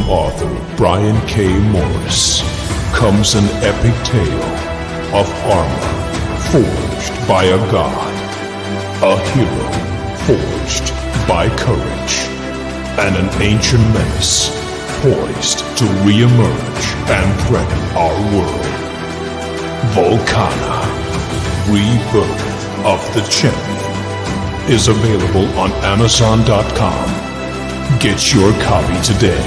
author Brian K. Morris comes an epic tale of armor forged by a god, a hero forged by courage, and an ancient menace poised to re-emerge and threaten our world. Volcana, Rebirth of the Champion, is available on Amazon.com. Get your copy today.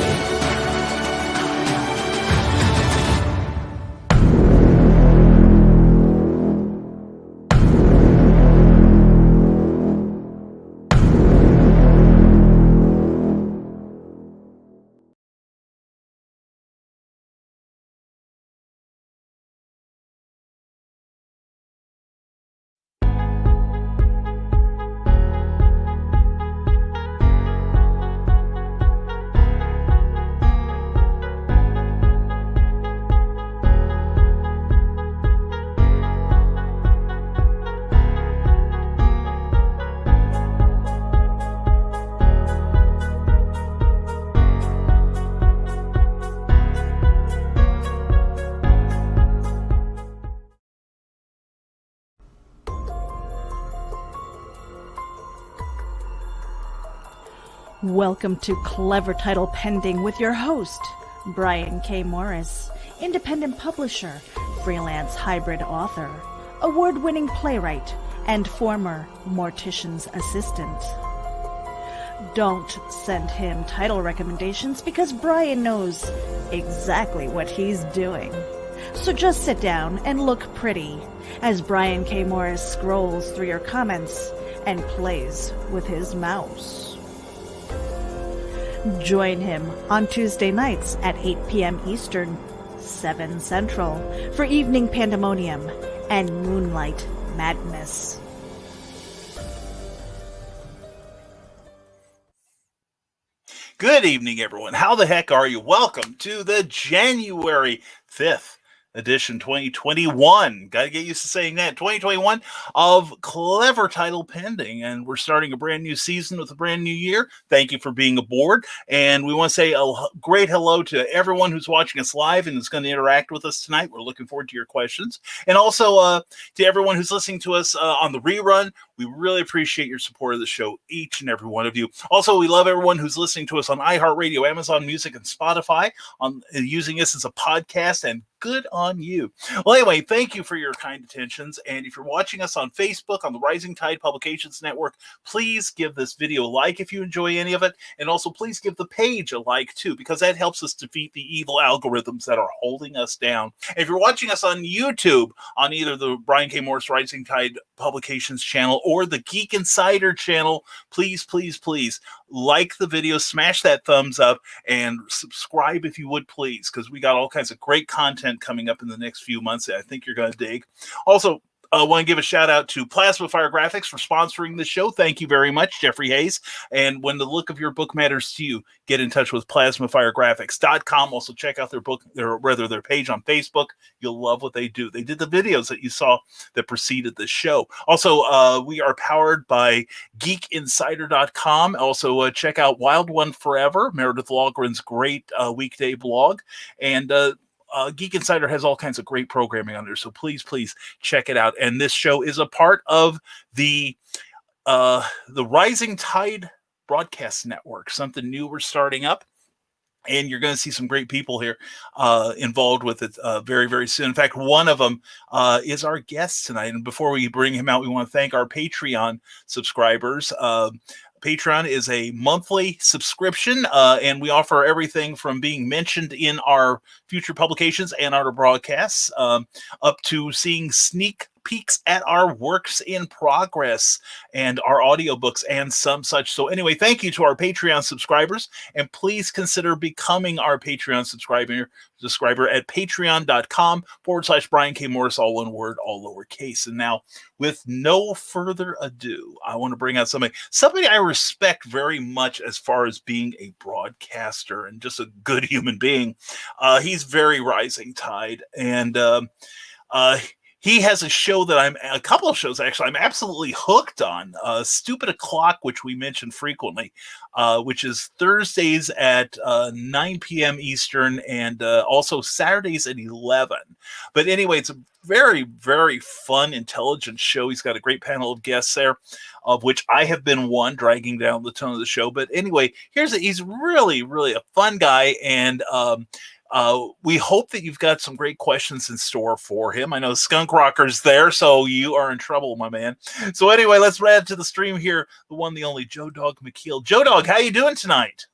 Welcome to Clever Title Pending with your host, Brian K. Morris, independent publisher, freelance hybrid author, award-winning playwright, and former mortician's assistant. Don't send him title recommendations because Brian knows exactly what he's doing. So just sit down and look pretty as Brian K. Morris scrolls through your comments and plays with his mouse. Join him on Tuesday nights at 8 p.m. Eastern, 7 Central, for Evening Pandemonium and Moonlight Madness. Good evening, everyone. How the heck are you? Welcome to the January 5th edition 2021. Got to get used to saying that. 2021 of Clever Title Pending. And we're starting a brand new season with a brand new year. Thank you for being aboard. And we want to say a great hello to everyone who's watching us live and is going to interact with us tonight. We're looking forward to your questions. And also to everyone who's listening to us on the rerun. We really appreciate your support of the show, each and every one of you. Also, we love everyone who's listening to us on iHeartRadio, Amazon Music, and Spotify, on using us as a podcast, and good on you. Well, anyway, thank you for your kind attentions. And if you're watching us on Facebook, on the Rising Tide Publications Network, please give this video a like if you enjoy any of it. And also, please give the page a like, too, because that helps us defeat the evil algorithms that are holding us down. And if you're watching us on YouTube, on either the Brian K. Morris Rising Tide Publications channel or the Geek Insider channel, please, please, please like the video, smash that thumbs up, and subscribe if you would, please, because we got all kinds of great content coming up in the next few months that I think you're going to dig. Also, I want to give a shout out to Plasma Fire Graphics for sponsoring this show. Thank you very much, Jeffrey Hayes. And when the look of your book matters to you, get in touch with PlasmaFireGraphics.com. Also, check out their page on Facebook. You'll love what they do. They did the videos that you saw that preceded this show. Also, we are powered by GeekInsider.com. Also, check out Wild One Forever, Meredith Logren's great weekday blog. And Geek Insider has all kinds of great programming on there, so please, please check it out. And this show is a part of the Rising Tide Broadcast Network, something new we're starting up. And you're going to see some great people here involved with it very, very soon. In fact, one of them is our guest tonight. And before we bring him out, we want to thank our Patreon subscribers. Patreon is a monthly subscription, and we offer everything from being mentioned in our future publications and our broadcasts, up to seeing sneak peeks at our works in progress and our audiobooks and some such. So anyway, thank you to our Patreon subscribers, and please consider becoming our Patreon subscriber at patreon.com/Brian K. Morris, all one word, all lowercase. And now, with no further ado, I want to bring out somebody I respect very much as far as being a broadcaster and just a good human being. He's very Rising Tide, and He has a couple of shows actually, I'm absolutely hooked on. Stupid O'Clock, which we mention frequently, which is Thursdays at 9 p.m. Eastern and also Saturdays at 11. But anyway, it's a very, very fun, intelligent show. He's got a great panel of guests there, of which I have been one, dragging down the tone of the show. But anyway, he's really, really a fun guy, and we hope that you've got some great questions in store for him. I know Skunk Rocker's there, so you are in trouble, my man. So anyway, let's add to the stream here, the one, the only JoeDog McKeel. JoeDog, how you doing tonight?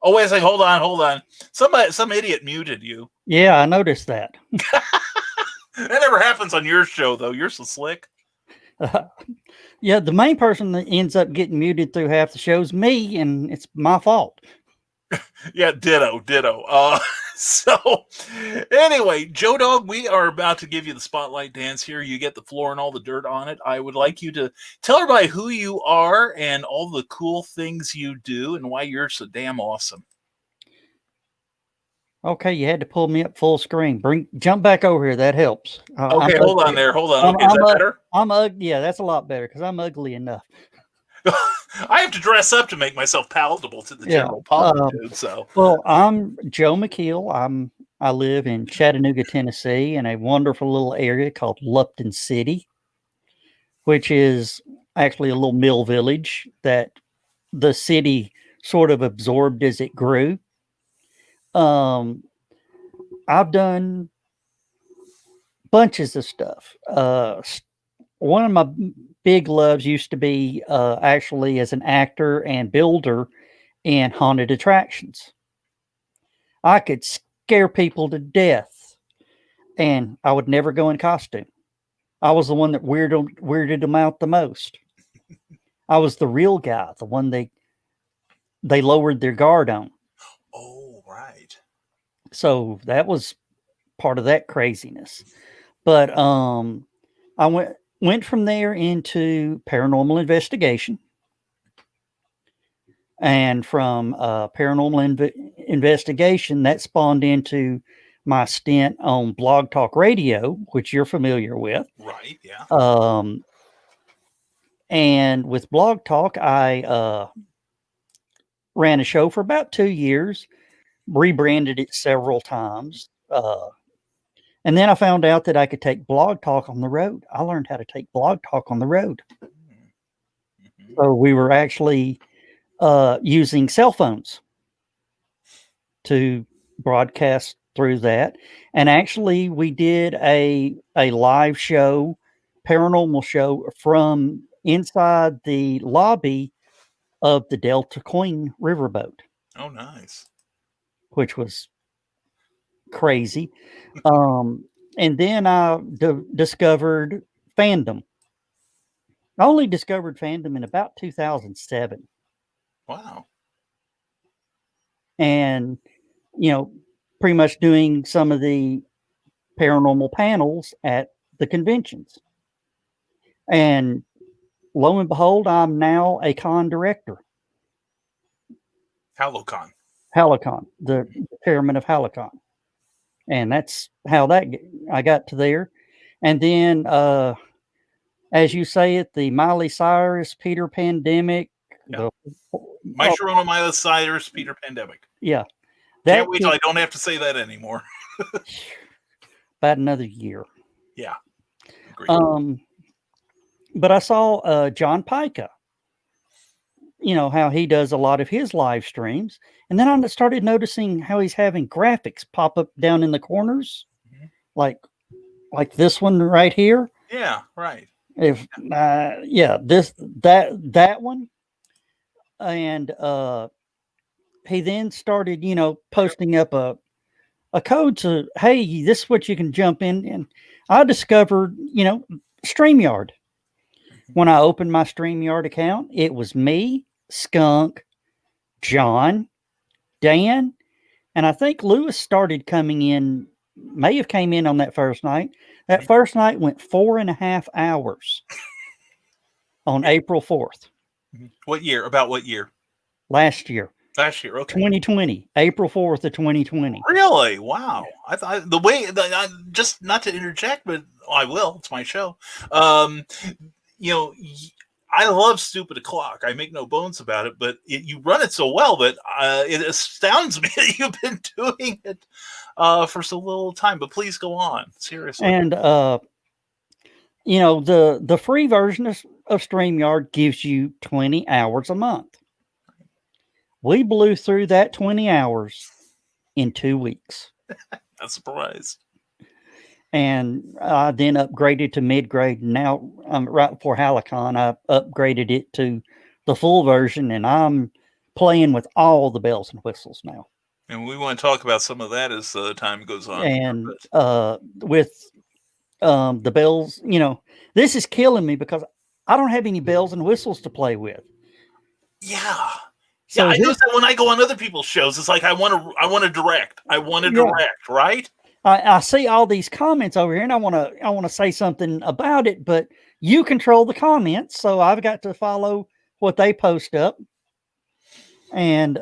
Oh, wait a second. Hold on. Some idiot muted you. Yeah, I noticed that. That never happens on your show, though. You're so slick. Yeah, the main person that ends up getting muted through half the show is me, and it's my fault. Yeah, ditto. So anyway, JoeDog, we are about to give you the spotlight dance here. You get the floor and all the dirt on it. I would like you to tell everybody who you are and all the cool things you do and why you're so damn awesome. Okay, you had to pull me up full screen. Jump back over here. That helps. Okay, hold on. Okay, is that better? I'm ugly. Yeah, that's a lot better because I'm ugly enough. I have to dress up to make myself palatable to the general public, dude. So, well, I'm Joe McKeel. I live in Chattanooga, Tennessee, in a wonderful little area called Lupton City, which is actually a little mill village that the city sort of absorbed as it grew. I've done bunches of stuff. One of my big loves used to be actually as an actor and builder in haunted attractions. I could scare people to death, and I would never go in costume. I was the one that weirded them out the most. I was the real guy, the one they lowered their guard on. Oh, right. So that was part of that craziness. But I went from there into paranormal investigation. And from paranormal investigation, that spawned into my stint on Blog Talk Radio, which you're familiar with. Right, yeah. And with Blog Talk, I ran a show for about 2 years, rebranded it several times. And then I found out that I could take Blog Talk on the road. I learned how to take Blog Talk on the road. Mm-hmm. So we were actually using cell phones to broadcast through that. And actually we did a live show, paranormal show, from inside the lobby of the Delta Queen riverboat. Oh, nice. Which was crazy. And then I discovered fandom. I only discovered fandom in about 2007. Wow. And, pretty much doing some of the paranormal panels at the conventions. And lo and behold, I'm now a con director. Halocon, the chairman of Halocon. And that's how I got to there. And then, as you say it, the Miley Cyrus, Peter Pandemic. Yeah. My Sharona Miley Cyrus, Peter Pandemic. Yeah. Can't wait till I don't have to say that anymore. About another year. Yeah. Agreed. But I saw John Pica. How he does a lot of his live streams. And then I started noticing how he's having graphics pop up down in the corners. Mm-hmm. Like this one right here. Yeah, right. That one. And he then started, posting up a code to, hey, this is what you can jump in. And I discovered, StreamYard. When I opened my StreamYard account, it was me, Skunk, John, Dan, and I think Lewis started coming in, may have came in on that first night. That first night went 4.5 hours on April 4th. What year? About what year? Last year. Last year, okay. 2020, April 4th of 2020. Really? Wow. I thought the way just not to interject, but I will. It's my show. You know, I love Stupid O'Clock. I make no bones about it, but you run it so well that it astounds me that you've been doing it for so little time. But please go on. Seriously. And you know, the free version of StreamYard gives you 20 hours a month. We blew through that 20 hours in 2 weeks. Not surprised. And I then upgraded to mid-grade. Now, right before Halicon, I upgraded it to the full version, and I'm playing with all the bells and whistles now. And we want to talk about some of that as time goes on. And with the bells, you know, this is killing me because I don't have any bells and whistles to play with. Yeah. So I notice that when I go on other people's shows, it's like I want to direct. I want to direct, right? I see all these comments over here, and I want to say something about it, but you control the comments, so I've got to follow what they post up. And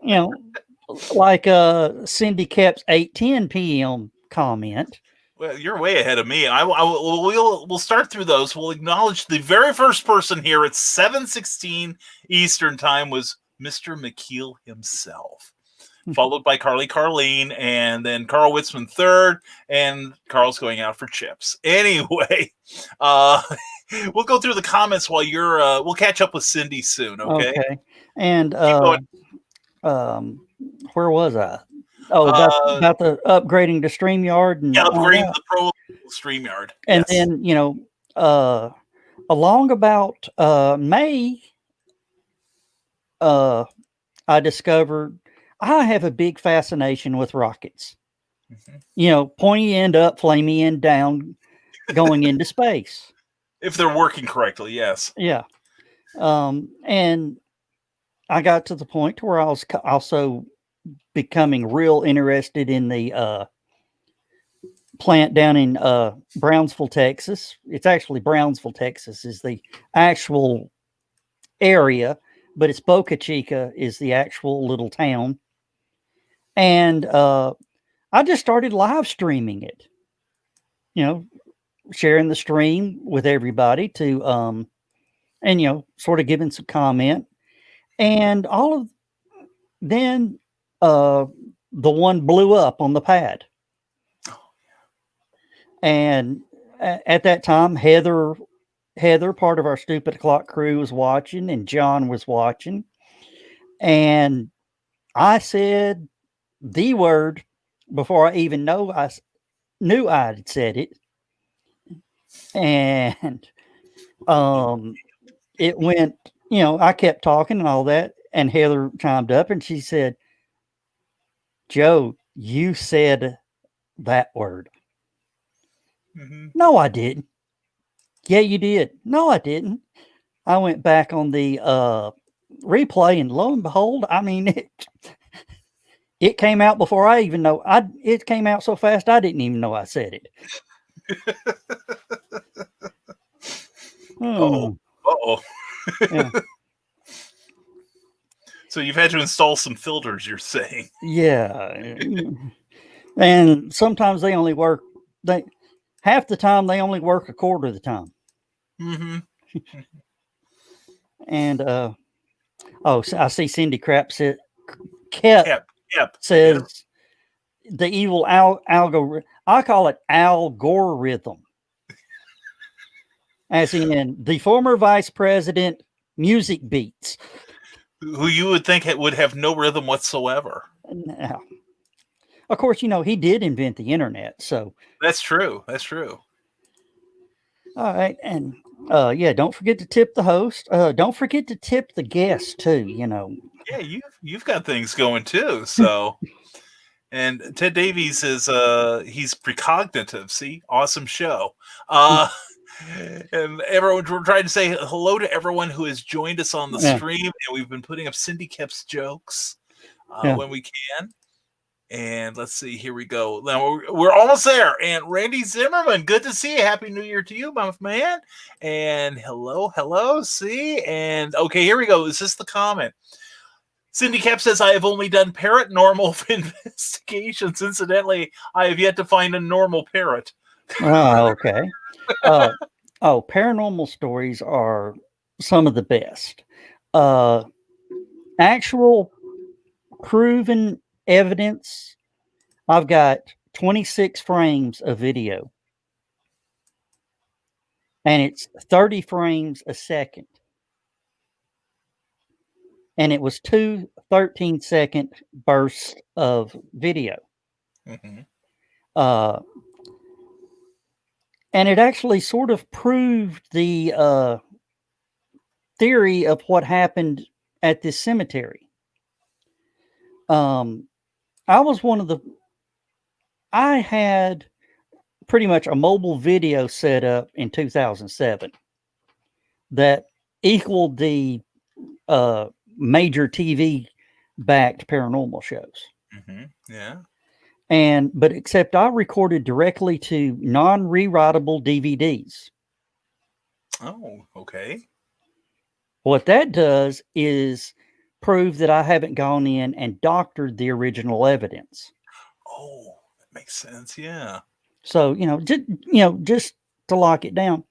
you know, like Cindy Kep's 8:10 p.m. comment. Well, you're way ahead of me. We'll start through those. We'll acknowledge the very first person here at 7:16 Eastern Time was Mr. McKeel himself, followed by Carleen, and then Carl Witzman third, and Carl's going out for chips. Anyway, we'll go through the comments while you're. We'll catch up with Cindy soon. Okay. And where was I? Oh, about the upgrading to StreamYard and upgrading the Pro StreamYard. And then, you know, along about May, I discovered I have a big fascination with rockets. Mm-hmm. You know, pointy end up, flamey end down, going into space. If they're working correctly, yes. Yeah. And I got to the point where I was also becoming real interested in the plant down in Brownsville, Texas. It's actually Brownsville, Texas is the actual area, but it's Boca Chica is the actual little town. And I just started live streaming it, you know, sharing the stream with everybody to, and, you know, sort of giving some comment. And then the one blew up on the pad. And at that time, Heather, part of our Stupid O'Clock crew, was watching, and John was watching. And I said the word before I even knew I had said it. And it went, you know, I kept talking and all that. And Heather chimed up and she said, Joe, you said that word. Mm-hmm. No, I didn't. Yeah, you did. No, I didn't. I went back on the replay, and lo and behold, I mean, it came out before I even know. It came out so fast I didn't even know I said it. Uh-oh. Yeah. So you've had to install some filters, you're saying? Yeah. And sometimes they only work. Half the time they only work a quarter of the time. Mm-hmm. And so I see Cindy Crap said Kep says the evil algorithm. I call it algorithm. As in the former vice president music beats. Who you would think would have no rhythm whatsoever. Now, of course, you know, he did invent the internet, so. That's true. That's true. All right. And yeah, don't forget to tip the host. Don't forget to tip the guest too, you know. Yeah, you've got things going too, so. And Ted Davies is he's precognitive. See, awesome show. And everyone, we're trying to say hello to everyone who has joined us on the stream, and we've been putting up Cindy Kep's jokes when we can. And let's see, here we go. Now we're almost there. And Randy Zimmerman, good to see you. Happy New Year to you, my man. And hello, see. And okay, here we go. Is this the comment? Cindy Cap says, I have only done paranormal investigations. Incidentally, I have yet to find a normal parrot. Oh, okay. Paranormal stories are some of the best. Actual proven evidence, I've got 26 frames of video. And it's 30 frames a second. And it was two 13-second bursts of video. Mm-hmm. And it actually sort of proved the theory of what happened at this cemetery. I had pretty much a mobile video set up in 2007 that equaled the major TV backed paranormal shows. Mm-hmm. Yeah. But except I recorded directly to non-rewritable DVDs. Oh, okay. What that does is prove that I haven't gone in and doctored the original evidence. Oh, that makes sense. Yeah. So, just to lock it down.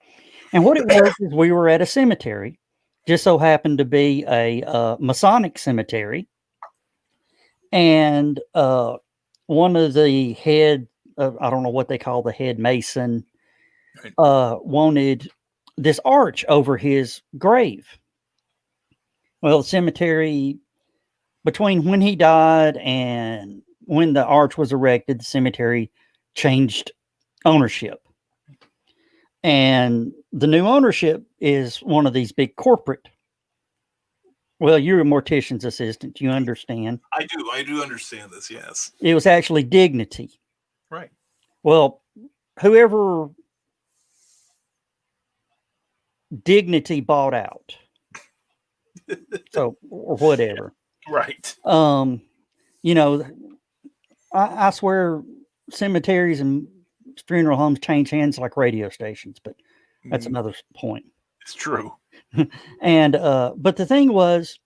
And what it was is we were at a cemetery, just so happened to be a Masonic cemetery. And one of the head, I don't know what they call the head mason, wanted this arch over his grave. Well, the cemetery, between when he died and when the arch was erected, the cemetery changed ownership. And the new ownership is one of these big corporate. Well, you're a mortician's assistant. You understand. I do understand this, yes. It was actually Dignity. Right. Well, whoever Dignity bought out. So, or whatever. Right. I swear cemeteries and funeral homes change hands like radio stations, but that's another point. It's true. And but the thing was,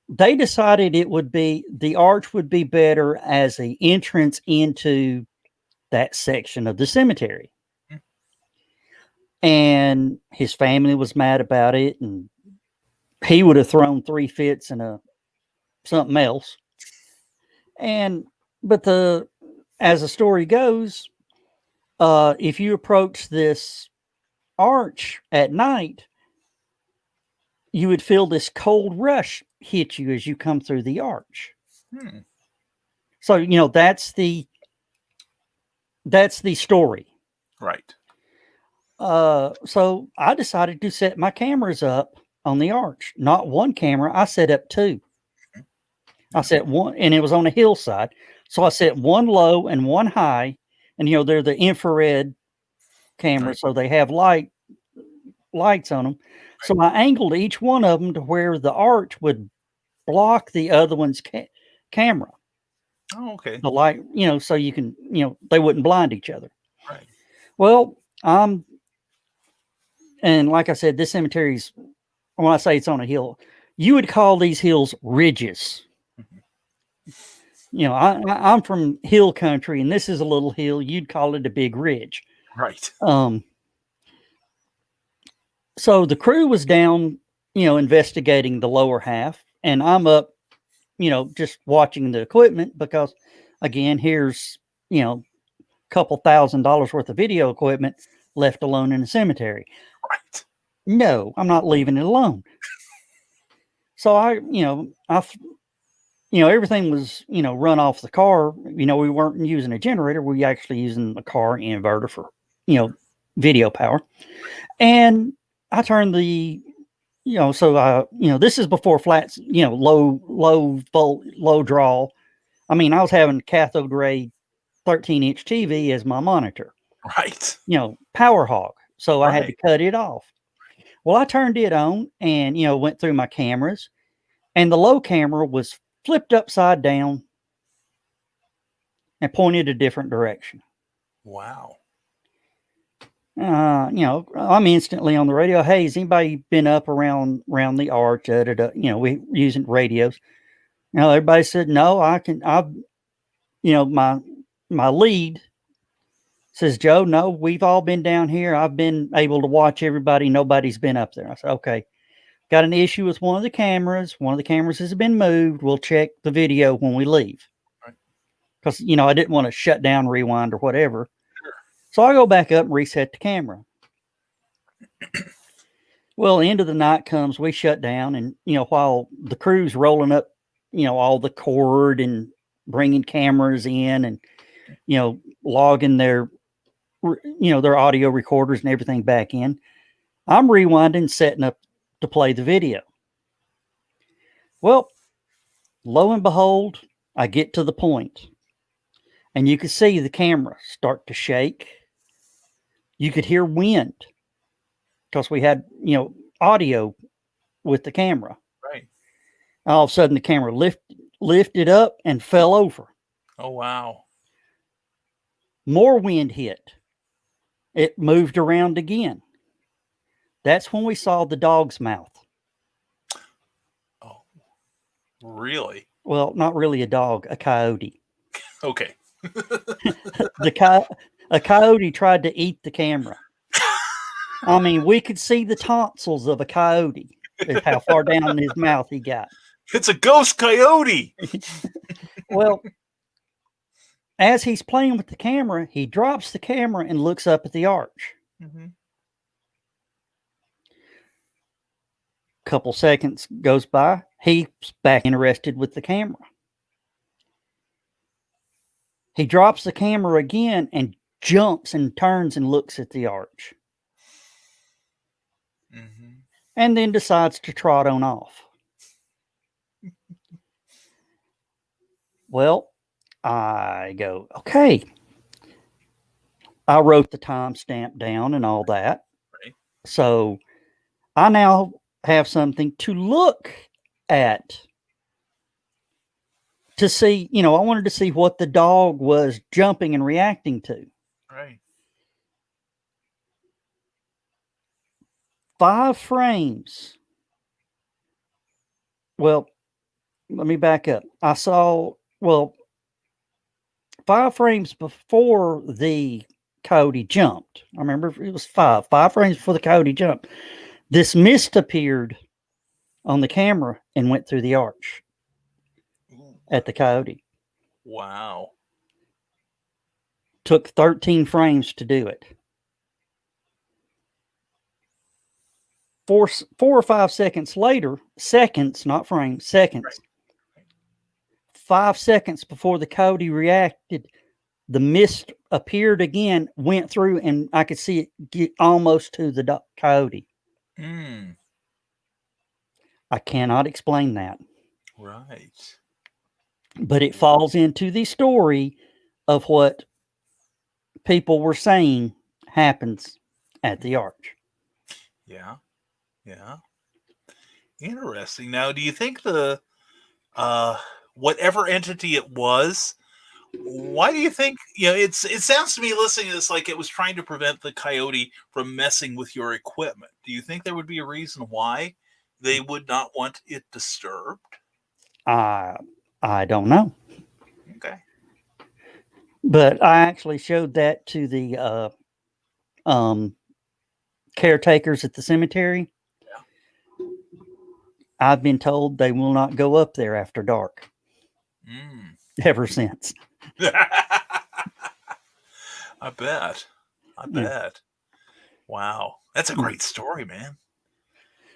they decided the arch would be better as the entrance into that section of the cemetery. And his family was mad about it, and he would have thrown 3 fits and something else. But as the story goes, if you approach this arch at night, you would feel this cold rush hit you as you come through the arch. So, that's the story. Right. So I decided to set my cameras up on the arch. Not one camera, I set up 2. I set one, and it was on a hillside. So I set one low and one high, and they're the infrared cameras, so they have lights on them. So I angled each one of them to where the arch would block the other one's camera. Oh, okay. The light, so you can, they wouldn't blind each other. Right. Well, and like I said, this cemetery's, when I say it's on a hill, you would call these hills ridges. I'm from hill country, and this is a little hill. You'd call it a big ridge. Right. So the crew was down, investigating the lower half, and I'm up, just watching the equipment because, again, here's, a couple $1,000s worth of video equipment left alone in the cemetery. Right. No, I'm not leaving it alone. So everything was, run off the car. We weren't using a generator. We were actually using a car inverter for, video power. And I turned this is before flats, low volt, low draw. I mean, I was having cathode ray 13-inch TV as my monitor. Right. Power hog. So I had to cut it off. Well, I turned it on and, went through my cameras, and the low camera was flipped upside down and pointed a different direction. Wow. I'm instantly on the radio. Hey, has anybody been up around the arch? We using radios. Everybody said no. My lead says, Joe, no, we've all been down here. I've been able to watch everybody. Nobody's been up there. I said, okay, got an issue with one of the cameras. One of the cameras has been moved. We'll check the video when we leave. Because, I didn't want to shut down, rewind, or whatever. Sure. So I go back up and reset the camera. Well, the end of the night comes, we shut down. And, while the crew's rolling up, all the cord and bringing cameras in and, logging their audio recorders and everything back in, I'm rewinding, setting up to play the video. Well, lo and behold, I get to the point, and you could see the camera start to shake. You could hear wind because we had, audio with the camera. Right. All of a sudden, the camera lifted up and fell over. Oh, wow. More wind hit. It moved around again. That's when we saw the dog's mouth. Oh, really? Well, not really a dog, a coyote. Okay. A coyote tried to eat the camera. I mean, we could see the tonsils of a coyote. Is how far down his mouth he got. It's a ghost coyote. Well, as he's playing with the camera, he drops the camera and looks up at the arch. Mm-hmm. Couple seconds goes by. He's back interested with the camera. He drops the camera again and jumps and turns and looks at the arch. Mm-hmm. And then decides to trot on off. Well, I go, okay. I wrote the timestamp down and all that. Right. So I now have something to look at to see, I wanted to see what the dog was jumping and reacting to. Right. 5 frames. Well, let me back up. I saw, 5 frames before the coyote jumped. I remember it was 5 frames before the coyote jumped. This mist appeared on the camera and went through the arch at the coyote. Wow. Took 13 frames to do it. 4 or 5 seconds later, seconds, not frames, seconds. Right. 5 seconds before the coyote reacted, the mist appeared again, went through, and I could see it get almost to the coyote. Mm. I cannot explain that. Right. But it falls into the story of what people were saying happens at the arch. Yeah. Yeah. Interesting. Now, do you think the whatever entity it was, why do you think, it sounds to me listening to this like it was trying to prevent the coyote from messing with your equipment. Do you think there would be a reason why they would not want it disturbed? I don't know. Okay. But I actually showed that to the caretakers at the cemetery. Yeah. I've been told they will not go up there after dark. Ever since. I bet. Wow. That's a great story, man.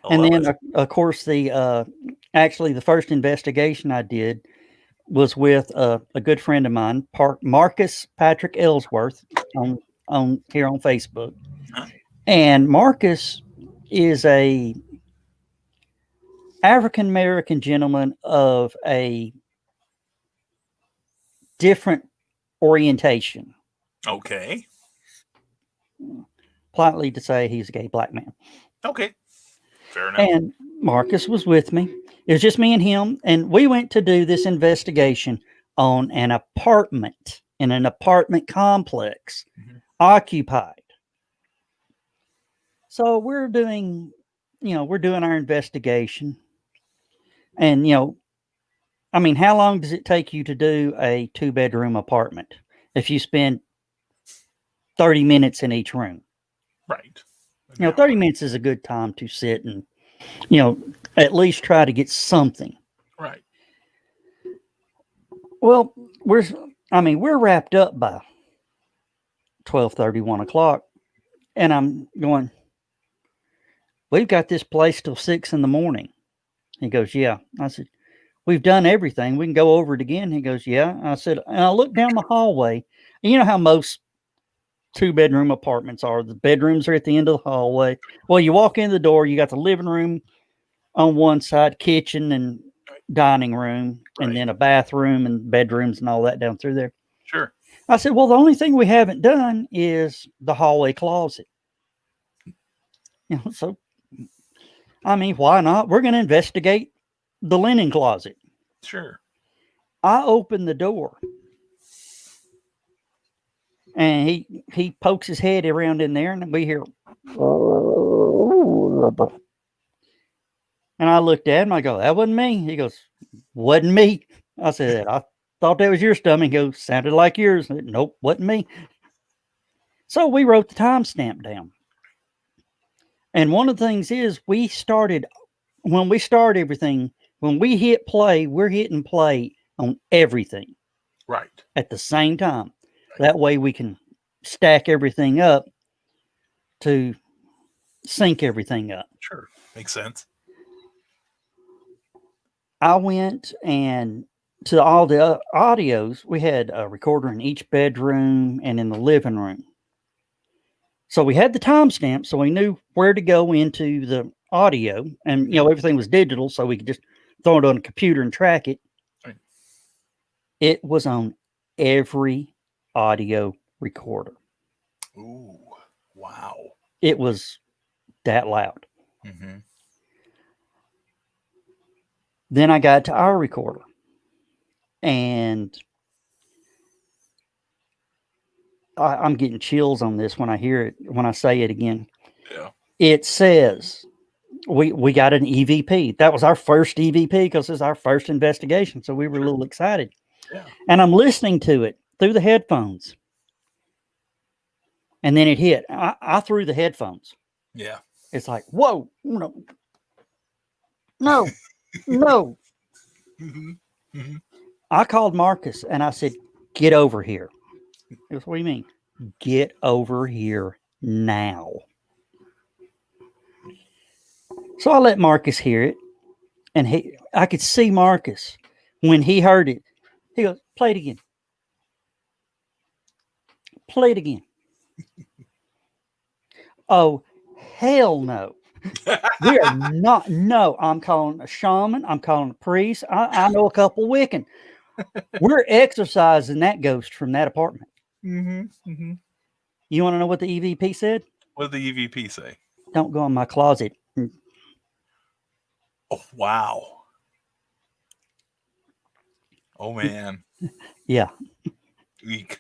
And then, of course, the first investigation I did was with a good friend of mine, Marcus Patrick Ellsworth, on here on Facebook. Huh? And Marcus is a African American gentleman of a different orientation. Okay. Politely to say he's a gay black man. Okay. Fair enough. And Marcus was with me. It was just me and him. And we went to do this investigation on an apartment in an apartment complex, Mhm. occupied. So we're doing our investigation. And, I mean, how long does it take you to do a 2-bedroom apartment if you spend 30 minutes in each room? Right. 30 minutes is a good time to sit and, at least try to get something. Right. Well, we're wrapped up by 12:30, 1 o'clock. And I'm going, we've got this place till 6 in the morning. He goes, yeah. I said, we've done everything. We can go over it again. He goes, yeah. I said, and I looked down the hallway. And you know how most 2-bedroom apartments are. The bedrooms are at the end of the hallway. Well, you walk in the door, you got the living room on one side, kitchen and dining room, Right. and then a bathroom and bedrooms and all that down through there. Sure. I said, well, the only thing we haven't done is the hallway closet. So, I mean, why not? We're going to investigate the linen closet. Sure. I opened the door, and he pokes his head around in there, and we hear, and I looked at him. I go, that wasn't me. He goes, wasn't me. I said, I thought that was your stomach. He goes, sounded like yours. I said, nope, wasn't me. So we wrote the timestamp down. And one of the things is when we start everything, when we hit play, we're hitting play on everything. Right. At the same time. That way we can stack everything up to sync everything up. Sure. Makes sense. I went and to all the audios, we had a recorder in each bedroom and in the living room. So we had the timestamp, so we knew where to go into the audio, and everything was digital, so we could just throw it on a computer and track it. Right. It was on every audio recorder. Ooh, wow. It was that loud. Mm-hmm. Then I got to our recorder, and I'm getting chills on this when I hear it, when I say it again. Yeah. It says we got an EVP. That was our first EVP because it's our first investigation. So we were a little excited. Yeah. And I'm listening to it through the headphones. And then it hit. I threw the headphones. Yeah. It's like, whoa, no. Mm-hmm. Mm-hmm. I called Marcus and I said, get over here. He goes, what do you mean? Get over here now. So I let Marcus hear it. And I could see Marcus when he heard it. He goes, play it again. Play it again. Oh, hell no. We are not. No, I'm calling a shaman. I'm calling a priest. I know a couple Wiccan. We're exorcising that ghost from that apartment. Mm-hmm. Mm-hmm. You want to know what the EVP said? What did the EVP say? Don't go in my closet. Oh, wow. Oh, man. Yeah. Eek.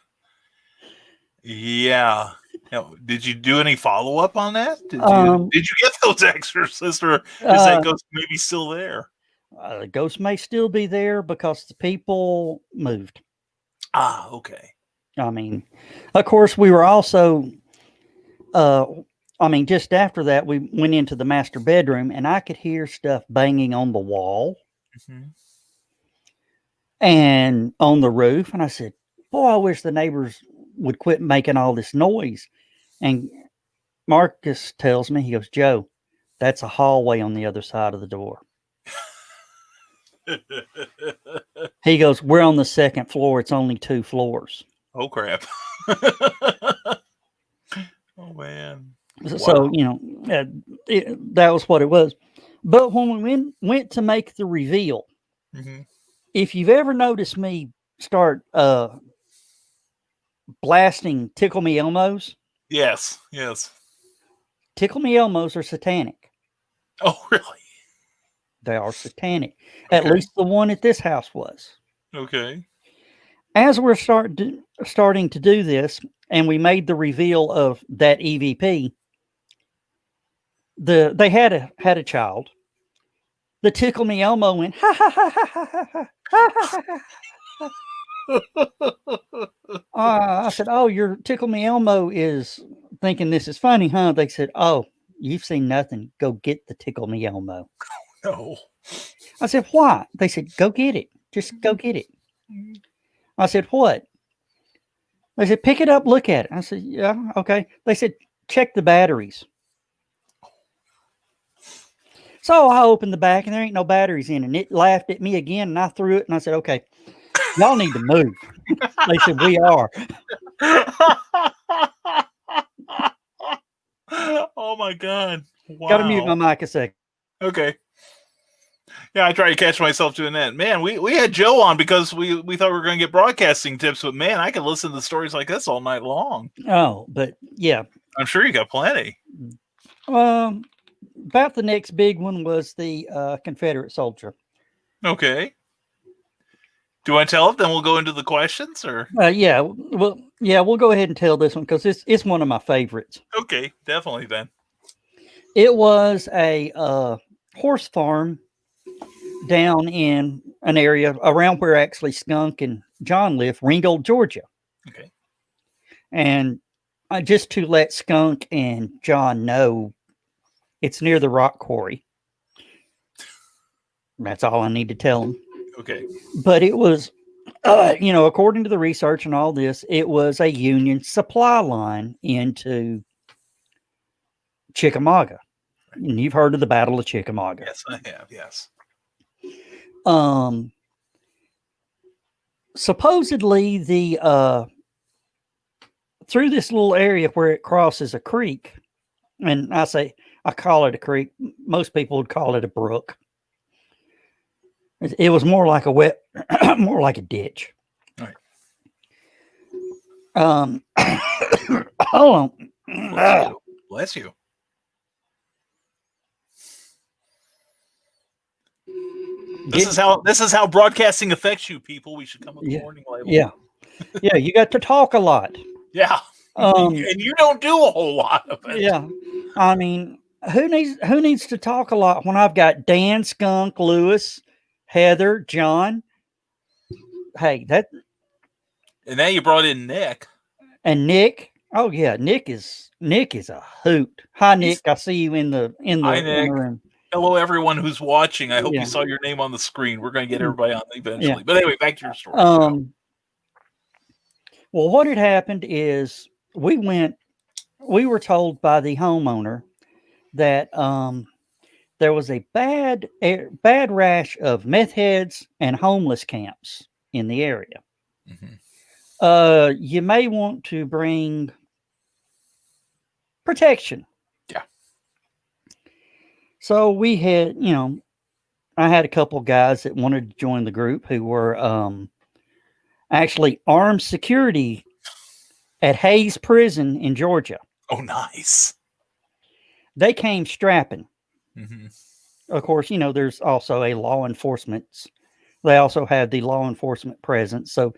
Yeah. Now, did you do any follow up on that? Did you get those exorcists, or is that ghost maybe still there? The ghost may still be there because the people moved. Ah, okay. I mean, of course, we were also, just after that, we went into the master bedroom and I could hear stuff banging on the wall and on the roof. And I said, boy, I wish the neighbors would quit making all this noise. And Marcus tells me, he goes, Joe, that's a hallway on the other side of the door. He goes, we're on the second floor. It's only 2 floors. Oh, crap. Oh, man. So, that was what it was. But when we went to make the reveal, if you've ever noticed me start blasting Tickle Me Elmos. Yes. Tickle Me Elmos are satanic. Oh, really? They are satanic. Okay. At least the one at this house was. Okay. as we're starting to do this, and we made the reveal of that EVP, they had a child. The Tickle Me Elmo went ha ha ha ha ha ha ha ha ha. I said, "Oh, your Tickle Me Elmo is thinking this is funny, huh?" They said, "Oh, you've seen nothing. Go get the Tickle Me Elmo." No. I said, "Why?" They said, "Go get it. Just go get it." I said, "What?" They said, "Pick it up, look at it." I said, "Yeah, okay." They said, "Check the batteries." So I opened the back and there ain't no batteries in it. And it laughed at me again and I threw it and I said, "Okay, y'all need to move." They said, "We are." Oh my God. Wow. Got to mute my mic a second. Okay. Yeah, I try to catch myself doing that. Man, we had Joe on because we thought we were going to get broadcasting tips, but man, I could listen to stories like this all night long. Oh, but yeah. I'm sure you got plenty. About the next big one was the Confederate soldier. Okay. Do you want to tell it? Then we'll go into the questions, or yeah, we'll go ahead and tell this one because it's one of my favorites. Okay, definitely then. It was a horse farm down in an area around where actually Skunk and John live, Ringgold, Georgia. Okay. And just to let Skunk and John know, it's near the rock quarry. That's all I need to tell them. Okay. But it was, according to the research and all this, it was a Union supply line into Chickamauga. And you've heard of the Battle of Chickamauga. Yes, I have. Yes. Supposedly the through this little area where it crosses a creek, and I call it a creek. Most people would call it a brook. It was more like more like a ditch. All right. Hold on. Bless you. This is how broadcasting affects you, people. We should come with a warning label. Yeah. Yeah, you got to talk a lot. Yeah. And you don't do a whole lot of it. Yeah. I mean, who needs to talk a lot when I've got Dan, Skunk, Lewis, Heather, John? Hey, and now you brought in Nick. And Nick. Oh yeah, Nick is a hoot. Hi Nick, I see you in the room. Hello everyone who's watching. I hope you saw your name on the screen. We're going to get everybody on eventually. Yeah. But anyway, back to your story. Well, what had happened is we were told by the homeowner that there was a bad rash of meth heads and homeless camps in the area. Mm-hmm. You may want to bring protection. Yeah. So we had, I had a couple guys that wanted to join the group who were actually armed security at Hayes Prison in Georgia. Oh, nice. They came strapping. Mm-hmm. Of course, there's also a law enforcement. They also have the law enforcement presence. So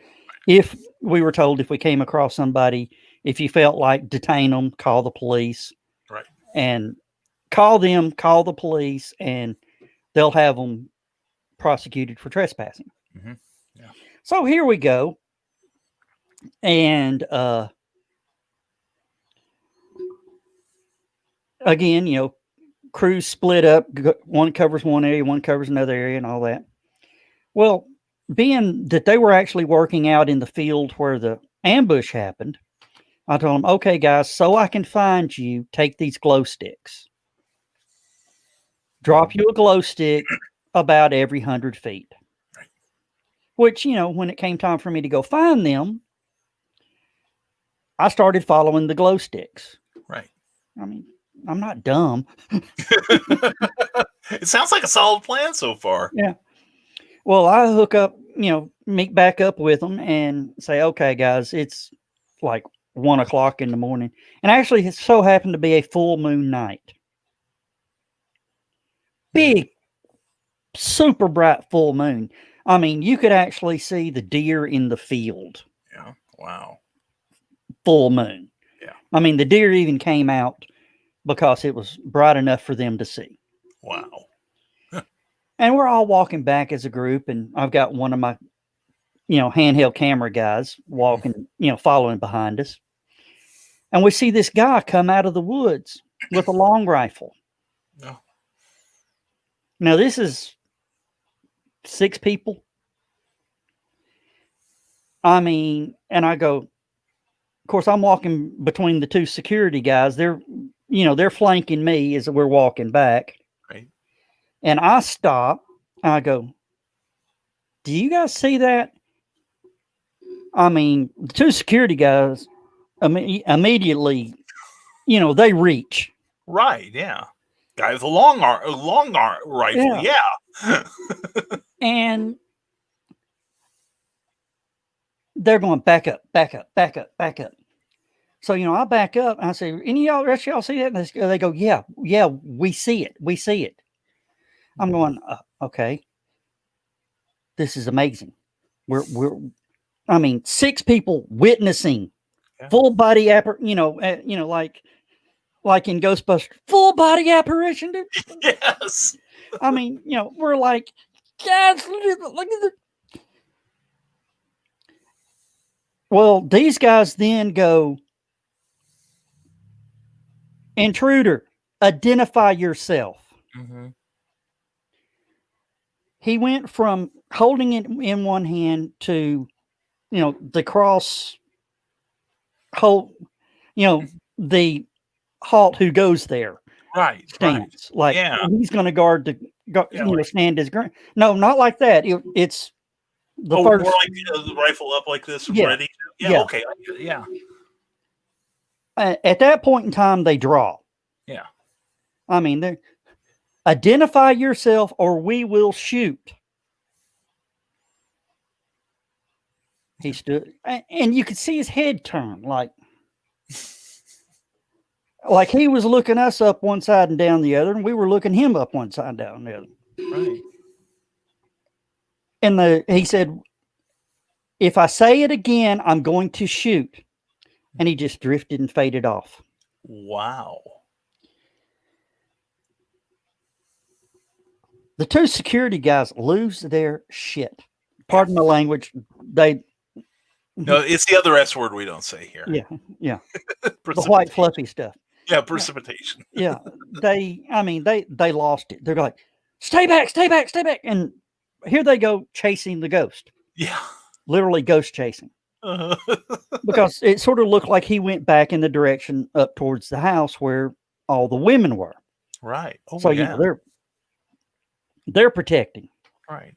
if we were told if we came across somebody, if you felt like detain them, call the police. Right. And call the police, and they'll have them prosecuted for trespassing. Mm-hmm. Yeah. So here we go. And again, crews split up. One covers one area, one covers another area, and all that. Well, being that they were actually working out in the field where the ambush happened, I told them, "Okay, guys, so I can find you, take these glow sticks. Drop you a glow stick about every 100 feet." Right. Which, when it came time for me to go find them, I started following the glow sticks. Right. I mean, I'm not dumb. It sounds like a solid plan so far. Yeah. Well, I hook up, meet back up with them and say, "Okay, guys, it's like 1 o'clock in the morning." And actually, it so happened to be a full moon night. Big, super bright full moon. I mean, you could actually see the deer in the field. Yeah. Wow. Full moon. Yeah. I mean, the deer even came out because it was bright enough for them to see. Wow. And we're all walking back as a group, and I've got one of my, handheld camera guys walking, following behind us. And we see this guy come out of the woods with a long rifle. No. Now, this is 6 people. I mean, and I go, of course, I'm walking between the 2 security guys. They're flanking me as we're walking back. Right. And I stop. And I go, do you guys see that? I mean, the 2 security guys immediately, they reach. Right. Yeah. Guy with a long rifle. Yeah. And they're going back up, back up, back up, back up. So, I back up and I say, any of y'all see that? And they go, yeah, we see it. We see it. I'm going, okay. This is amazing. We're 6 people witnessing full body like in Ghostbusters, full body apparition. Dude. Yes. I mean, we're like, guys, look at the. Well, these guys then go, intruder, identify yourself. Mm-hmm. He went from holding it in one hand to, the cross hold, the halt who goes there. Right. Stance. Right. Like he's going to guard the stand his ground. No, not like that. It's the first. More like the rifle up like this, ready. Yeah. Okay. Yeah. At that point in time, they draw. Yeah. I mean, they identify yourself or we will shoot. He stood, and you could see his head turn, like he was looking us up one side and down the other, and we were looking him up one side and down the other. Right. And he said, if I say it again, I'm going to shoot. And he just drifted and faded off. Wow. The 2 security guys lose their shit. Pardon the language. No, it's the other S word we don't say here. Yeah. The white fluffy stuff. Yeah, precipitation. Yeah. They lost it. They're like, stay back. And here they go chasing the ghost. Yeah. Literally ghost chasing. Because it sort of looked like he went back in the direction up towards the house where all the women were. Right. Oh, so, they're protecting. Right.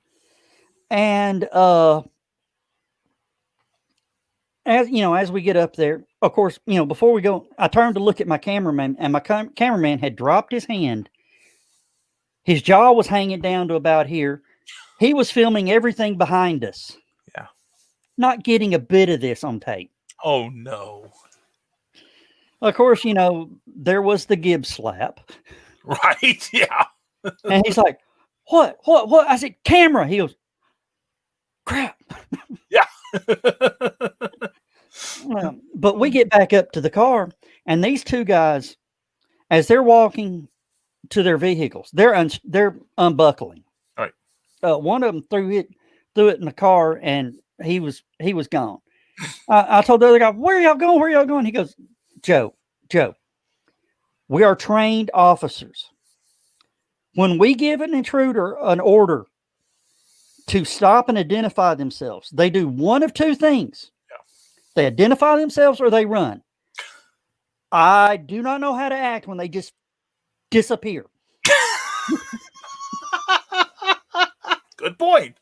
And, as we get up there, of course, before we go, I turned to look at my cameraman, and my cameraman had dropped his hand. His jaw was hanging down to about here. He was filming everything behind us. Yeah. Not getting a bit of this on tape. Oh, no. Of course, there was the Gibbs slap. Right. Yeah. And he's like, what? I said, camera. He goes, crap. Yeah. But we get back up to the car, and these 2 guys, as they're walking to their vehicles, they're unbuckling. Right. One of them threw it in the car, and he was gone. I told the other guy, where are y'all going? He goes, Joe, we are trained officers. When we give an intruder an order to stop and identify themselves, they do one of 2 things. Yeah. They identify themselves or they run. I do not know how to act when they just disappear. Good point.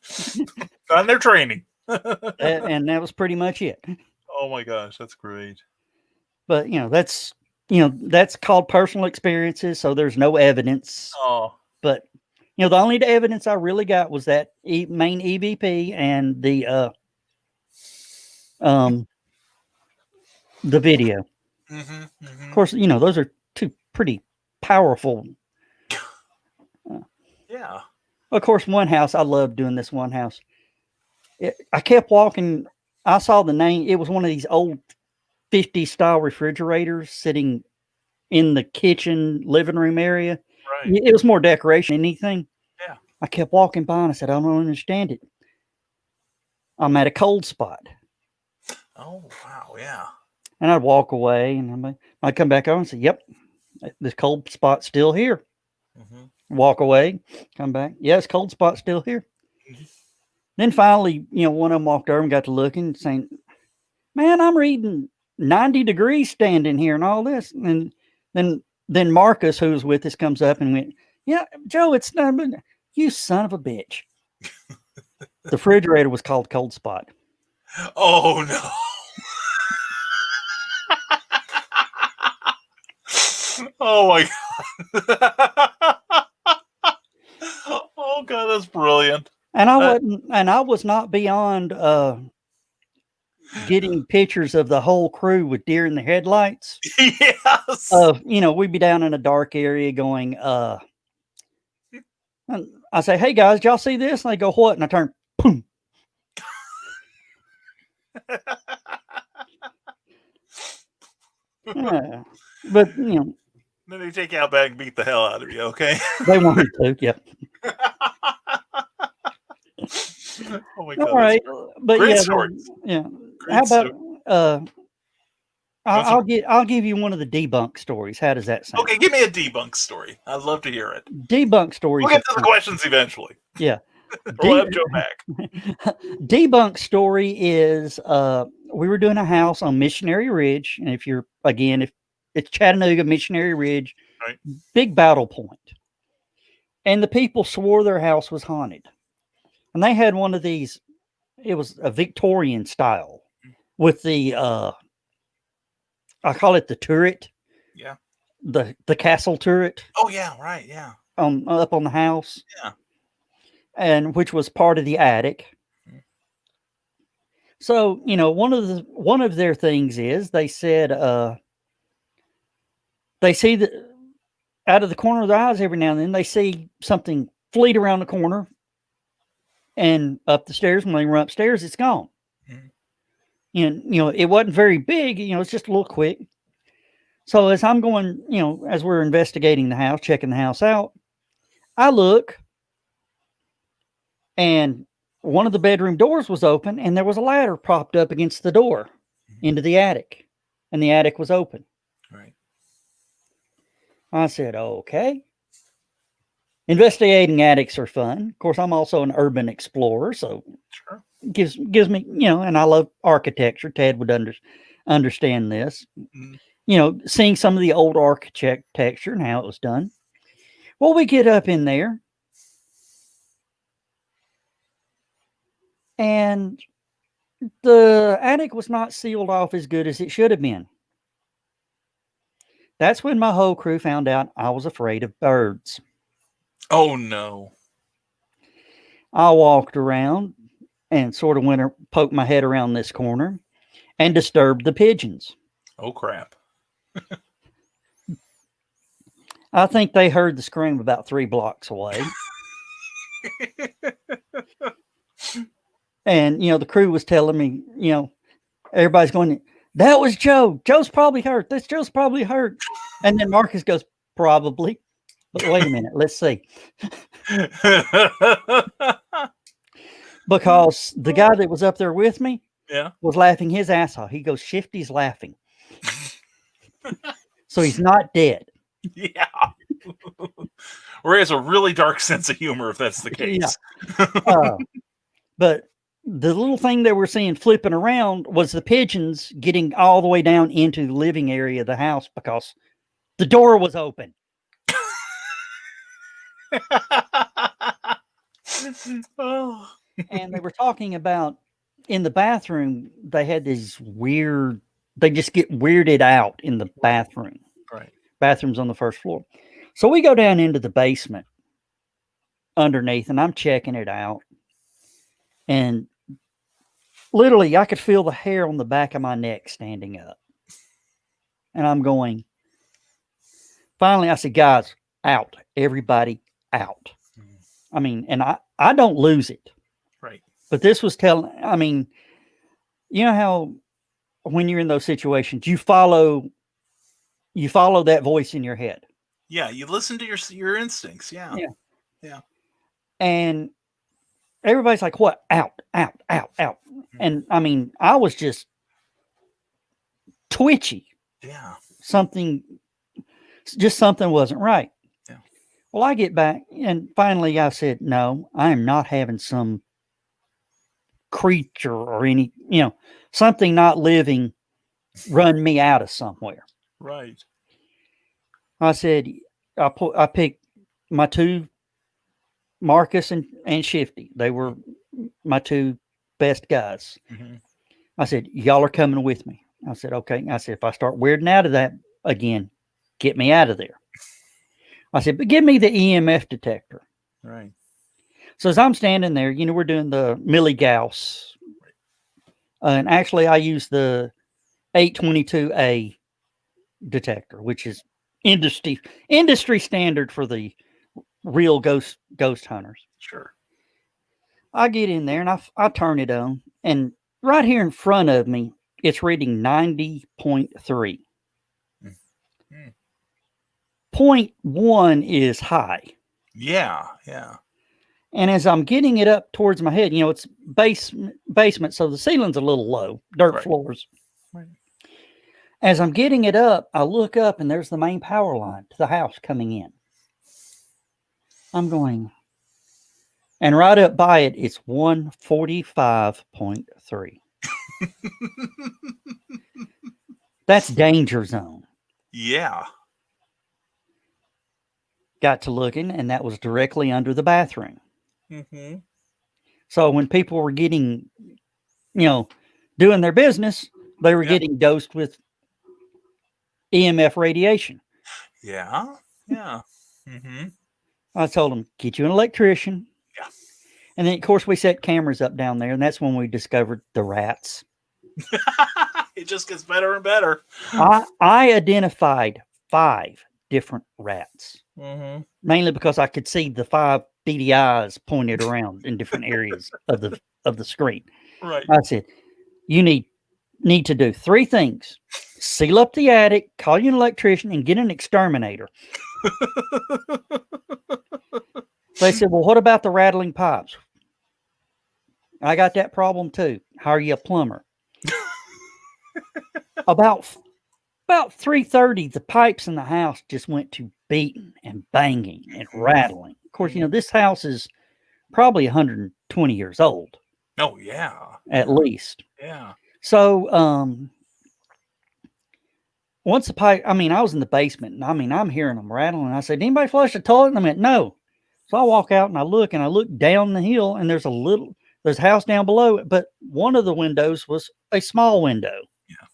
On their training. And that was pretty much it. Oh my gosh, that's great. But that's called personal experiences, so there's no evidence. Oh. But the only evidence I really got was that main EVP and the video. Mm-hmm, mm-hmm. Of course, those are 2 pretty powerful. Yeah. Of course, one house, I love doing this one house. I kept walking. I saw the name. It was one of these old 50 style refrigerators sitting in the kitchen living room area. Right. It was more decoration than anything. Yeah. I kept walking by and I said, I don't understand it. I'm at a cold spot. Oh, wow. Yeah. And I'd walk away and I'd come back over and say, yep, this cold spot's still here. Mm-hmm. Walk away, come back. Yes, cold spot's still here. Mm-hmm. Then finally, one of them walked over and got to looking, saying, man, I'm reading 90 degrees standing here and all this. And then Marcus, who was with us, comes up and went, yeah, Joe, it's not, you son of a bitch. The refrigerator was called Cold Spot. Oh, no. Oh, my God. Oh, God, that's brilliant. And I was not beyond getting pictures of the whole crew with deer in the headlights. Yes. We'd be down in a dark area going, and I say, hey guys, did y'all see this? And they go, what? And I turn, boom. Yeah. But then they take you out back and beat the hell out of you, okay? They wanted to, yep. Oh my God. All right. But great yeah, stories. Yeah. Great How about I'll give you one of the debunk stories. How does that sound? Okay, give me a debunk story. I'd love to hear it. Debunk stories. We'll get to the questions eventually. Yeah. We'll have Joe back. Debunk story is we were doing a house on Missionary Ridge, and if it's Chattanooga, Missionary Ridge, right. Big battle point. And the people swore their house was haunted. And they had one of these, it was a Victorian style with the I call it the turret. Yeah. The castle turret. Oh yeah, right, yeah. Up on the house. Yeah. And which was part of the attic. So, one of their things is they said they see that out of the corner of their eyes every now and then they see something fleet around the corner and up the stairs. When they run upstairs, it's gone. And it wasn't very big, it's just a little quick. So as I'm going, as we're investigating the house, checking the house out, I look and one of the bedroom doors was open and there was a ladder propped up against the door into the attic, and the attic was open. Right. I said, okay. Investigating attics are fun. Of course, I'm also an urban explorer, so sure. gives me, and I love architecture. Ted would understand this. Mm-hmm. Seeing some of the old architecture and how it was done. Well, we get up in there, and the attic was not sealed off as good as it should have been. That's when my whole crew found out I was afraid of birds. Oh, no. I walked around and sort of poked my head around this corner and disturbed the pigeons. Oh, crap. I think they heard the scream about 3 blocks away. And, the crew was telling me, everybody's going, that was Joe. Joe's probably hurt. Joe's probably hurt. And then Marcus goes, probably. But wait a minute. Let's see. Because the guy that was up there with me was laughing his ass off. He goes, Shifty's laughing. So he's not dead. Yeah. Or he has a really dark sense of humor, if that's the case. Yeah. But the little thing that we're seeing flipping around was the pigeons getting all the way down into the living area of the house because the door was open. Oh. And they were talking about in the bathroom, they had these they just get weirded out in the bathroom. Right. Bathroom's on the first floor. So we go down into the basement underneath and I'm checking it out. And literally I could feel the hair on the back of my neck standing up. And I'm going, finally I said, guys, out. Everybody out. I mean, and I don't lose it. Right. But this was telling, I mean, you know how when you're in those situations, you follow that voice in your head. Yeah, you listen to your instincts. Yeah. Yeah. Yeah. And everybody's like, what? Out, out, out, out. And I mean, I was just twitchy. Yeah. Something wasn't right. Yeah. Well, I get back and finally I said, no, I am not having some creature or any, something not living run me out of somewhere. Right. I said, I picked my two, Marcus and Shifty. They were my two best guys. Mm-hmm. I said, y'all are coming with me. I said, okay. I said, if I start weirding out of that again, get me out of there. I said, but give me the EMF detector. Right. So as I'm standing there, we're doing the Millie Gauss. And actually, I use the 822A detector, which is industry standard for the real ghost hunters. Sure. I get in there and I turn it on. And right here in front of me, it's reading 90.3. Mm-hmm. 0.1 is high. Yeah. Yeah. And as I'm getting it up towards my head, it's basement, so the ceiling's a little low, dirt floors. Right. As I'm getting it up, I look up and there's the main power line to the house coming in. I'm going, and right up by it, it's 145.3. That's danger zone. Yeah. Got to looking, and that was directly under the bathroom. Mm-hmm. So when people were getting, doing their business, they were getting dosed with EMF radiation. Yeah. Yeah. Mm-hmm. I told them, get you an electrician. Yeah. And then, of course, we set cameras up down there, and that's when we discovered the rats. It just gets better and better. I identified 5 different rats, mainly because I could see the 5 beady eyes pointed around in different areas of the screen. Right. I said, you need to do 3 things: seal up the attic, call you an electrician, and get an exterminator. They said, well, what about the rattling pipes? I got that problem too. Hire you a plumber. About 3:30, the pipes in the house just went to beating and banging and rattling. Of course, this house is probably 120 years old. Oh, yeah. At least. Yeah. So, once the pipe, I was in the basement, and I'm hearing them rattling. I said, anybody flush the toilet? And I went, no. So I walk out and I look down the hill, and there's a house down below it, but one of the windows was a small window. Yeah.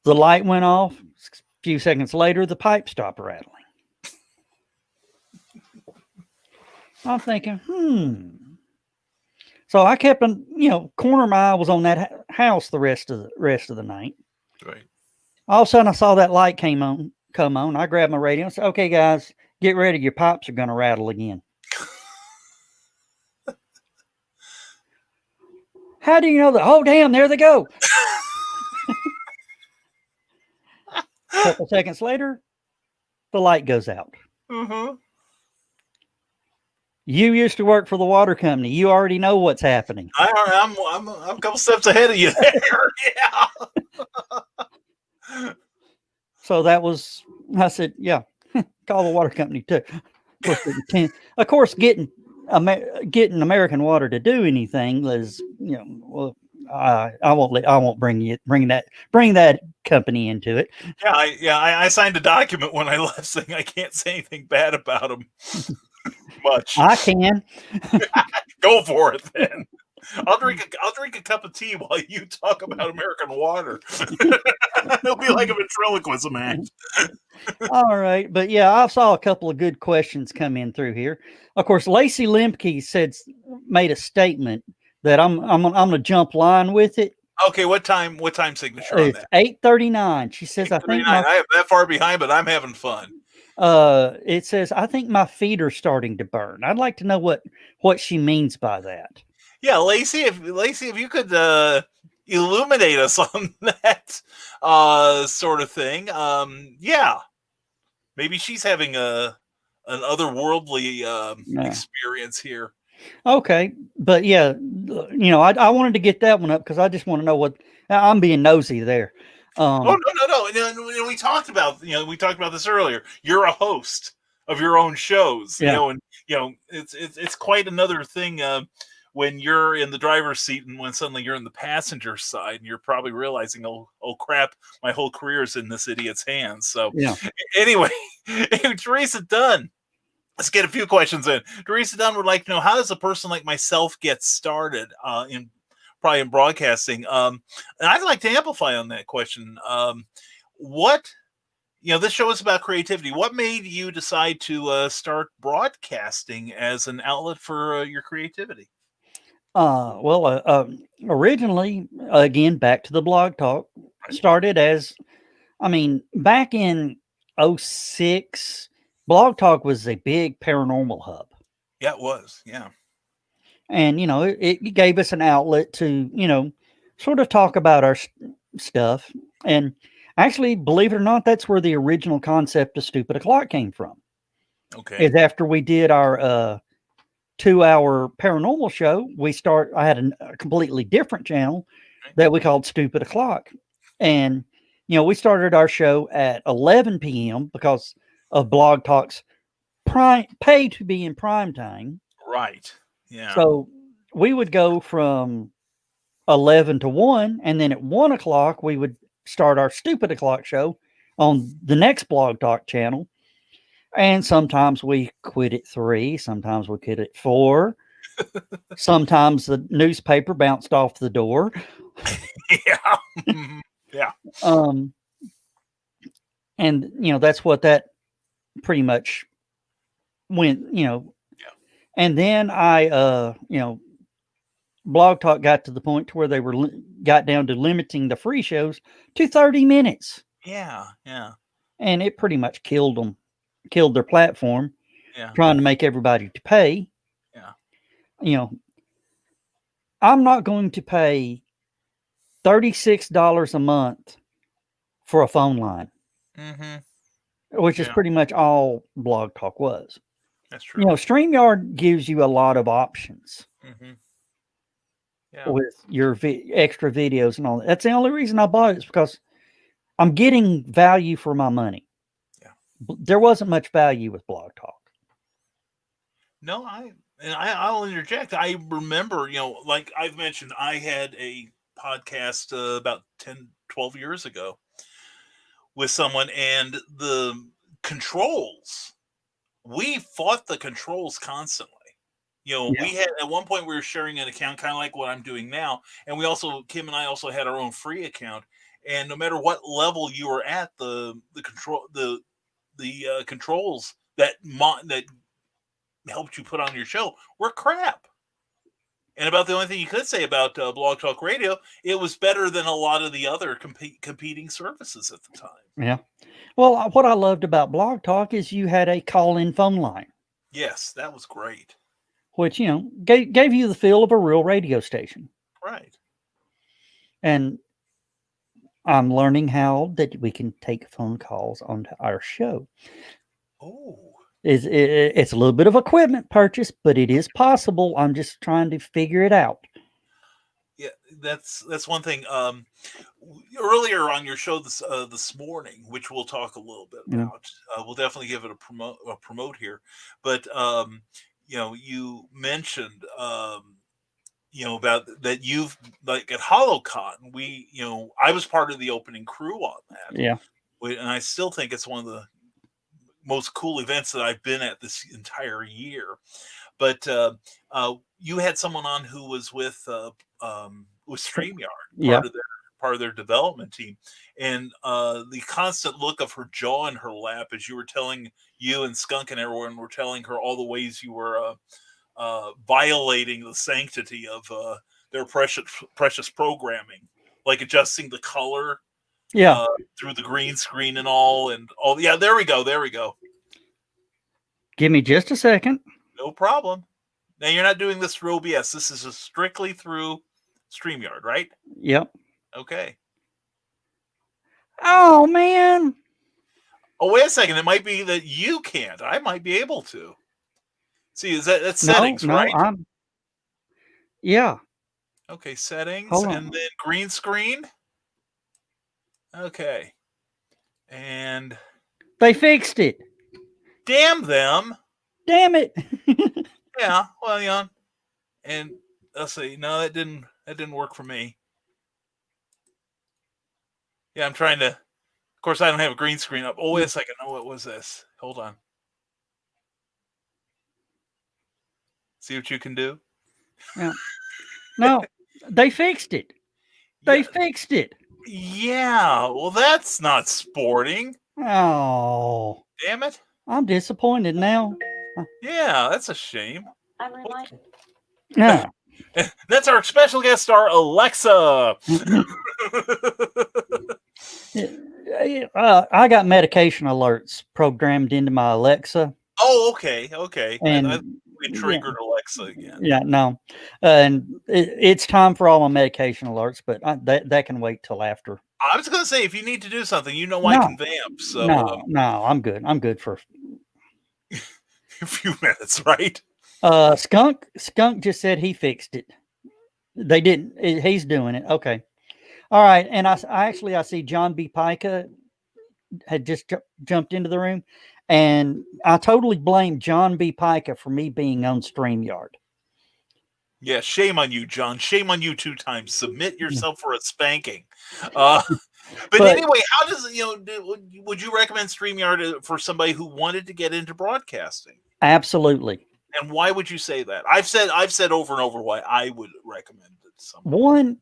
The light went off. A few seconds later, the pipe stopped rattling. I'm thinking, So I kept on, corner of my eye was on that house the rest of the night. Right. All of a sudden, I saw that light come on. I grabbed my radio and said, okay, guys, get ready. Your pipes are going to rattle again. How do you know that? Oh, damn, there they go. A couple seconds later, the light goes out. Mm-hmm. You used to work for the water company. You already know what's happening. I'm a couple steps ahead of you there. Yeah. So that was, I said, yeah, call the water company too. Of course, getting American Water to do anything is, I won't bring that company into it. Yeah, I signed a document when I left saying I can't say anything bad about them. Much. I can. Go for it then. I'll drink a cup of tea while you talk about American Water. It'll be like a ventriloquism act. All right, but yeah, I saw a couple of good questions come in through here. Of course, Lacey Lemke made a statement that I'm gonna jump line with it. Okay, what time signature on it's that? 8:39. She says, I think I am that far behind, but I'm having fun. It says, I think my feet are starting to burn. I'd like to know what she means by that. Yeah, Lacey, if you could illuminate us on that sort of thing. Yeah, maybe she's having an otherworldly Yeah. experience here. Okay, but yeah, I wanted to get that one up because I just want to know what I'm being nosy there. Oh no! We talked about this earlier. You're a host of your own shows, Yeah. and it's quite another thing when you're in the driver's seat and when suddenly you're in the passenger side and you're probably realizing, oh crap, my whole career is in this idiot's hands. So Yeah. anyway, Teresa Dunn. Let's get a few questions in. Teresa Dunn would like to know, how does a person like myself get started in broadcasting? And I'd like to amplify on that question. This show is about creativity. What made you decide to start broadcasting as an outlet for your creativity? Originally, again, back to the Blog Talk, started as, back in 06, Blog Talk was a big paranormal hub. Yeah, it was. Yeah. And, it gave us an outlet to, sort of talk about our stuff. And actually, believe it or not, that's where the original concept of Stupid O'Clock came from. Okay. Is after we did our 2-hour paranormal show, I had a completely different channel that we called Stupid O'Clock. And, we started our show at 11 p.m. because of Blog Talk's pay to be in prime time. Right. Yeah. So we would go from 11 to 1, and then at 1 o'clock, we would start our Stupid O'Clock show on the next Blog Talk channel. And sometimes we quit at 3, sometimes we quit at 4. Sometimes the newspaper bounced off the door. Yeah. Yeah. And that's what that pretty much went, Yeah. And then I Blog Talk got to the point to where they got down to limiting the free shows to 30 minutes. Yeah. Yeah. And it pretty much killed their platform. Yeah. Trying to make everybody to pay. Yeah. I'm not going to pay $36 a month for a phone line, which is pretty much all Blog Talk was. That's true. StreamYard gives you a lot of options with your extra videos and all that. That's the only reason I bought it, is because I'm getting value for my money. Yeah. There wasn't much value with Blog Talk. No, I'll interject. I remember, like I've mentioned, I had a podcast about 10, 12 years ago with someone, and the controls, we fought the controls constantly. We had, at one point, we were sharing an account, kind of like what I'm doing now. And Kim and I also had our own free account. And no matter what level you were at, the controls that helped you put on your show were crap. And about the only thing you could say about Blog Talk Radio, it was better than a lot of the other competing services at the time. Yeah. Well, what I loved about Blog Talk is you had a call-in phone line. Yes, that was great. Which, gave you the feel of a real radio station. Right. And I'm learning how that we can take phone calls onto our show. Oh. It's a little bit of equipment purchase, but it is possible. I'm just trying to figure it out. Yeah, that's one thing. Earlier on your show this morning, which we'll talk a little bit about, we'll definitely give it a promote here. But you mentioned about that you've, like, at HoloCon, I was part of the opening crew on that. Yeah, and I still think it's one of the most cool events that I've been at this entire year. But you had someone on who was with StreamYard, part of their development team, and the constant look of her jaw in her lap as you and Skunk and everyone were telling her all the ways you were violating the sanctity of their precious programming, like adjusting the color through the green screen and all. Yeah, there we go. Give me just a second. No problem. Now, you're not doing this through OBS. This is just strictly through StreamYard, right? Yep. Okay. Oh, man. Oh, wait a second. It might be that you can't. I might be able to. See, that's settings, no, right? Yeah. Okay, settings, Hold on. and then green screen. Okay. And They fixed it. damn them. Damn it. Yeah, well, yeah. And let's see. No, that didn't work for me. Yeah, I'm trying to. Of course, I don't have a green screen up. Oh, wait a second. Oh, what was this? Hold on. See what you can do. Yeah. No, they fixed it. They Yeah. fixed it. Yeah. Well, that's not sporting. Oh, Damn it. I'm disappointed now. Yeah, that's a shame. I'm reminded. Yeah. That's our special guest star, Alexa. I got medication alerts programmed into my Alexa. Oh, okay, okay. And we triggered Alexa again. Yeah, no. And it's time for all my medication alerts, but that can wait till after. I was going to say, if you need to do something, I can vamp. So no, I'm good. I'm good for a few minutes, right? Skunk just said he fixed it. They didn't. He's doing it. Okay. All right. And I see John B. Pica had just jumped into the room, and I totally blame John B. Pica for me being on StreamYard. Yeah, shame on you, John. Shame on you 2 times. Submit yourself for a spanking. But anyway, how does would you recommend StreamYard for somebody who wanted to get into broadcasting? Absolutely. And why would you say that? I've said over and over why I would recommend it. One,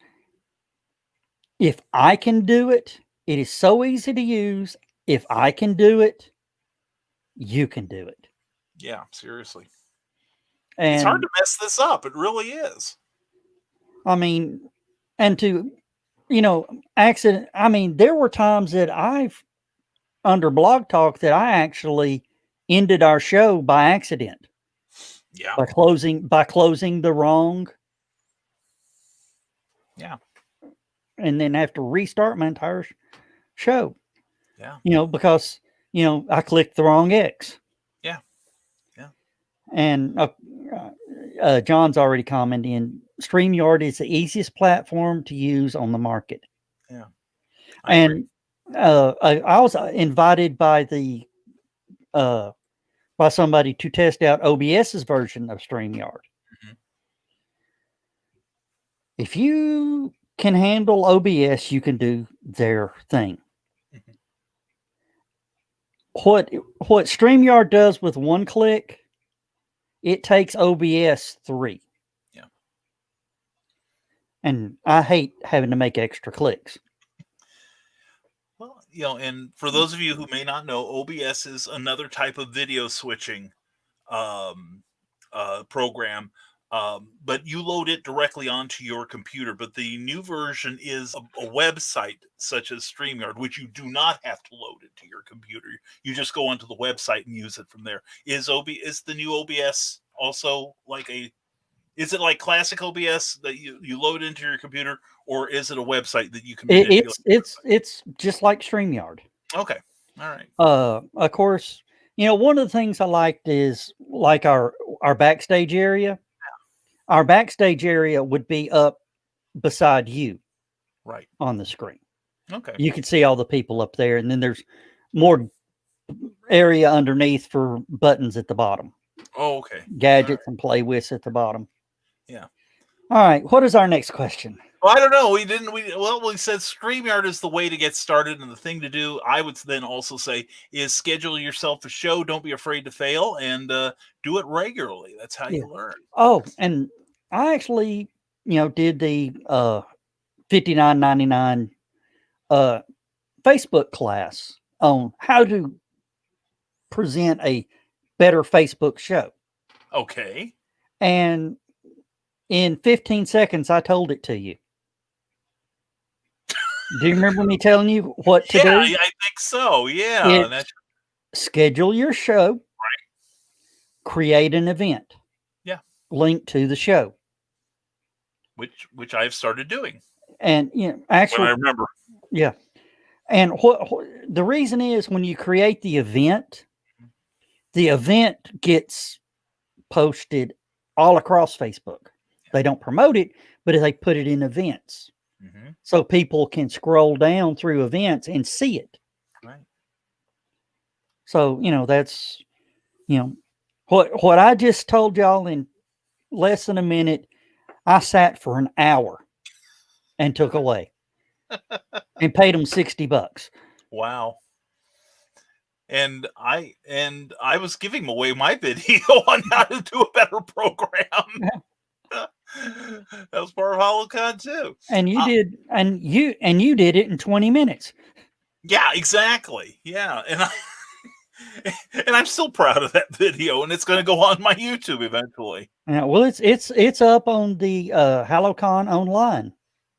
if I can do it, it is so easy to use. If I can do it, you can do it. Yeah, seriously. And it's hard to mess this up. It really is. I mean, and to, accident. I mean, there were times that under Blog Talk that I actually ended our show by accident. Yeah. By closing the wrong. Yeah. And then have to restart my entire show. Yeah. Because, I clicked the wrong X. Yeah. Yeah. And John's already commented in StreamYard is the easiest platform to use on the market. Yeah. I was invited by by somebody to test out OBS's version of StreamYard. Mm-hmm. If you can handle OBS, you can do their thing. Mm-hmm. What StreamYard does with one click, it takes OBS 3. Yeah. And I hate having to make extra clicks. Well, and for those of you who may not know, OBS is another type of video switching program, but you load it directly onto your computer. But the new version is a website such as StreamYard, which you do not have to load it to your computer. You just go onto the website and use it from there. Is the new OBS also is it like classic OBS that you load into your computer, or is it a website that you can manipulate? It's just like StreamYard. Okay. All right. Of course, one of the things I liked is like our backstage area. Our backstage area would be up beside you, right, on the screen. Okay. You could see all the people up there, and then there's more area underneath for buttons at the bottom. Oh, okay. Gadgets and play with at the bottom. Yeah. All right. What is our next question? Well, I don't know. We said StreamYard is the way to get started, and the thing to do, I would then also say, is schedule yourself a show. Don't be afraid to fail, and do it regularly. That's how you learn. Oh, and I actually, did the $59.99 Facebook class on how to present a better Facebook show. Okay. And in 15 seconds, I told it to you. Do you remember me telling you what to do? Yeah, I think so. Yeah. Schedule your show. Right. create an event. Yeah. Link to the show. Which I've started doing. And When actually, I remember. yeah. And what the reason is when you create the event gets posted all across Facebook. They don't promote it, but they put it in events. Mm-hmm. So people can scroll down through events and see it. Right. So, that's, what I just told y'all in less than a minute, I sat for an hour and took away and paid them $60. Wow. And I was giving away my video on how to do a better program. That was part of HoloCon too. And you did, and you did it in 20 minutes. Yeah, exactly. Yeah, and I'm still proud of that video, and it's going to go on my YouTube eventually. Yeah, well, it's up on the HoloCon online.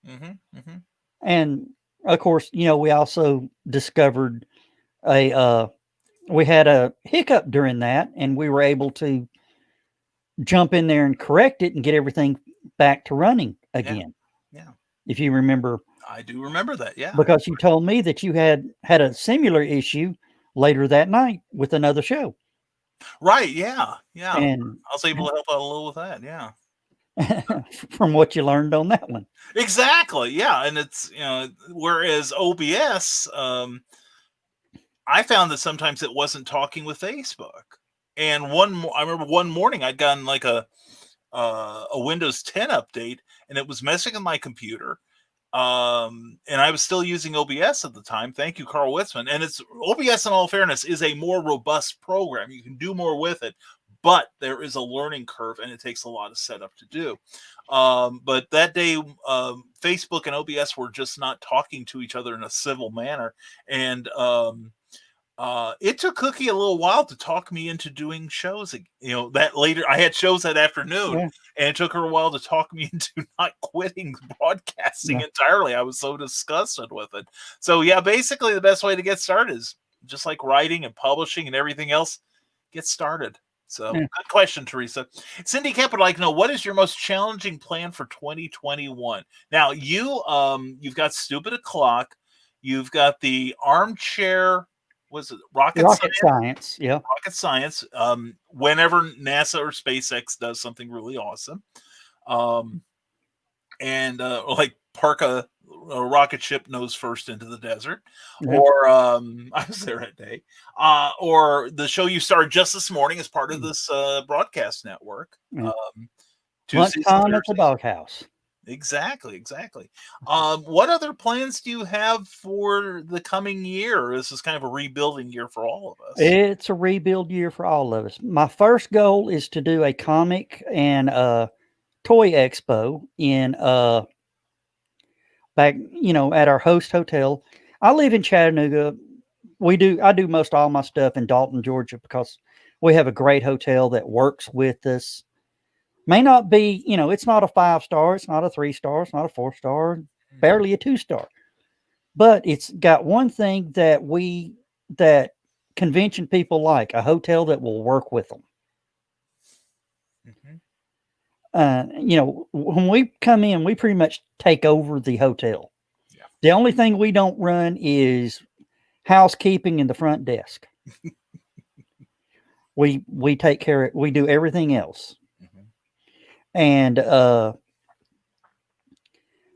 Mm-hmm, mm-hmm. And of course, we also discovered we had a hiccup during that, and we were able to jump in there and correct it and get everything back to running again. Yeah. If you remember. I do remember that, yeah. Because you told me that you had a similar issue later that night with another show. Right, yeah. And I was able to help out a little with that, yeah. From what you learned on that one. Exactly, yeah. And it's, whereas OBS, I found that sometimes it wasn't talking with Facebook. And I remember one morning I'd gotten like a Windows 10 update, and it was messing with my computer. And I was still using OBS at the time. Thank you, Carl Witzman. And OBS, in all fairness, is a more robust program. You can do more with it, but there is a learning curve, and it takes a lot of setup to do. But that day, Facebook and OBS were just not talking to each other in a civil manner. And it took Cookie a little while to talk me into doing shows. That later I had shows that afternoon, and it took her a while to talk me into not quitting broadcasting entirely. I was so disgusted with it. So yeah, basically the best way to get started is just like writing and publishing and everything else. Get started. So good question, Teresa. Cindy Kemp would like to know, what is your most challenging plan for 2021? Now you've got Stupid O'Clock, you've got the Armchair. Was it Rocket Science? Yeah. Rocket Science. Whenever NASA or SpaceX does something really awesome. And like park a rocket ship nose first into the desert. Yeah. Or I was there that day. Or the show you started just this morning as part of this broadcast network. Lunchtime at the Doghouse. Exactly. What other plans do you have for the coming year? This is kind of a rebuilding year for all of us. It's a rebuild year for all of us. My first goal is to do a comic and toy expo in back, at our host hotel. I live in Chattanooga. I do most all my stuff in Dalton, Georgia, because we have a great hotel that works with us. May not be, it's not a 5-star, it's not a 3-star, it's not a 4-star, barely a 2-star. But it's got one thing that convention people like, a hotel that will work with them. When we come in, we pretty much take over the hotel. Yeah. The only thing we don't run is housekeeping in the front desk. We take care of, we do everything else. And I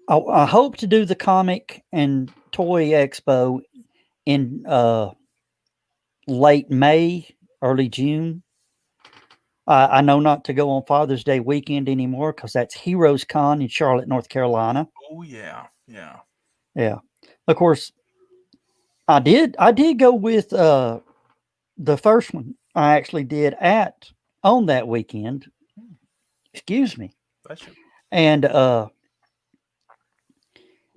hope to do the comic and toy expo in late May, early June. I know not to go on Father's Day weekend anymore because that's Heroes Con in Charlotte, North Carolina. Oh yeah. Of course, I did go with the first one I actually did on that weekend. Excuse me. And I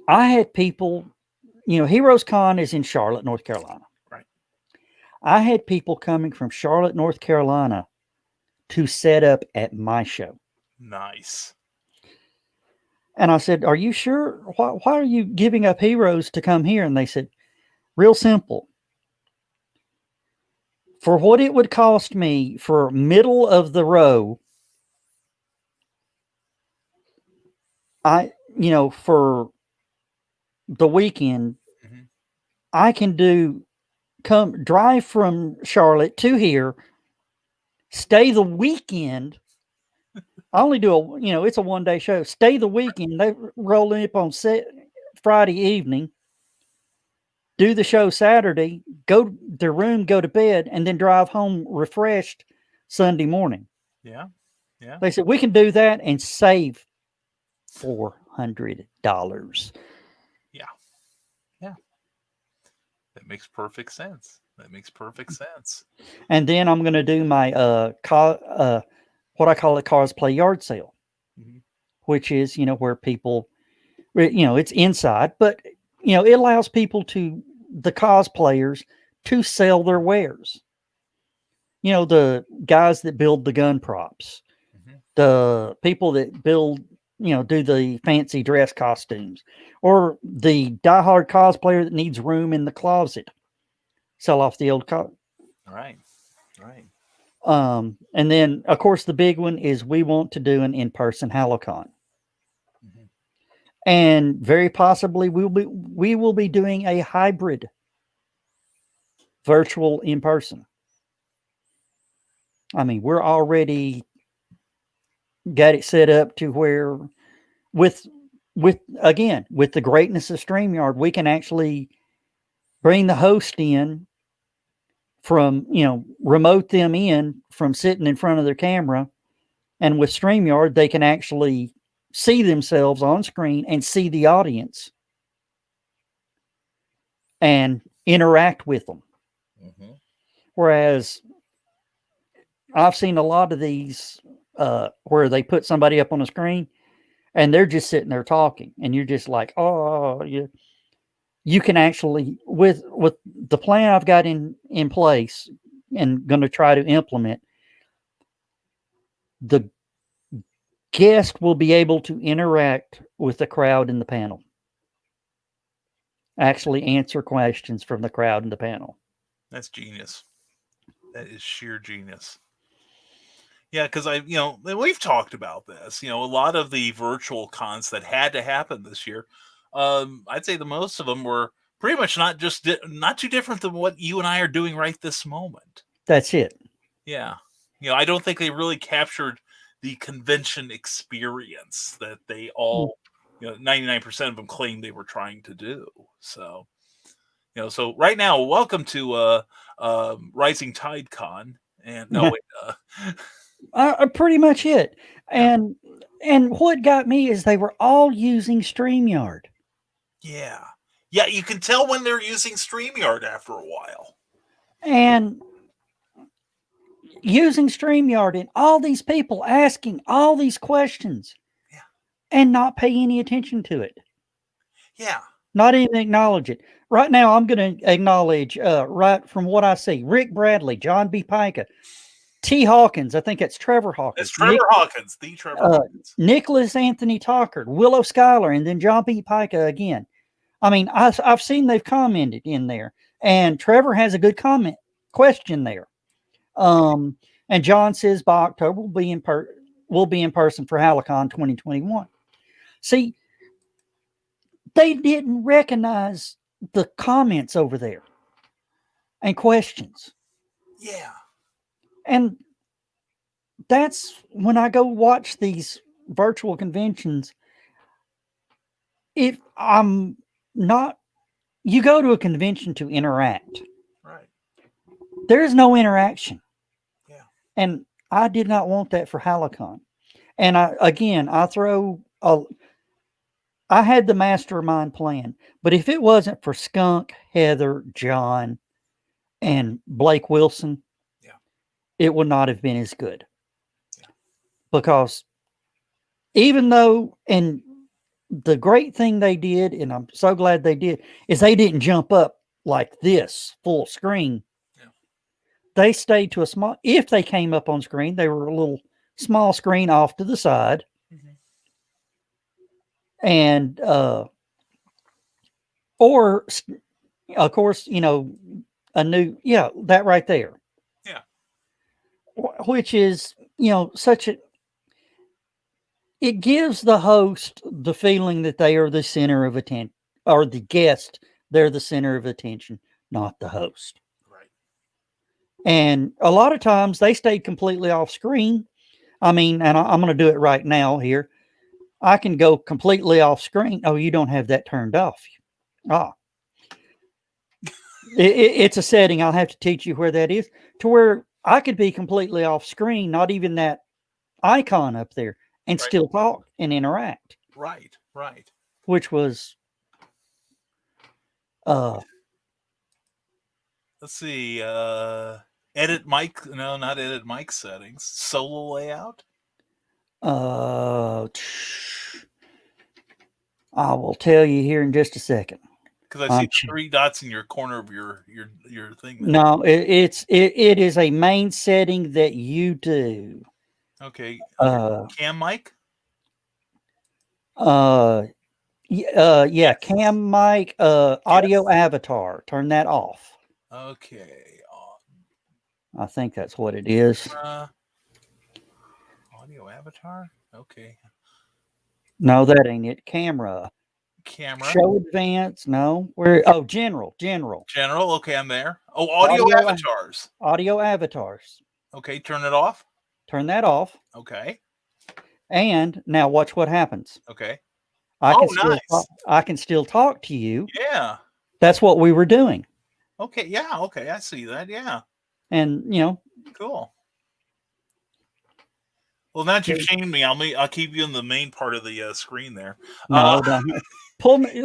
had people, Heroes Con is in Charlotte, North Carolina. Right. I had people coming from Charlotte, North Carolina to set up at my show. Nice. And I said, "Are you sure? Why are you giving up Heroes to come here?" And they said, "Real simple. for what it would cost me for middle of the row, for the weekend, Mhm. I can drive from Charlotte to here, stay the weekend. I only do it's a 1-day show. Stay the weekend. They roll up on Friday evening, do the show Saturday, go to their room, go to bed, and then drive home refreshed Sunday morning. Yeah. Yeah. They said we can do that and save $400. Yeah. Yeah. That makes perfect sense. That makes perfect sense. And then I'm going to do my what I call a cosplay yard sale, Mhm. which is where people, it's inside, but it allows the cosplayers to sell their wares. The guys that build the gun props, Mhm. the people that build, do the fancy dress costumes, or the diehard cosplayer that needs room in the closet, sell off the old Right. Right. And then of course the big one is we want to do an in-person Halocon. Mhm. And very possibly we will be doing a hybrid virtual in person. I mean, we're already got it set up to where with again, with the greatness of StreamYard, we can actually bring the host in from, remote them in from sitting in front of their camera. And with StreamYard, they can actually see themselves on screen and see the audience and interact with them. Mhm. Whereas I've seen a lot of these where they put somebody up on a screen and they're just sitting there talking, and you're just like, oh, you can actually with the plan I've got in place and going to try to implement, the guest will be able to interact with the crowd in the panel, actually answer questions from the crowd in the panel. That's genius. That is sheer genius. Yeah, because we've talked about this. A lot of the virtual cons that had to happen this year, I'd say the most of them were pretty much not too different than what you and I are doing right this moment. That's it. Yeah, I don't think they really captured the convention experience that they all, 99% of them claimed they were trying to do. So, so right now, welcome to Rising Tide Con, and no, wait, Pretty much it. yeah. And what got me is they were all using StreamYard. Yeah. Yeah, you can tell when they're using StreamYard after a while. And using StreamYard and all these people asking all these questions. Yeah. And not pay any attention to it. Yeah. Not even acknowledge it. Right now, I'm going to acknowledge, right from what I see, Rick Bradley, John B. Pica, T. Hawkins. I think it's Trevor Hawkins. It's Trevor Hawkins, the Trevor Hawkins. Nicholas Anthony Tockard, Willow Schuyler, and then John B. Pica again. I mean, I've seen they've commented in there, and Trevor has a good question there. And John says by October we'll be in person for Halocon 2021. See, they didn't recognize the comments over there and questions. Yeah. And that's when I go watch these virtual conventions. If I'm not, you go to a convention to interact. Right. There's no interaction. Yeah. And I did not want that for Halocon. And I had the mastermind plan, but if it wasn't for Skunk, Heather, John, and Blake Wilson, it would not have been as good. Yeah. Because even though, and the great thing they did, and I'm so glad they did, is they didn't jump up like this full screen. Yeah. They stayed to a small, if they came up on screen, they were a little small screen off to the side. Mm-hmm. And, or of course, that right there. which is, such a, it gives the host the feeling that they are the center of attention, or the guest, they're the center of attention, not the host. Right. And a lot of times they stay completely off screen. I mean, and I'm going to do it right now here. I can go completely off screen. Oh, you don't have that turned off. It's a setting. I'll have to teach you where that is, to where I could be completely off screen, not even that icon up there, and still talk and interact. Right. Which was, let's see, edit mic. No, not edit mic settings. Solo layout. I will tell you here in just a second. Because I see 3 dots in your corner of your thing. No, it is a main setting that you do. Okay. Cam mic. Yeah, cam mic, audio avatar. Turn that off. Okay. I think that's what it is. Audio avatar. Okay. No, that ain't it. Camera. Show advance. No. General. Okay, I'm there. Oh, audio avatars. Audio avatars. Okay, turn it off. Turn that off. Okay. And now watch what happens. Okay. I can still talk to you. Yeah. That's what we were doing. Okay. Yeah. Okay. I see that. Yeah. And cool. Well, now that you've shamed me, I'll keep you in the main part of the screen there. No, pull me.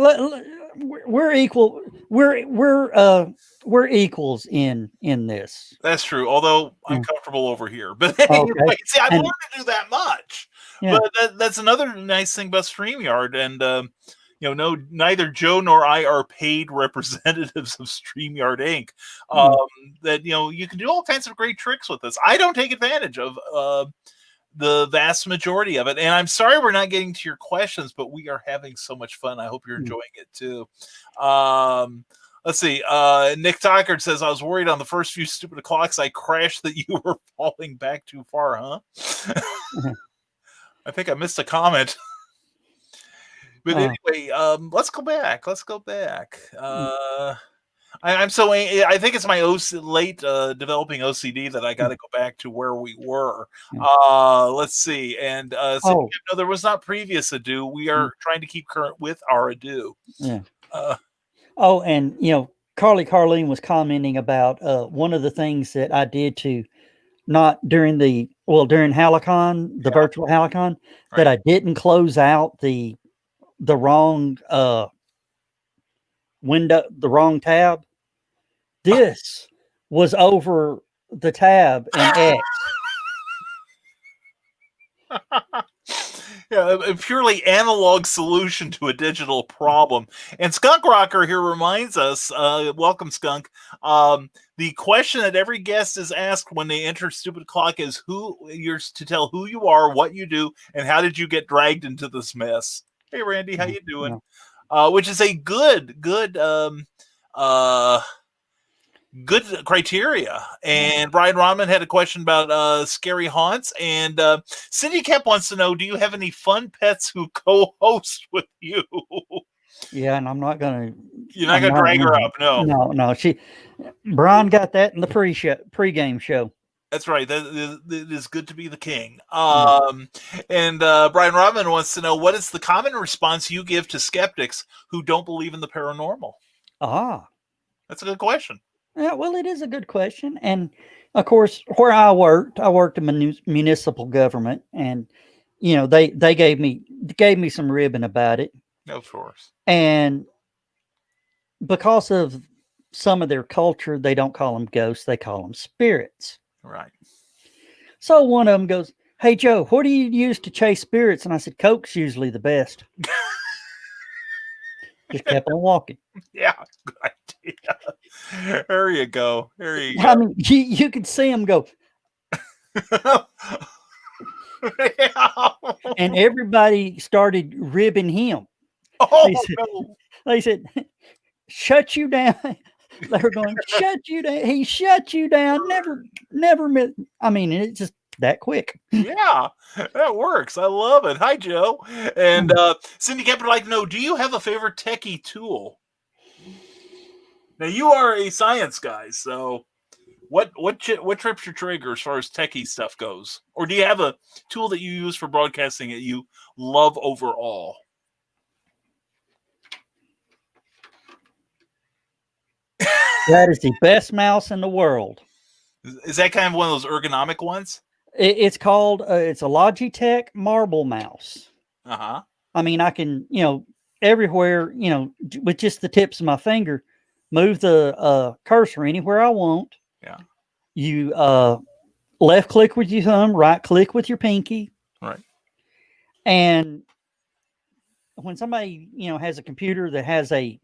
We're equal. We're equals in this. That's true. Although I'm comfortable over here, but anyway, see, I've learned to do that much. Yeah. But that's another nice thing about StreamYard, and neither Joe nor I are paid representatives of StreamYard Inc. That you can do all kinds of great tricks with this. I don't take advantage of the vast majority of it, and I'm sorry we're not getting to your questions, but we are having so much fun. I hope you're enjoying it too. Let's see. Nick Tockard says, I was worried on the first few stupid clocks I crashed that you were falling back too far, huh? I think I missed a comment. But anyway, let's go back. I'm so I think it's my late developing OCD that I got to go back to where we were. Let's see. And no, there was not previous ado. We are trying to keep current with our ado. Yeah. And Carleen was commenting about one of the things that I did to not during Halicon, the virtual Halicon, that I didn't close out the wrong window, the wrong tab. This was over the tab in X. Yeah, a purely analog solution to a digital problem. And Skunk Rocker here reminds us, welcome Skunk, the question that every guest is asked when they enter Stupid Clock is who you're to tell who you are, what you do, and how did you get dragged into this mess. Hey Randy, how you doing? Which is a good criteria. And Brian Rodman had a question about scary haunts, and Cindy Kemp wants to know, do you have any fun pets who co-host with you? Yeah, and I'm not gonna. You're not gonna drag her up, no. No. Brian got that in the pre-game show. That's right. That is good to be the king. And Brian Rodman wants to know, what is the common response you give to skeptics who don't believe in the paranormal? That's a good question. Yeah, well, it is a good question. And of course, where I worked in municipal government, and they gave me some ribbon about it. Of course. And because of some of their culture, they don't call them ghosts, they call them spirits. Right. So one of them goes, "Hey Joe, what do you use to chase spirits?" And I said, "Coke's usually the best." Just kept on walking. Yeah, good idea. There you go. I mean, you could see him go. And everybody started ribbing him. Oh, they said, "Shut you down. They're going, shut you down. He shut you down. Never. I mean, it's just that quick. Yeah, that works. I love it. Hi, Joe. And Cindy Kemper would like to know, do you have a favorite techie tool? Now, you are a science guy, so what trips your trigger as far as techie stuff goes? Or do you have a tool that you use for broadcasting that you love overall? That is the best mouse in the world. Is that kind of one of those ergonomic ones? It's called, it's a Logitech marble mouse. Uh-huh. I mean, I can, everywhere, with just the tips of my finger, move the cursor anywhere I want. Yeah. You left click with your thumb, right click with your pinky. Right. And when somebody, has a computer that has a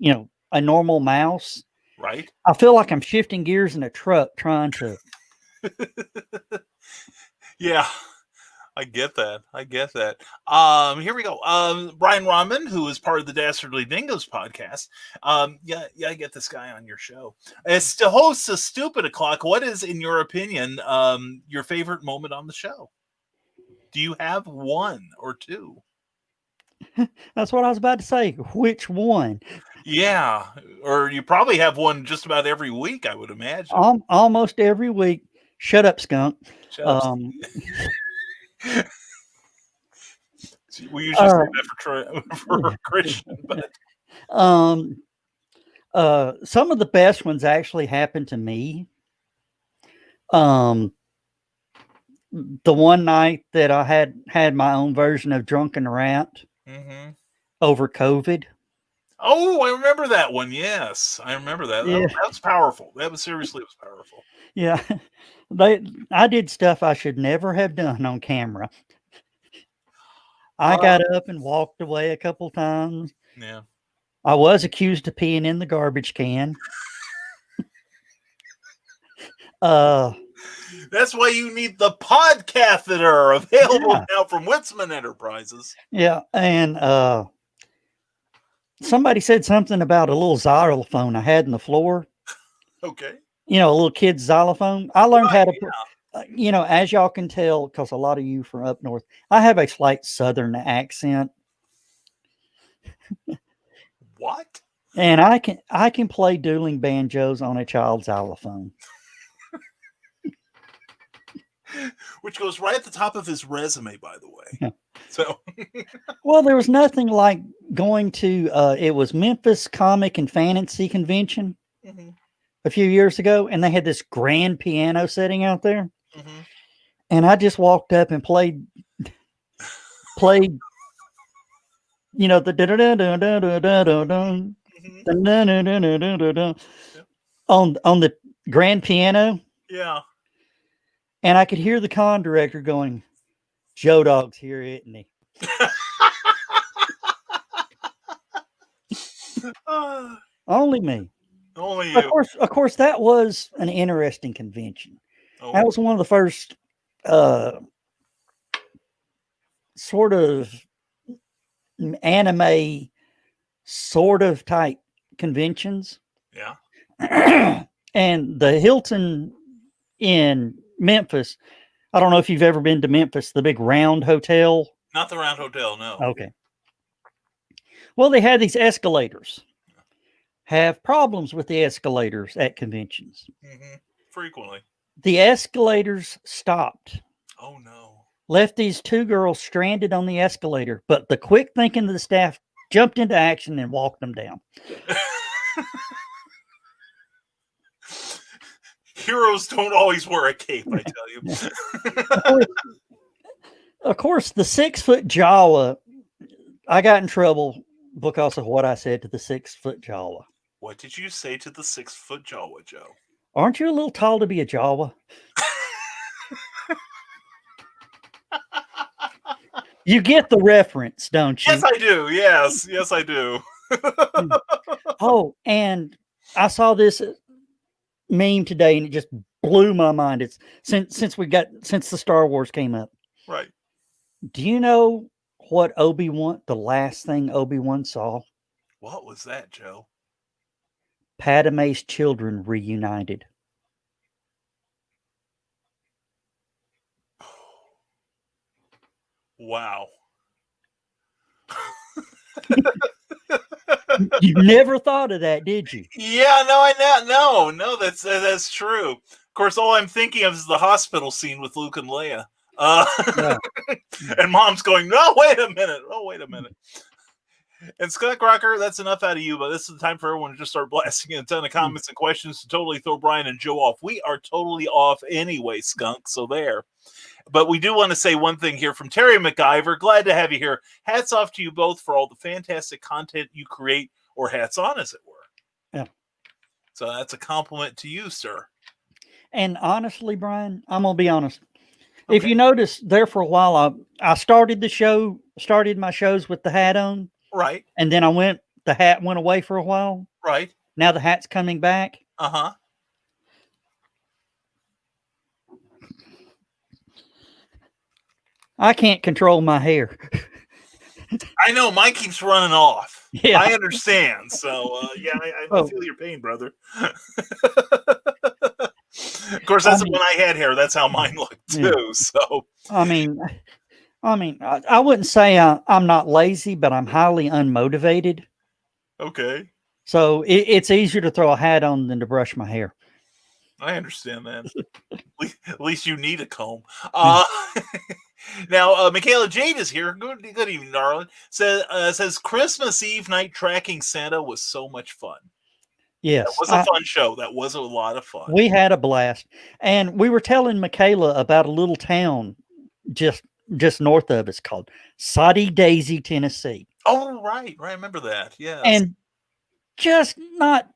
normal mouse, right, I feel like I'm shifting gears in a truck trying to. Yeah, I get that. Here we go. Brian Rahman, who is part of the Dastardly Dingoes podcast. I get this guy on your show. As to host a Stupid O'Clock, what is, in your opinion, your favorite moment on the show? Do you have one or two? That's what I was about to say. Which one? Yeah, or you probably have one just about every week, I would imagine. Almost every week. Shut up, skunk. We usually say that for Christian, but some of the best ones actually happened to me. The one night that I had my own version of Drunken Rant over COVID. Oh, I remember that one. Yes, I remember that. Yeah. That was powerful. That was powerful. Yeah, I did stuff I should never have done on camera. I got up and walked away a couple times. Yeah, I was accused of peeing in the garbage can. That's why you need the podcatheter available now from Witzman Enterprises. Yeah, and somebody said something about a little xylophone I had in the floor. Okay. A little kid's xylophone. I learned how to put, as y'all can tell, because a lot of you from up north, I have a slight Southern accent. What? And I can play dueling banjos on a child's xylophone. Which goes right at the top of his resume, by the way. Yeah. So, well, there was nothing like going to, it was Memphis Comic and Fantasy Convention a few years ago, and they had this grand piano setting out there. And I just walked up and played, the on the grand piano. Yeah. And I could hear the con director going, JoeDog's here, isn't he? Only me. Only you. Of course, that was an interesting convention. Oh. That was one of the first sort of anime sort of type conventions. Yeah. And the Hilton in Memphis, I don't know if you've ever been to Memphis, the big Round Hotel. Not the Round Hotel, no. Okay. Well, they had these escalators. Have problems with the escalators at conventions. Frequently. The escalators stopped. Oh, no. Left these two girls stranded on the escalator, but the quick thinking of the staff jumped into action and walked them down. Heroes don't always wear a cape, I tell you. Of course, the 6-foot Jawa, I got in trouble because of what I said to the 6-foot Jawa. What did you say to the 6-foot Jawa, Joe? Aren't you a little tall to be a Jawa? You get the reference, don't you? Yes, I do. Yes, I do. Oh, and I saw this meme today, and it just blew my mind. It's since the Star Wars came up. Right. Do you know what the last thing Obi-Wan saw? What was that, Joe? Padme's children reunited. Wow. You never thought of that, did you? Yeah, no, that's true. Of course, all I'm thinking of is the hospital scene with Luke and Leia. Yeah. And Mom's going, "No, wait a minute. Oh, wait a minute." And Skunk Rocker, that's enough out of you, but this is the time for everyone to just start blasting a ton of comments and questions to totally throw Brian and Joe off. We are totally off anyway, Skunk, so there. But we do want to say one thing here from Terry McIver. Glad to have you here. Hats off to you both for all the fantastic content you create, or hats on, as it were. Yeah. So that's a compliment to you, sir. And honestly, Brian, I'm going to be honest. Okay. If you notice, there for a while, I started my shows with the hat on. Right. And then the hat went away for a while. Right. Now the hat's coming back. Uh-huh. I can't control my hair. I know, mine keeps running off. Yeah. I understand. So, I feel your pain, brother. Of course, when I had hair, that's how mine looked too. Yeah. So, I wouldn't say I'm not lazy, but I'm highly unmotivated. Okay. So it's easier to throw a hat on than to brush my hair. I understand that. At least you need a comb. Now, Michaela Jade is here. Good evening, darling. Says Christmas Eve night tracking Santa was so much fun. Yes. That was a fun show. That was a lot of fun. We had a blast. And we were telling Michaela about a little town just north of us called Soddy Daisy, Tennessee. Oh, right. I remember that. Yeah. And just not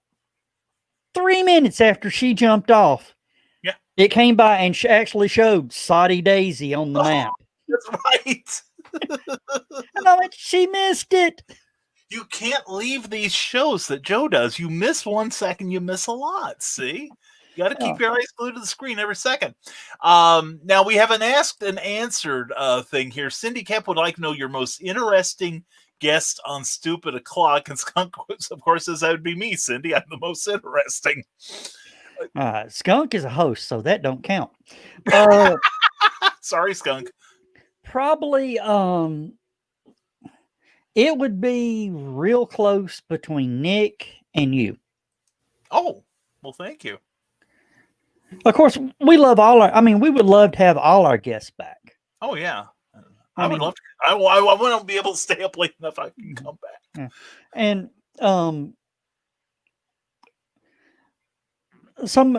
3 minutes after she jumped off, yeah, it came by and actually showed Soddy Daisy on the map. That's right. And I went, she missed it. You can't leave these shows that Joe does. You miss 1 second, you miss a lot. See? You got to keep your eyes glued to the screen every second. Now, we have an asked and answered thing here. Cindy Kemp would like to know your most interesting guest on Stupid O'Clock. And Skunk, of course, says that would be me, Cindy. I'm the most interesting. Skunk is a host, so that don't count. Sorry, Skunk. Probably, it would be real close between Nick and you. Oh, well, thank you. Of course, we love we would love to have all our guests back. Oh, yeah. I would love to. I want to be able to stay up late enough I can come back. Yeah. And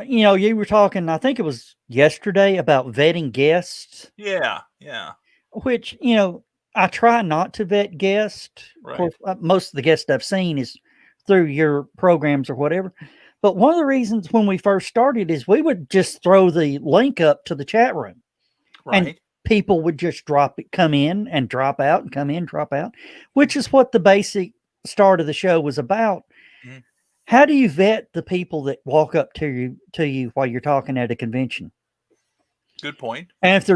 you were talking, I think it was yesterday, about vetting guests. Yeah. Which, I try not to vet guests. Right. Of course, most of the guests I've seen is through your programs or whatever. But one of the reasons when we first started is we would just throw the link up to the chat room. Right. And people would just come in and drop out and come in, drop out, which is what the basic start of the show was about. Mm-hmm. How do you vet the people that walk up to you while you're talking at a convention? Good point. And if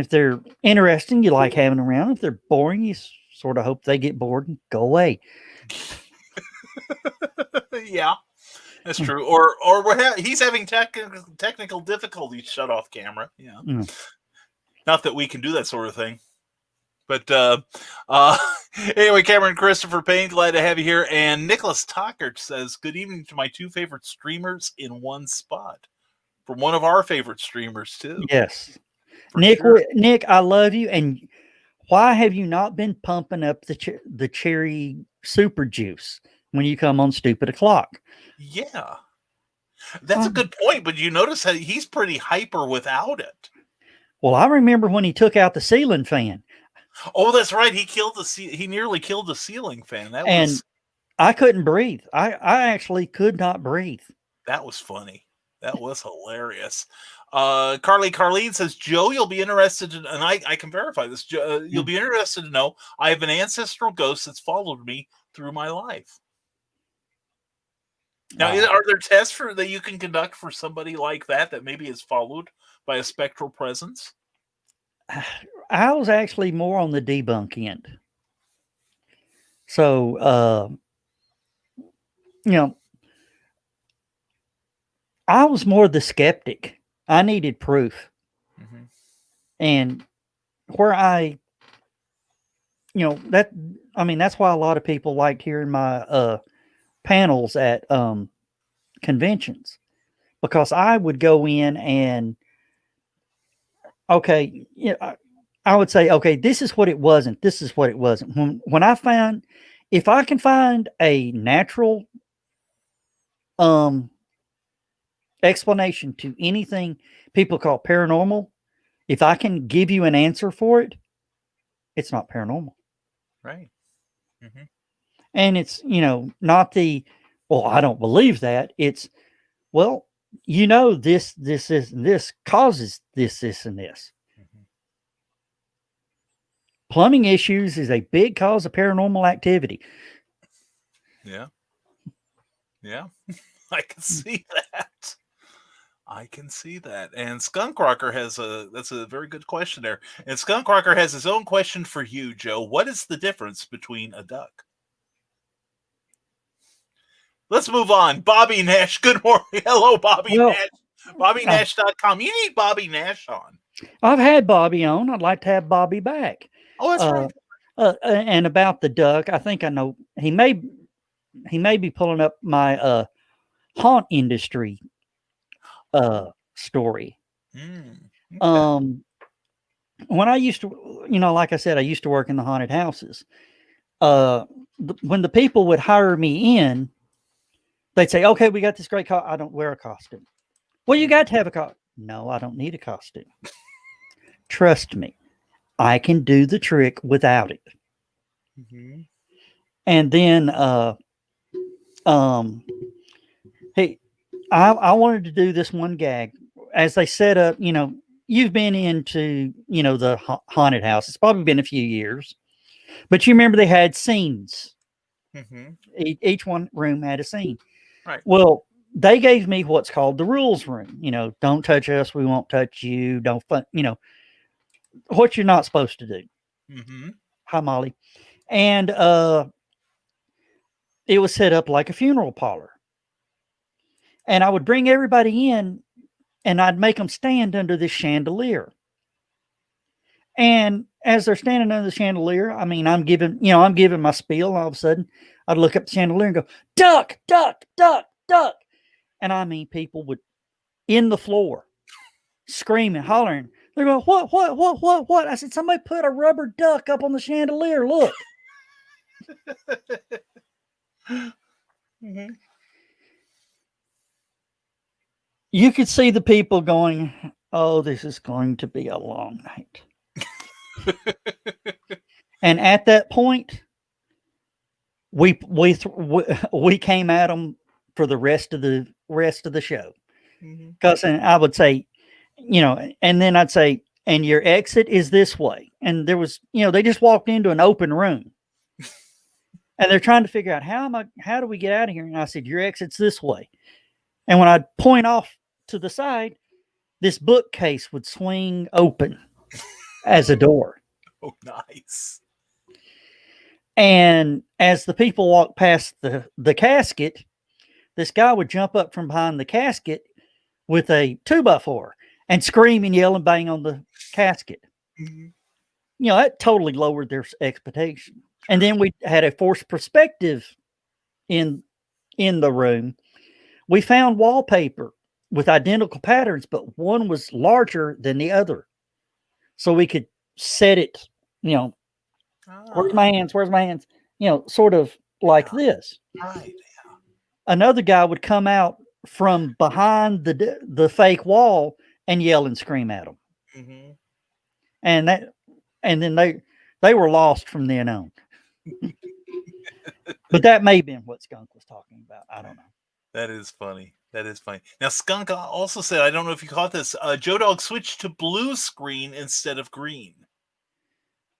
they're interesting, you like having them around. If they're boring, you sort of hope they get bored and go away. Yeah, that's true. Or he's having technical difficulties. Shut off camera. Yeah. Not that we can do that sort of thing. But anyway, Cameron Christopher Payne, glad to have you here. And Nicholas Tockert says, good evening to my two favorite streamers in one spot. From one of our favorite streamers, too. Yes. Nick, sure. Nick, I love you. And why have you not been pumping up the cherry super juice when you come on Stupid O'Clock? Yeah. That's a good point. But you notice that he's pretty hyper without it. Well, I remember when he took out the ceiling fan. Oh, that's right. He nearly killed the ceiling fan. And I couldn't breathe. I actually could not breathe. That was funny. That was hilarious. Carlene says, Joe, you'll be interested in, and I can verify this. You'll be interested to know I have an ancestral ghost that's followed me through my life. Now, are there tests that you can conduct for somebody like that maybe is followed by a spectral presence? I was actually more on the debunk end. So you know, I was more the skeptic. I needed proof. Mm-hmm. And where that's why a lot of people liked hearing my panels at conventions, because I would go in and, okay, I would say, okay, this is what it wasn't. This is what it wasn't. If I can find a natural explanation to anything people call paranormal, if I can give you an answer for it, it's not paranormal. Right. Mm-hmm. And it's, not well, I don't believe that. It's, well, this, and this causes this, and this. Mm-hmm. Plumbing issues is a big cause of paranormal activity. Yeah. Yeah. I can see that. I can see that. And Skunk Rocker that's a very good question there. And Skunk Rocker has his own question for you, Joe. What is the difference between a duck? Let's move on. Bobby Nash. Good morning. Hello, Bobby Nash. BobbyNash.com. You need Bobby Nash on. I've had Bobby on. I'd like to have Bobby back. Oh, that's right. And about the duck, I think I know he may be pulling up my haunt industry story. Okay. When I used to, like I said, I used to work in the haunted houses. When the people would hire me in, they'd say, okay, we got this great I don't wear a costume. Well, you got to have a costume. No, I don't need a costume. Trust me, I can do the trick without it. Mm-hmm. And then, hey, I wanted to do this one gag as they set up. You've been into, the haunted house. It's probably been a few years, but you remember they had scenes. Mm-hmm. Each one room had a scene. Right. Well, they gave me what's called the rules room. Don't touch us. We won't touch you. Don't fun. What you're not supposed to do. Mm-hmm. Hi, Molly. And it was set up like a funeral parlor. And I would bring everybody in and I'd make them stand under this chandelier. And as they're standing under the chandelier, I'm giving my spiel. All of a sudden, I'd look up the chandelier and go, duck, duck, duck, duck. And people would in the floor screaming, hollering. They're going, what? I said, somebody put a rubber duck up on the chandelier. Look. Mm-hmm. You could see the people going, oh, this is going to be a long night. And at that point, we came at them for the rest of the show. Because I would say, and then I'd say, and your exit is this way. And there was, they just walked into an open room. And they're trying to figure out how do we get out of here? And I said, your exit's this way. And when I'd point off to the side, this bookcase would swing open as a door. Oh, nice. And as the people walked past the casket, this guy would jump up from behind the casket with a 2x4 and scream and yell and bang on the casket. Mm-hmm. That totally lowered their expectation. And then we had a forced perspective in the room. We found wallpaper with identical patterns, but one was larger than the other. So we could set it, where's my hands? Sort of like this. Right. Yeah. Another guy would come out from behind the fake wall and yell and scream at them. Mm-hmm. And then they were lost from then on. But that may have been what Skunk was talking about. I don't know. That is funny. Now, Skunk also said, I don't know if you caught this, JoeDog switched to blue screen instead of green.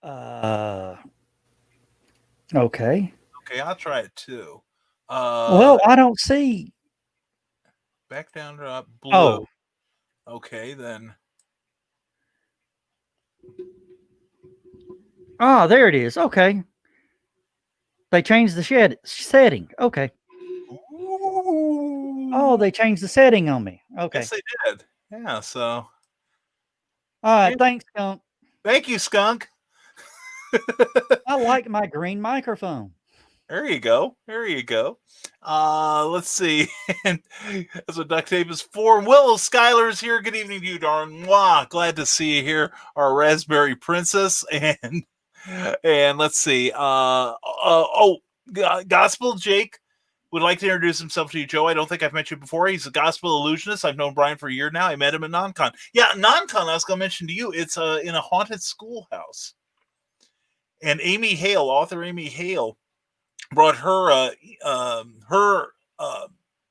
Okay. Okay, I'll try it too. Well, I don't see. Back down to blue. Oh. Okay, then. Oh, there it is. Okay. They changed the setting. Okay. Oh, they changed the setting on me. Okay. Yes, they did. Yeah. So, All right. yeah. Thanks, Skunk. Thank you, Skunk. I like my green microphone. There you go. There you go. Let's see. And that's what duct tape is for. Willow Skylar's here. Good evening to you, darn. Mwah. Glad to see you here. Our Raspberry Princess. And let's see. Gospel Jake would like to introduce himself to you, Joe. I don't think I've met you before. He's a gospel illusionist. I've known Brian for a year now. I met him at NonCon. Yeah, NonCon, I was going to mention to you, it's in a haunted schoolhouse. And Amy Hale, author Amy Hale, brought her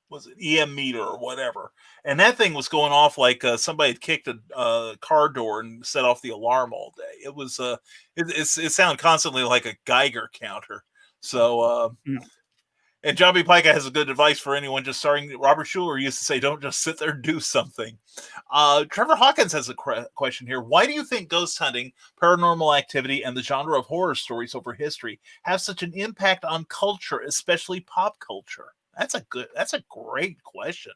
was it EM meter or whatever, and that thing was going off like somebody had kicked a car door and set off the alarm all day. It was it sounded constantly like a Geiger counter. So and John B. Pica has a good advice for anyone just starting. Robert Schuller used to say, "Don't just sit there and do something." Trevor Hawkins has a question here. Why do you think ghost hunting, paranormal activity, and the genre of horror stories over history have such an impact on culture, especially pop culture? That's a great question.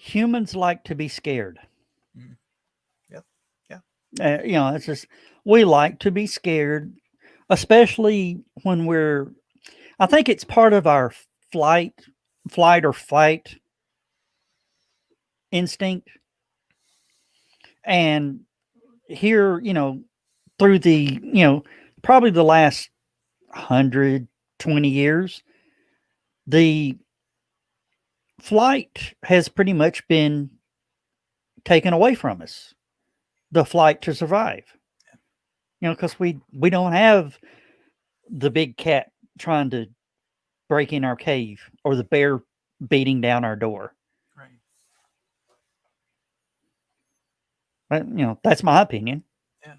Humans like to be scared. Yeah. It's just, we like to be scared, especially when I think it's part of our flight or fight instinct. And here, through the, probably the last 120 years, the flight has pretty much been taken away from us. The flight to survive. Because we don't have the big cat trying to break in our cave or the bear beating down our door. Right. But, that's my opinion. Yeah.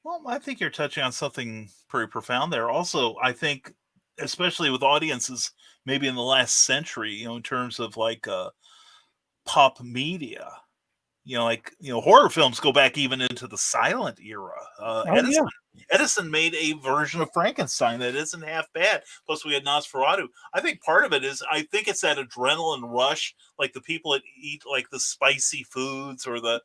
Well, I think you're touching on something pretty profound there. Also, I think, especially with audiences, maybe in the last century, in terms of like pop media, horror films go back even into the silent era. Edison made a version of Frankenstein that isn't half bad. Plus, we had Nosferatu. I think part of it is, it's that adrenaline rush, like the people that eat like the spicy foods or the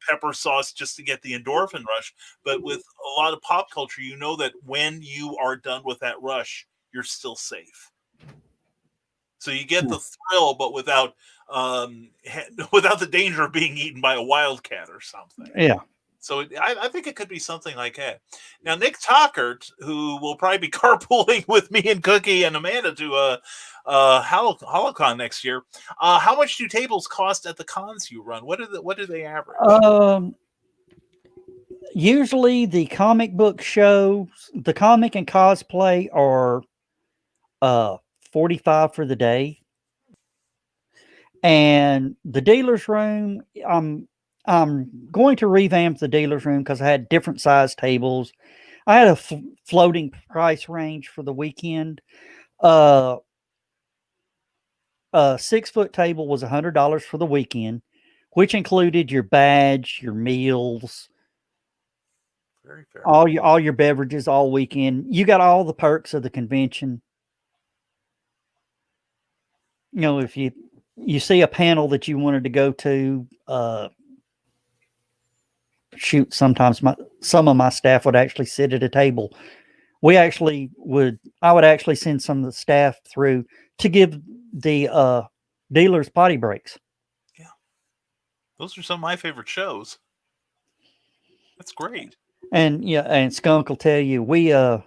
pepper sauce just to get the endorphin rush. But with a lot of pop culture, that when you are done with that rush, you're still safe. So you get the thrill, but without the danger of being eaten by a wildcat or something. Yeah. So I think it could be something like that. Now, Nick Tockert, who will probably be carpooling with me and Cookie and Amanda to HoloCon next year. How much do tables cost at the cons you run? What do they average? Usually the comic book shows, the comic and cosplay are $45 for the day. And the dealer's room, I'm going to revamp the dealer's room because I had different size tables. I had a floating price range for the weekend. A 6-foot table was $100 for the weekend, which included your badge, your meals, very fair, all your beverages all weekend. You got all the perks of the convention. If you see a panel that you wanted to go to, sometimes some of my staff would actually sit at a table. I would actually send some of the staff through to give the dealers potty breaks. Yeah. Those are some of my favorite shows. That's great. And Skunk will tell you,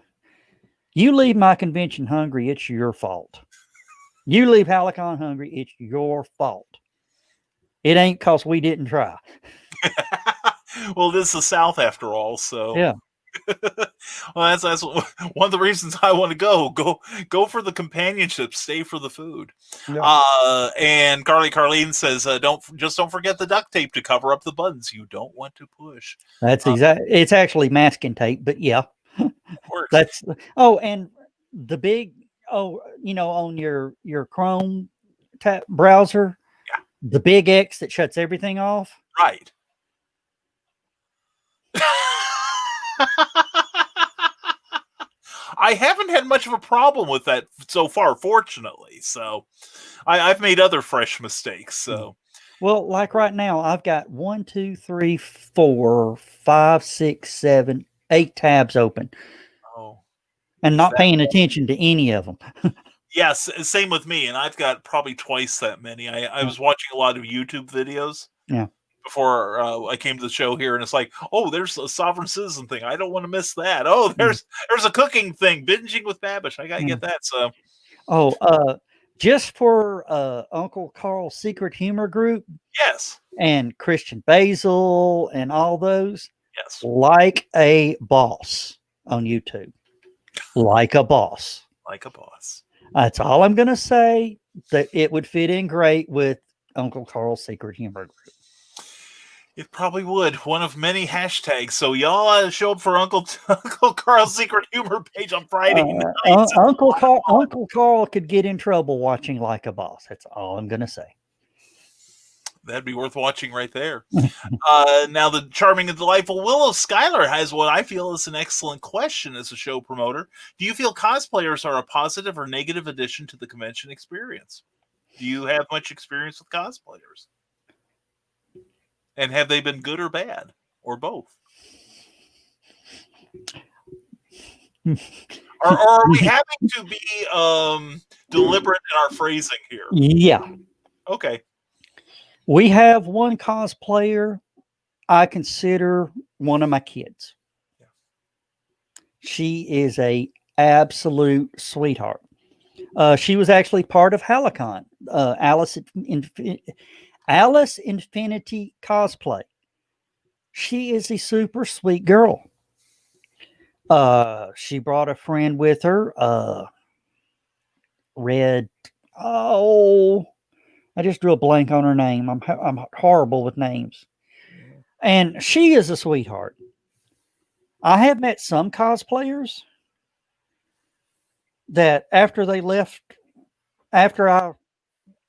you leave my convention hungry, it's your fault. You leave HoloCon hungry, it's your fault. It ain't because we didn't try. Well, this is the South after all, so yeah. Well, that's one of the reasons I want to go for the companionship, stay for the food. Yeah. And Carlene says, don't forget the duct tape to cover up the buttons you don't want to push. That's it's actually masking tape, but yeah, works. And the big on your Chrome tab browser, the big X that shuts everything off, right. I haven't had much of a problem with that so far, fortunately. So I've made other fresh mistakes. So Well, like right now, I've got 1, 2, 3, 4, 5, 6, 7, 8 tabs open oh, and is not that paying attention to any of them. yes, same with me. And I've got probably twice that many. I was watching a lot of YouTube videos Yeah. before I came to the show here, and it's like, oh, there's a sovereign citizen thing. I don't want to miss that. Oh, there's a cooking thing, binging with Babish. I gotta get that. So Oh, just for Uncle Carl's Secret Humor Group yes, and Christian Basil and all those, yes, like a boss on YouTube. Like a boss. like a boss. That's all I'm going to say. That it would fit in great with Uncle Carl's Secret Humor Group. It probably would. One of many hashtags. So y'all show up for Uncle Carl's Secret Humor page on Friday nights. Uncle Carl could get in trouble watching Like a Boss. That's all I'm going to say. That'd be worth watching right there. Now, the charming and delightful Willow Schuyler has what I feel is an excellent question as a show promoter. Do you feel cosplayers are a positive or negative addition to the convention experience? Do you have much experience with cosplayers? And have they been good or bad? Or both? Or are we having to be deliberate in our phrasing here? Yeah. Okay. We have one cosplayer I consider one of my kids. Yeah. She is a absolute sweetheart. She was actually part of Halicon, Alice Infinity cosplay. She is a super sweet girl. She brought a friend with her. I just drew a blank on her name. I'm horrible with names. And she is a sweetheart. I have met some cosplayers that after they left, after I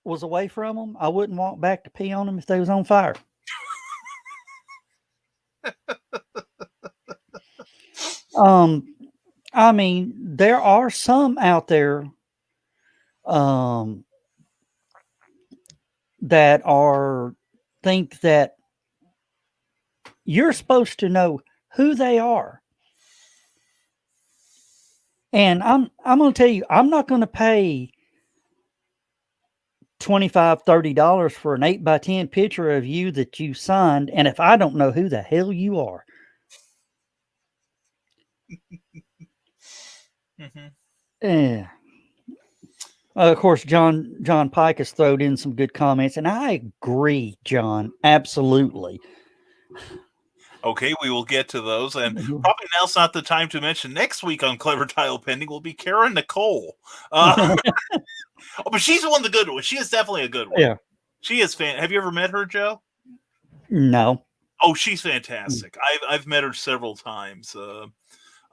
was away from them, I wouldn't walk back to pee on them if they was on fire. I mean, there are some out there that think that you're supposed to know who they are. And I'm going to tell you, I'm not going to pay $25, $30 for an 8x10 picture of you that you signed. And if I don't know who the hell you are. Yeah. Of course, John Pike has thrown in some good comments, and I agree, John, absolutely. Okay, we will get to those, and probably now's not the time to mention next week on Clever Title Pending will be Karen Nicole. But she's one of the good ones. She is definitely a good one. Yeah, she is Have you ever met her, Joe? No. Oh, she's fantastic. I've met her several times.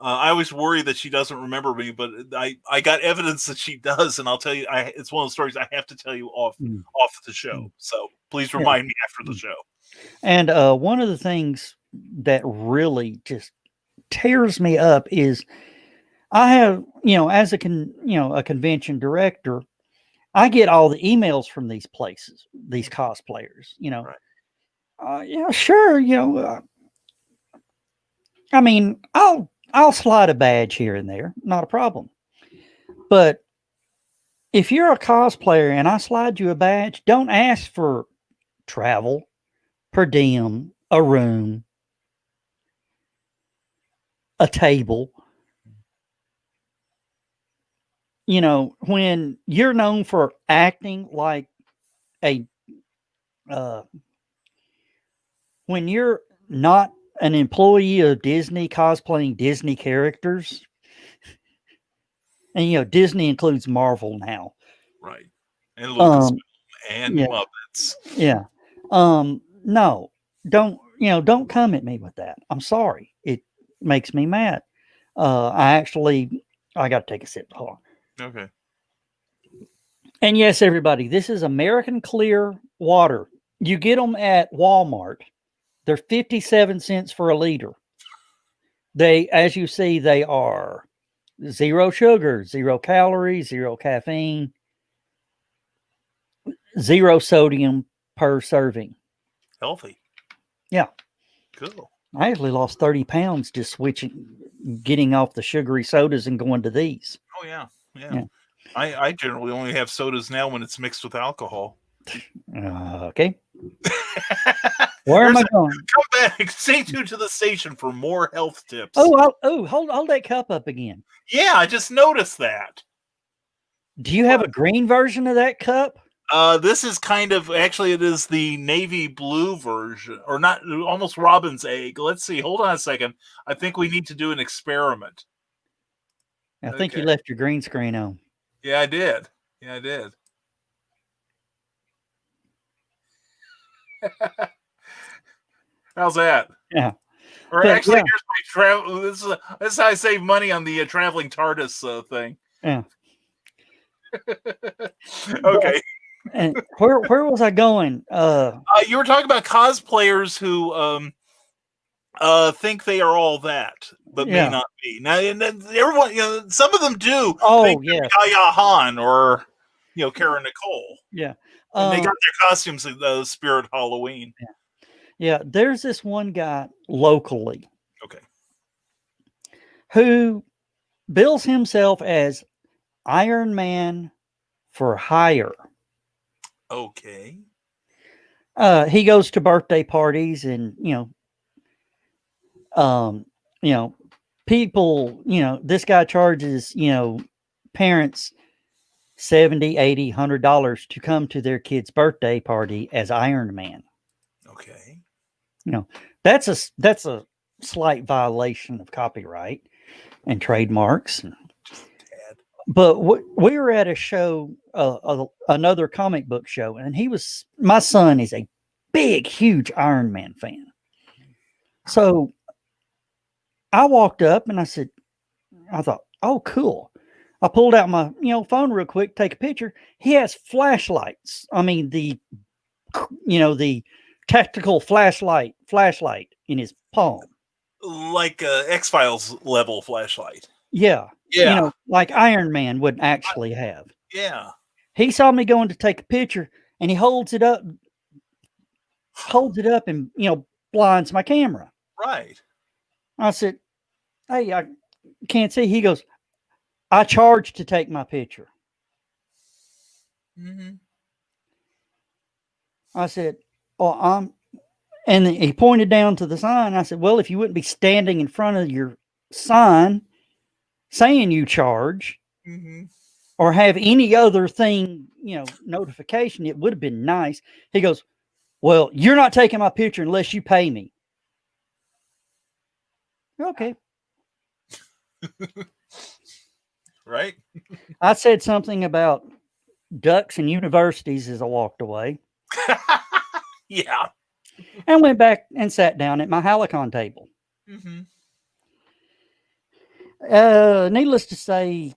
I always worry that she doesn't remember me, but I got evidence that she does, and I'll tell you, it's one of those stories I have to tell you off the show. So please remind me after the show. And one of the things that really just tears me up is I have, as a convention director, I get all the emails from these places, these cosplayers, Right. Yeah, sure. I mean, I'll slide a badge here and there, not a problem. But if you're a cosplayer and I slide you a badge, don't ask for travel, per diem, a room, a table. When you're known for acting like when you're not an employee of Disney cosplaying Disney characters, and Disney includes Marvel now, right? And Lucasfilm and Muppets, yeah. No, don't come at me with that. I'm sorry, it makes me mad. I got to take a sip. Hold on. Okay. And yes, everybody, this is American Clear water. You get them at Walmart. They're 57 cents for a liter. As you see, they are zero sugar, 0 calories, 0 caffeine, 0 sodium per serving. Healthy. Yeah. Cool. I actually lost 30 pounds just getting off the sugary sodas and going to these. Oh, yeah. Yeah. I generally only have sodas now when it's mixed with alcohol. Okay. Where am I going? Come back. Stay tuned to the station for more health tips. Hold that cup up again. Yeah, I just noticed that. Do you have a green version of that cup? This is actually it is the navy blue version, or not, almost robin's egg. Let's see. Hold on a second. I think we need to do an experiment. I think you left your green screen on. Yeah, I did. How's that? Yeah. Or actually, here's my travel. This is how I save money on the traveling TARDIS thing. Yeah. Okay. And where was I going? You were talking about cosplayers who think they are all that, but may not be. Now, and then everyone, some of them do. Oh, yeah. Yaya Han or Kara Nicole. Yeah. And they got their costumes in the Spirit Halloween. Yeah. There's this one guy locally. Okay. Who bills himself as Iron Man for hire. Okay. He goes to birthday parties and, people, this guy charges, parents $70, $80, $100 to come to their kid's birthday party as Iron Man. Okay. That's a slight violation of copyright and trademarks. But we were at a show, another comic book show, and my son is a big, huge Iron Man fan. So I walked up and I thought, oh, cool. I pulled out my, phone real quick, take a picture. He has flashlights. I mean, the tactical flashlight in his palm. Like X-Files level flashlight. Yeah. Yeah. Like Iron Man would actually have. Yeah. He saw me going to take a picture and he holds it up and, blinds my camera. Right. I said, hey, I can't see. He goes, I charge to take my picture. Mm-hmm. I said, and he pointed down to the sign. I said, well, if you wouldn't be standing in front of your sign saying you charge or have any other thing, notification, it would have been nice. He goes, well, you're not taking my picture unless you pay me. Okay. Right. I said something about ducks and universities as I walked away. Yeah. And went back and sat down at my Halicon table. Mm-hmm. Needless to say,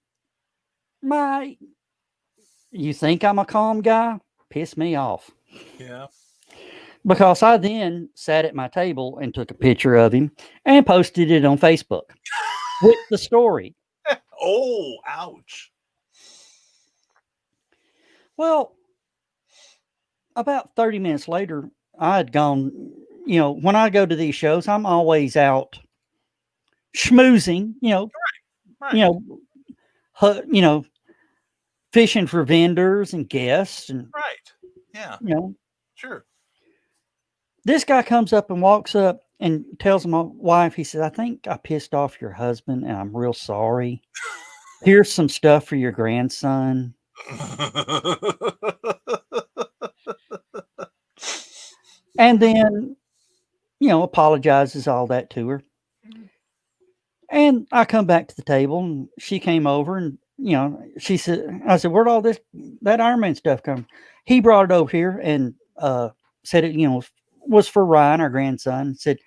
you think I'm a calm guy? Piss me off. Yeah. Because I then sat at my table and took a picture of him and posted it on Facebook with the story. Oh, ouch. Well, about 30 minutes later, I had gone, when I go to these shows, I'm always out schmoozing, Right. Fishing for vendors and guests. And, right. Yeah. Sure. This guy comes up and walks up and tells my wife, he says, I think I pissed off your husband and I'm real sorry. Here's some stuff for your grandson. And then, apologizes all that to her. And I come back to the table and she came over and, she said, I said, where'd all that Iron Man stuff come? He brought it over here and said it, was for Ryan, our grandson. Said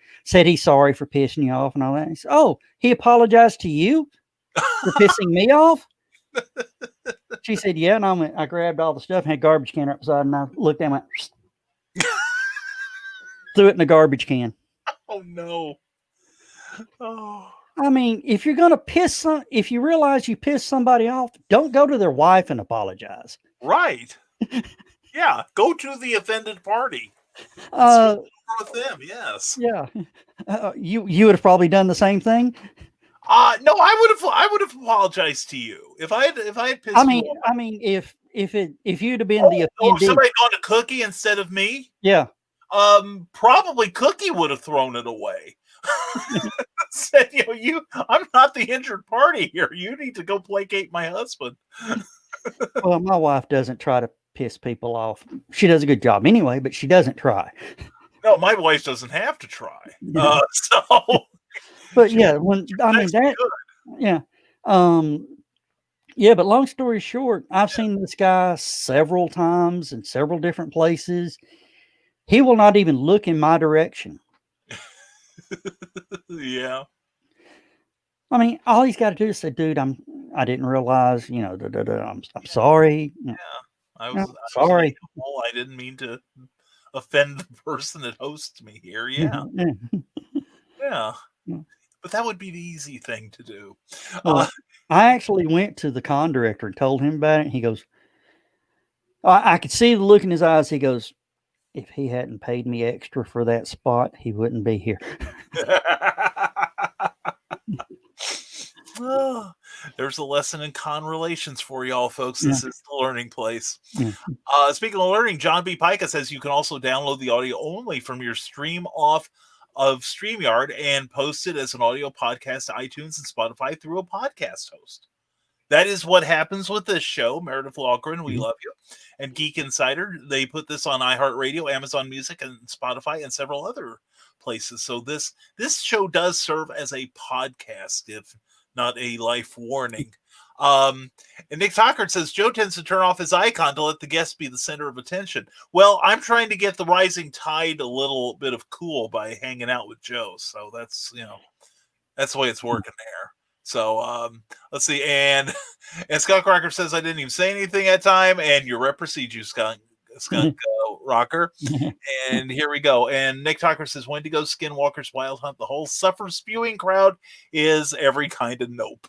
he's sorry for pissing you off and all that. He said, oh, he apologized to you for pissing me off? She said, yeah. And I grabbed all the stuff and had a garbage can right beside, and I looked at him, threw it in the garbage can. Oh no. Oh. I mean, if you're gonna if you realize you pissed somebody off, don't go to their wife and apologize. Right. Yeah. Go to the offended party. Uh, With them, yes. yeah. You would have probably done the same thing. No, I would have apologized to you if I had pissed you off. I mean, if you'd have been the If offendee, somebody gone to Cookie instead of me, yeah. Probably Cookie would have thrown it away. Said, I'm not the injured party here. You need to go placate my husband. Well, my wife doesn't try to piss people off. She does a good job anyway, but she doesn't try. No, my wife doesn't have to try. So, but yeah, yeah. Yeah, but long story short, I've seen this guy several times in several different places. He will not even look in my direction. Yeah. I mean, all he's got to do is say, "Dude, I didn't realize, I'm sorry." Yeah, I was sorry. I didn't mean to offend the person that hosts me here. Yeah. Yeah. But that would be the easy thing to do. Well, I actually went to the con director and told him about it. And he goes, I could see the look in his eyes. He goes, if he hadn't paid me extra for that spot, he wouldn't be here. There's a lesson in con relations for y'all, folks. This is the learning place. Yeah. Speaking of learning, John B. Pica says you can also download the audio only from your stream off of StreamYard and post it as an audio podcast to iTunes and Spotify through a podcast host. That is what happens with this show. Meredith Logren, we love you. And Geek Insider, they put this on iHeartRadio, Amazon Music, and Spotify, and several other places. So this show does serve as a podcast, if not a life warning. And Nick Tockert says Joe tends to turn off his icon to let the guest be the center of attention. Well, I'm trying to get the rising tide a little bit of cool by hanging out with Joe. So that's the way it's working there. So let's see. And Scott Crocker says I didn't even say anything at time, and your rep precedes you, Skunk Rocker. And here we go. And Nick Tucker says Wendigo, Skinwalkers, Wild Hunt, the whole suffer spewing crowd is every kind of nope.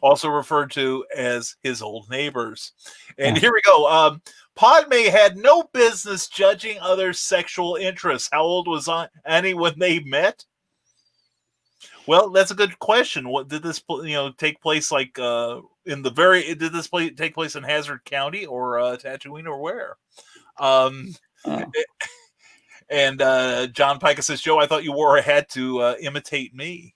Also referred to as his old neighbors. And here we go. Padme had no business judging others' sexual interests. How old was Annie when they met? Well, that's a good question. What did this take place like did this take place in Hazard County or Tatooine or where? And John Pica says, Joe, I thought you wore a hat to imitate me.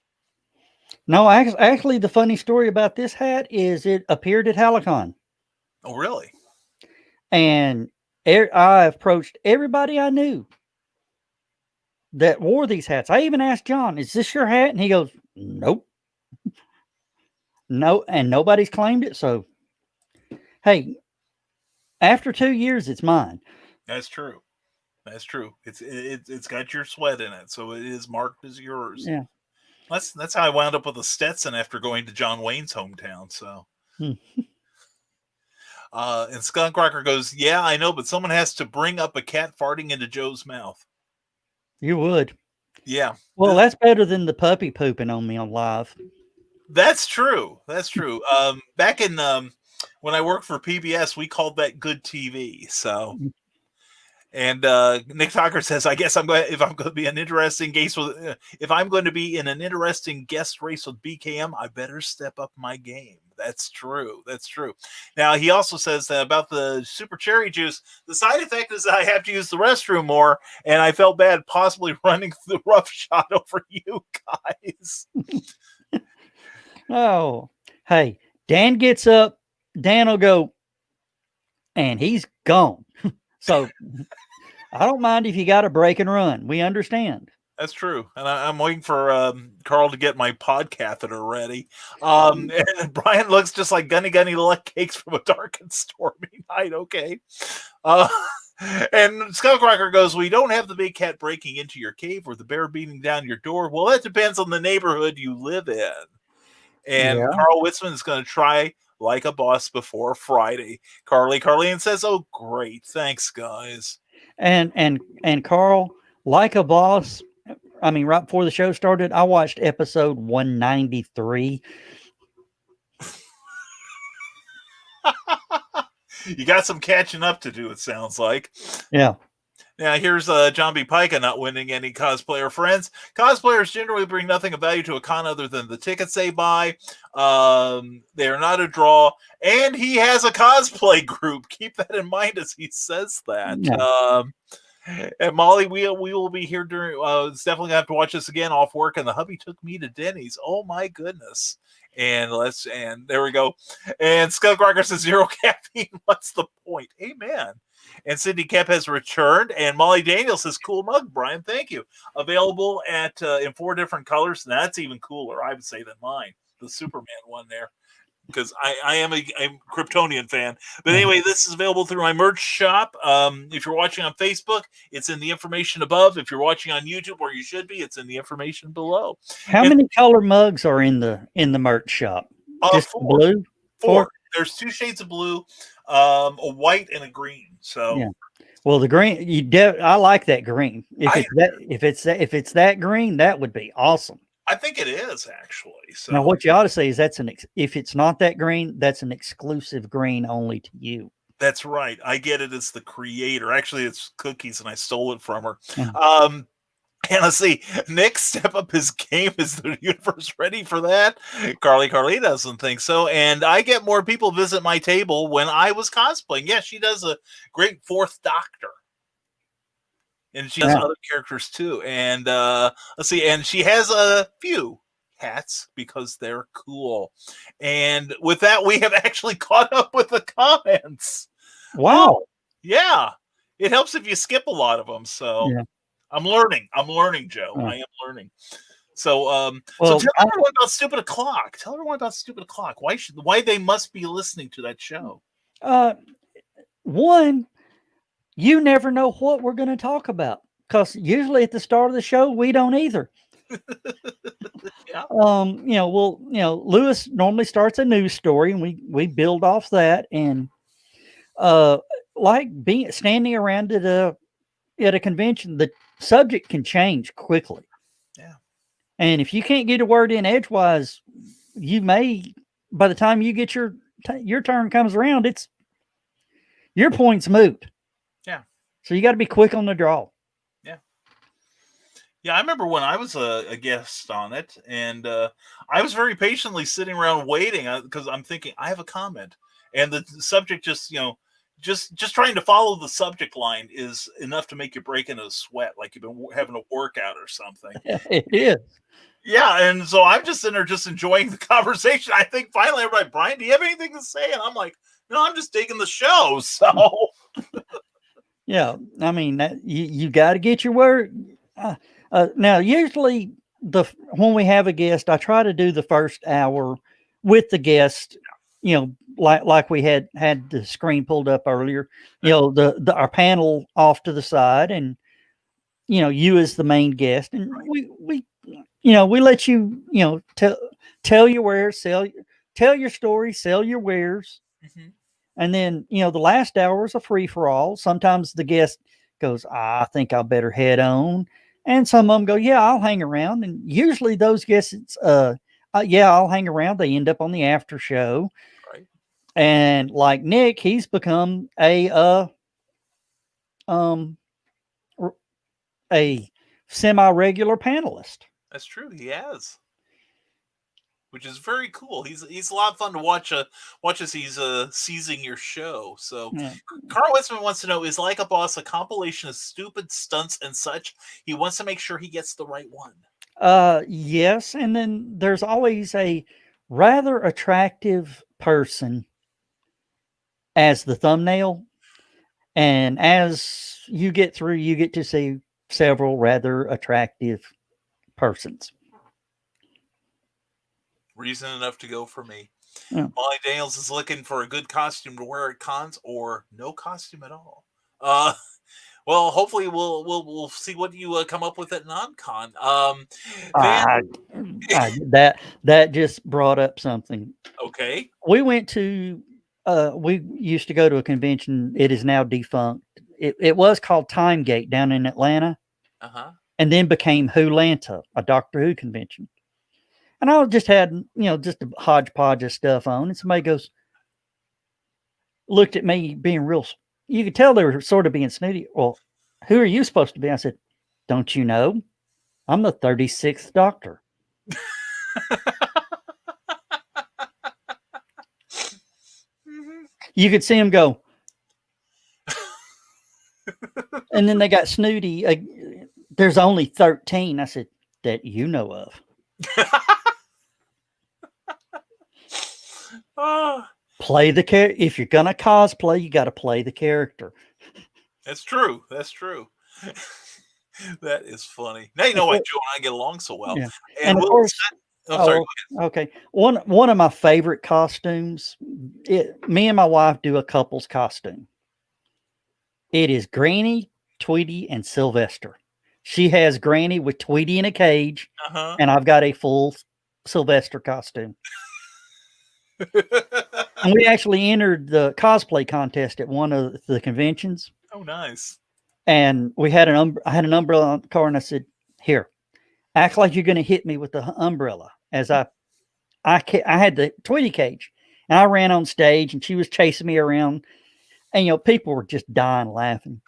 No, actually, the funny story about this hat is it appeared at Halicon. Oh, really? And I approached everybody I knew that wore these hats. I even asked John, is this your hat? And he goes, nope. No, and nobody's claimed it. So, hey, after 2 years, it's mine. That's true. That's true. It's got your sweat in it, so it is marked as yours. Yeah. That's how I wound up with a Stetson after going to John Wayne's hometown. So, and Skunk Rocker goes, yeah, I know, but someone has to bring up a cat farting into Joe's mouth. You would. Yeah. Well, that's better than the puppy pooping on me on live. That's true. That's true. Back in when I worked for PBS, we called that good TV. So. And Nick Tucker says, "I guess if I'm going to be in an interesting guest race with BKM, I better step up my game." That's true. That's true. Now he also says that about the super cherry juice. The side effect is that I have to use the restroom more, and I felt bad possibly running the rough shot over you guys. Oh, hey, Dan gets up. Dan will go, and he's gone. So. I don't mind if you got to break and run. We understand. That's true. And I'm waiting for Carl to get my pod catheter ready. And Brian looks just like Gunny Luck Cakes from a dark and stormy night. Okay. And Skunk Rocker goes, we don't have the big cat breaking into your cave or the bear beating down your door. Well, that depends on the neighborhood you live in. And Carl Witzman is going to try like a boss before Friday. Carleen says, oh, great. Thanks, guys. And Carl, like a boss, right before the show started, I watched episode 193. You got some catching up to do, it sounds like. Yeah. Now, here's John B. Pica not winning any cosplayer friends. Cosplayers generally bring nothing of value to a con other than the tickets they buy. They are not a draw. And he has a cosplay group. Keep that in mind as he says that. Yeah. And Molly, we will be here during. It's definitely gonna have to watch this again off work. And the hubby took me to Denny's. Oh my goodness! And there we go. And Skunk Rocker says 0 caffeine. What's the point? Amen. And Cindy Kemp has returned. And Molly Daniels says, "Cool mug, Brian. Thank you." Available at in 4 different colors. And that's even cooler, I would say, than mine. The Superman one there. Because I am a Kryptonian fan. But anyway, this is available through my merch shop. If you're watching on Facebook, it's in the information above. If you're watching on YouTube, where you should be, it's in the information below. How many color mugs are in the merch shop? Just 4. blue? 4. There's 2 shades of blue, a white and a green. So yeah. Well, the green, I like that green. If it's that green, that would be awesome. I think it is actually. So now, what you ought to say is if it's not that green, that's an exclusive green only to you. That's right. I get it as the creator. Actually, it's Cookies, and I stole it from her. Mm-hmm. And let's see. Nick, step up his game. Is the universe ready for that? Carly doesn't think so. And I get more people visit my table when I was cosplaying. Yeah, she does a great 4th Doctor. And she has other characters too. And let's see. And she has a few hats because they're cool. And with that, we have actually caught up with the comments. Wow. Yeah. It helps if you skip a lot of them. So yeah. I'm learning, Joe. I am learning. So, so tell everyone about Stupid O'Clock. Tell everyone about Stupid O'Clock. Why they must be listening to that show. One, you never know what we're going to talk about because usually at the start of the show, we don't either. Yeah. Lewis normally starts a news story and we build off that. And, like standing around at a convention, the subject can change quickly. Yeah. And if you can't get a word in edgewise, you may, by the time you get your turn comes around, your point's moot. Yeah. So you got to be quick on the draw. Yeah. Yeah. I remember when I was a guest on it, and I was very patiently sitting around waiting because I'm thinking I have a comment, and the subject just trying to follow the subject line is enough to make you break into a sweat, like you've been having a workout or something. It is. Yeah, and so I'm just in there just enjoying the conversation. I think finally everybody, Brian, do you have anything to say? And I'm like, no, I'm just digging the show. So yeah, I mean, you got to get your word. Now, usually when we have a guest, I try to do the first hour with the guest, like we had the screen pulled up earlier, our panel off to the side, and you as the main guest, and we let you tell your wares, tell your story, sell your wares. Mm-hmm. And then the last hour is a free for all. Sometimes the guest goes, I think I better head on, and some of them go, yeah, I'll hang around. And usually those guests, yeah, I'll hang around. They end up on the after show. Right. And like Nick, he's become a semi-regular panelist. That's true. He has, which is very cool. He's a lot of fun to watch as he's seizing your show. So yeah. Carl Witzman wants to know, is Like a Boss a compilation of stupid stunts and such? He wants to make sure he gets the right one. Yes, and then there's always a rather attractive person as the thumbnail, and as you get through, you get to see several rather attractive persons. Reason enough to go for me. Yeah. Molly Daniels is looking for a good costume to wear at cons or no costume at all. Well, hopefully we'll see what you come up with at non-con. That just brought up something. Okay. We went to we used to go to a convention. It is now defunct. It was called Timegate down in Atlanta. Uh-huh. and then became Wholanta, a Doctor Who convention. And I just had, just a hodgepodge of stuff on. And somebody looked at me being real, you could tell they were sort of being snooty. Well, who are you supposed to be? I said, don't you know? I'm the 36th Doctor. You could see him go. And then they got snooty. There's only 13. I said, that you know of. Play the character. If you're going to cosplay, you got to play the character. That's true. That's true. That is funny. Now you know why Joe and I get along so well. Yeah. And of we'll course, sorry. Okay. One of my favorite costumes, me and my wife do a couple's costume. It is Granny, Tweety, and Sylvester. She has Granny with Tweety in a cage, and I've got a full Sylvester costume. And we actually entered the cosplay contest at one of the conventions. Oh, nice. And I had an umbrella on the car, and I said, here, act like you're going to hit me with the umbrella. As I had the Tweety cage, and I ran on stage, and she was chasing me around, and people were just dying laughing.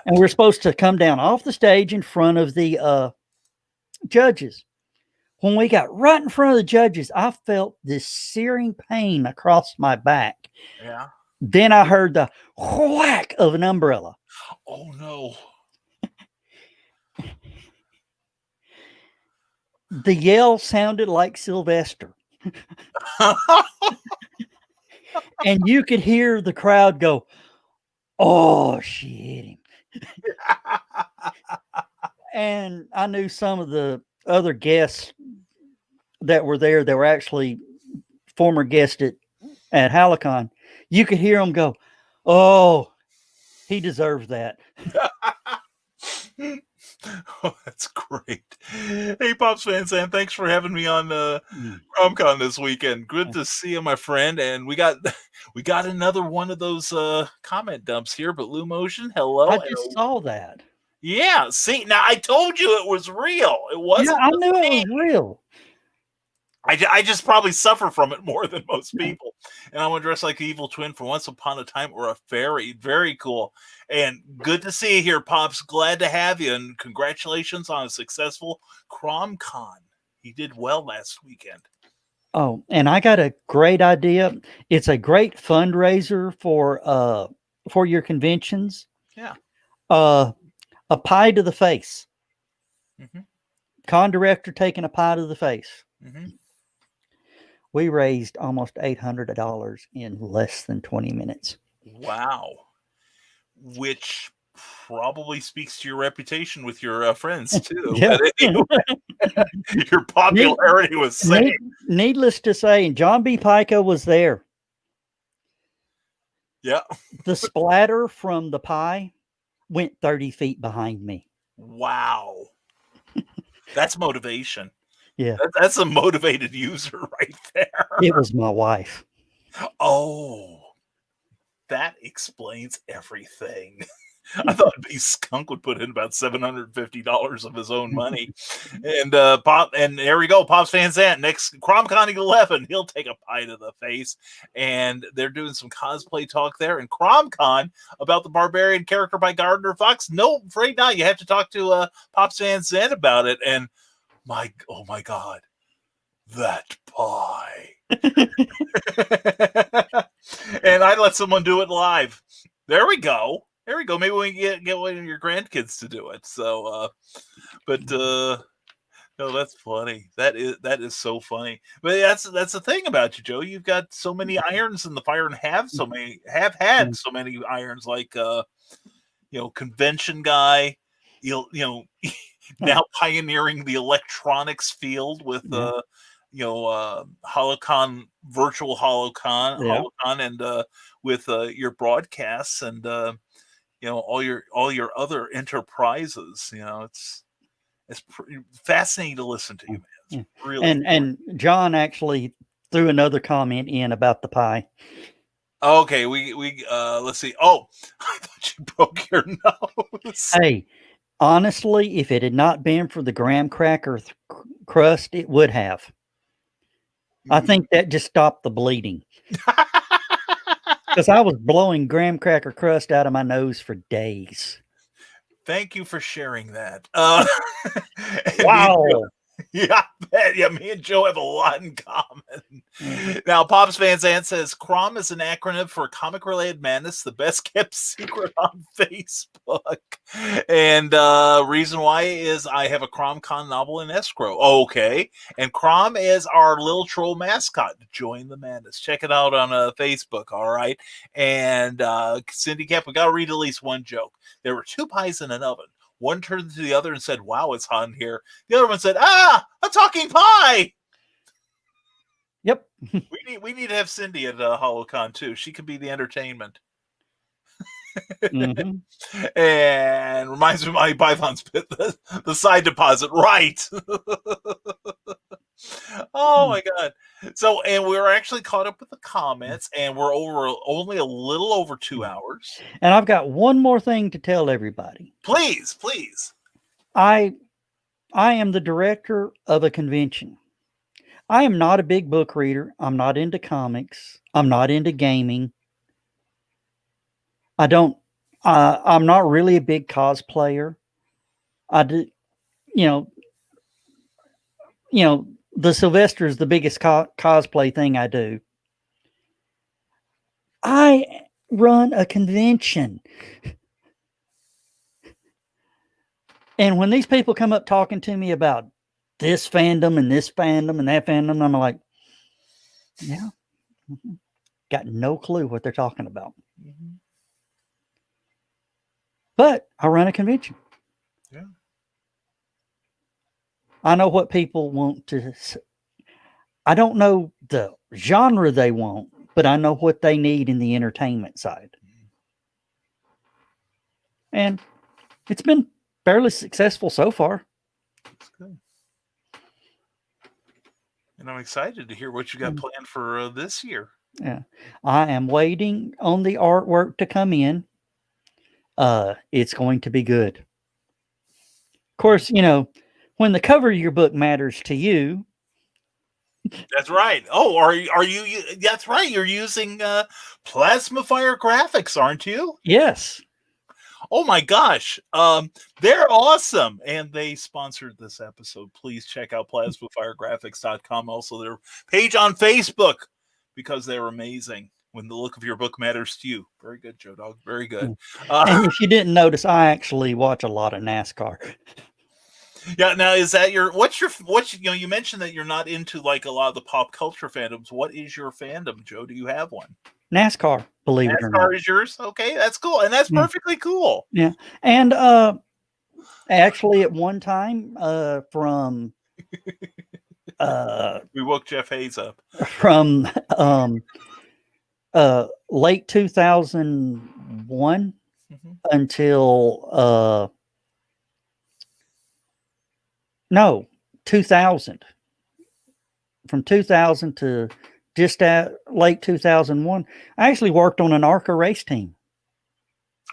And we're supposed to come down off the stage in front of the judges. When we got right in front of the judges, I felt this searing pain across my back. Yeah. Then I heard the whack of an umbrella. Oh no. The yell sounded like Sylvester. And you could hear the crowd go, oh, she hit him. And I knew some of the other guests that were there that were actually former guests at Halicon. You could hear them go, oh, he deserves that. Oh, that's great. Hey, Pops Van Sam, thanks for having me on RomCon this weekend. Good to see you, my friend. And we got another one of those comment dumps here, but Lou Motion, hello. I just saw that. Yeah, see, now I told you it was real. It wasn't. Yeah, I knew it was real. I just probably suffer from it more than most people. And I want to dress like an evil twin for Once Upon a Time or a fairy. Very cool. And good to see you here, Pops. Glad to have you. And congratulations on a successful CromCon. You did well last weekend. Oh, and I got a great idea. It's a great fundraiser for your conventions. Yeah. A pie to the face. Mm-hmm. Con director taking a pie to the face. Mm-hmm. We raised almost $800 in less than 20 minutes. Wow. Which probably speaks to your reputation with your friends, too. Yeah. Anyway, your popularity was saved. Needless to say, and John B. Pica was there. Yeah. The splatter from the pie went 30 feet behind me. Wow. That's motivation. Yeah. That's a motivated user right there. It was my wife. Oh, that explains everything. I thought B Skunk would put in about $750 of his own money. And and there we go. Pops Van Zant, next CromCon 11, he'll take a pie to the face. And they're doing some cosplay talk there. And CromCon about the Barbarian character by Gardner Fox. No, afraid not. You have to talk to Pops Van Zant about it. And oh my God, that pie. And I'd let someone do it live. There we go. Maybe we can get one of your grandkids to do it. So, no, that's funny. That is so funny. But that's the thing about you, Joe. You've got so many irons in the fire, and have had so many irons. Like, convention guy. Now pioneering the electronics field with Holocon, virtual Holocon, and with your broadcasts and all your other enterprises. It's fascinating to listen to you, man. It's really and John actually threw another comment in about the pie. Okay, we let's see. Oh, I thought you broke your nose. Hey, Honestly, if it had not been for the graham cracker crust, it would have. I think that just stopped the bleeding. Because I was blowing graham cracker crust out of my nose for days. Thank you for sharing that. Wow. Yeah, I bet. Yeah, me and Joe have a lot in common. Now, Pops Van Zandt says CROM is an acronym for Comic Related Madness, the best kept secret on Facebook. And reason why is I have a CromCon novel in escrow. Okay. And CROM is our little troll mascot. Join the madness. Check it out on Facebook. All right. And Cindy Cap, we got to read at least one joke. There were 2 pies in an oven. One turned to the other and said, "Wow, it's hot in here." The other one said, "Ah, a talking pie." Yep. We need to have Cindy at HoloCon too. She could be the entertainment. Mm-hmm. And reminds me of my Python's pit, the side deposit, right? Oh my god! So, and we're actually caught up with the comments, and we're only a little over 2 hours. And I've got one more thing to tell everybody. Please, please. I am the director of a convention. I am not a big book reader. I'm not into comics. I'm not into gaming. I'm not really a big cosplayer. I do, the Sylvester is the biggest cosplay thing I do. I run a convention. And when these people come up talking to me about this fandom and this fandom and that fandom, I'm like, yeah, got no clue what they're talking about. Mm-hmm. But I run a convention. Yeah. I know what people want to. I don't know the genre they want, but I know what they need in the entertainment side. And it's been fairly successful so far. That's good. And I'm excited to hear what you got planned for this year. Yeah. I am waiting on the artwork to come in. It's going to be good. Of course, when the cover of your book matters to you. That's right. Oh, are you? That's right. You're using Plasma Fire graphics, aren't you? Yes. Oh my gosh. They're awesome. And they sponsored this episode. Please check out plasmafiregraphics.com. Also their page on Facebook, because they're amazing. When the look of your book matters to you. Very good, JoeDog. Very good. And if you didn't notice, I actually watch a lot of NASCAR. Yeah. Now, is that you mentioned that you're not into like a lot of the pop culture fandoms. What is your fandom, Joe? Do you have one? NASCAR, believe it or not. NASCAR is yours? Okay, that's cool. And that's perfectly cool. Yeah. And actually at one time from we woke Jeff Hayes up. From late 2001 until 2000. From 2000 to just at late 2001, I actually worked on an ARCA race team.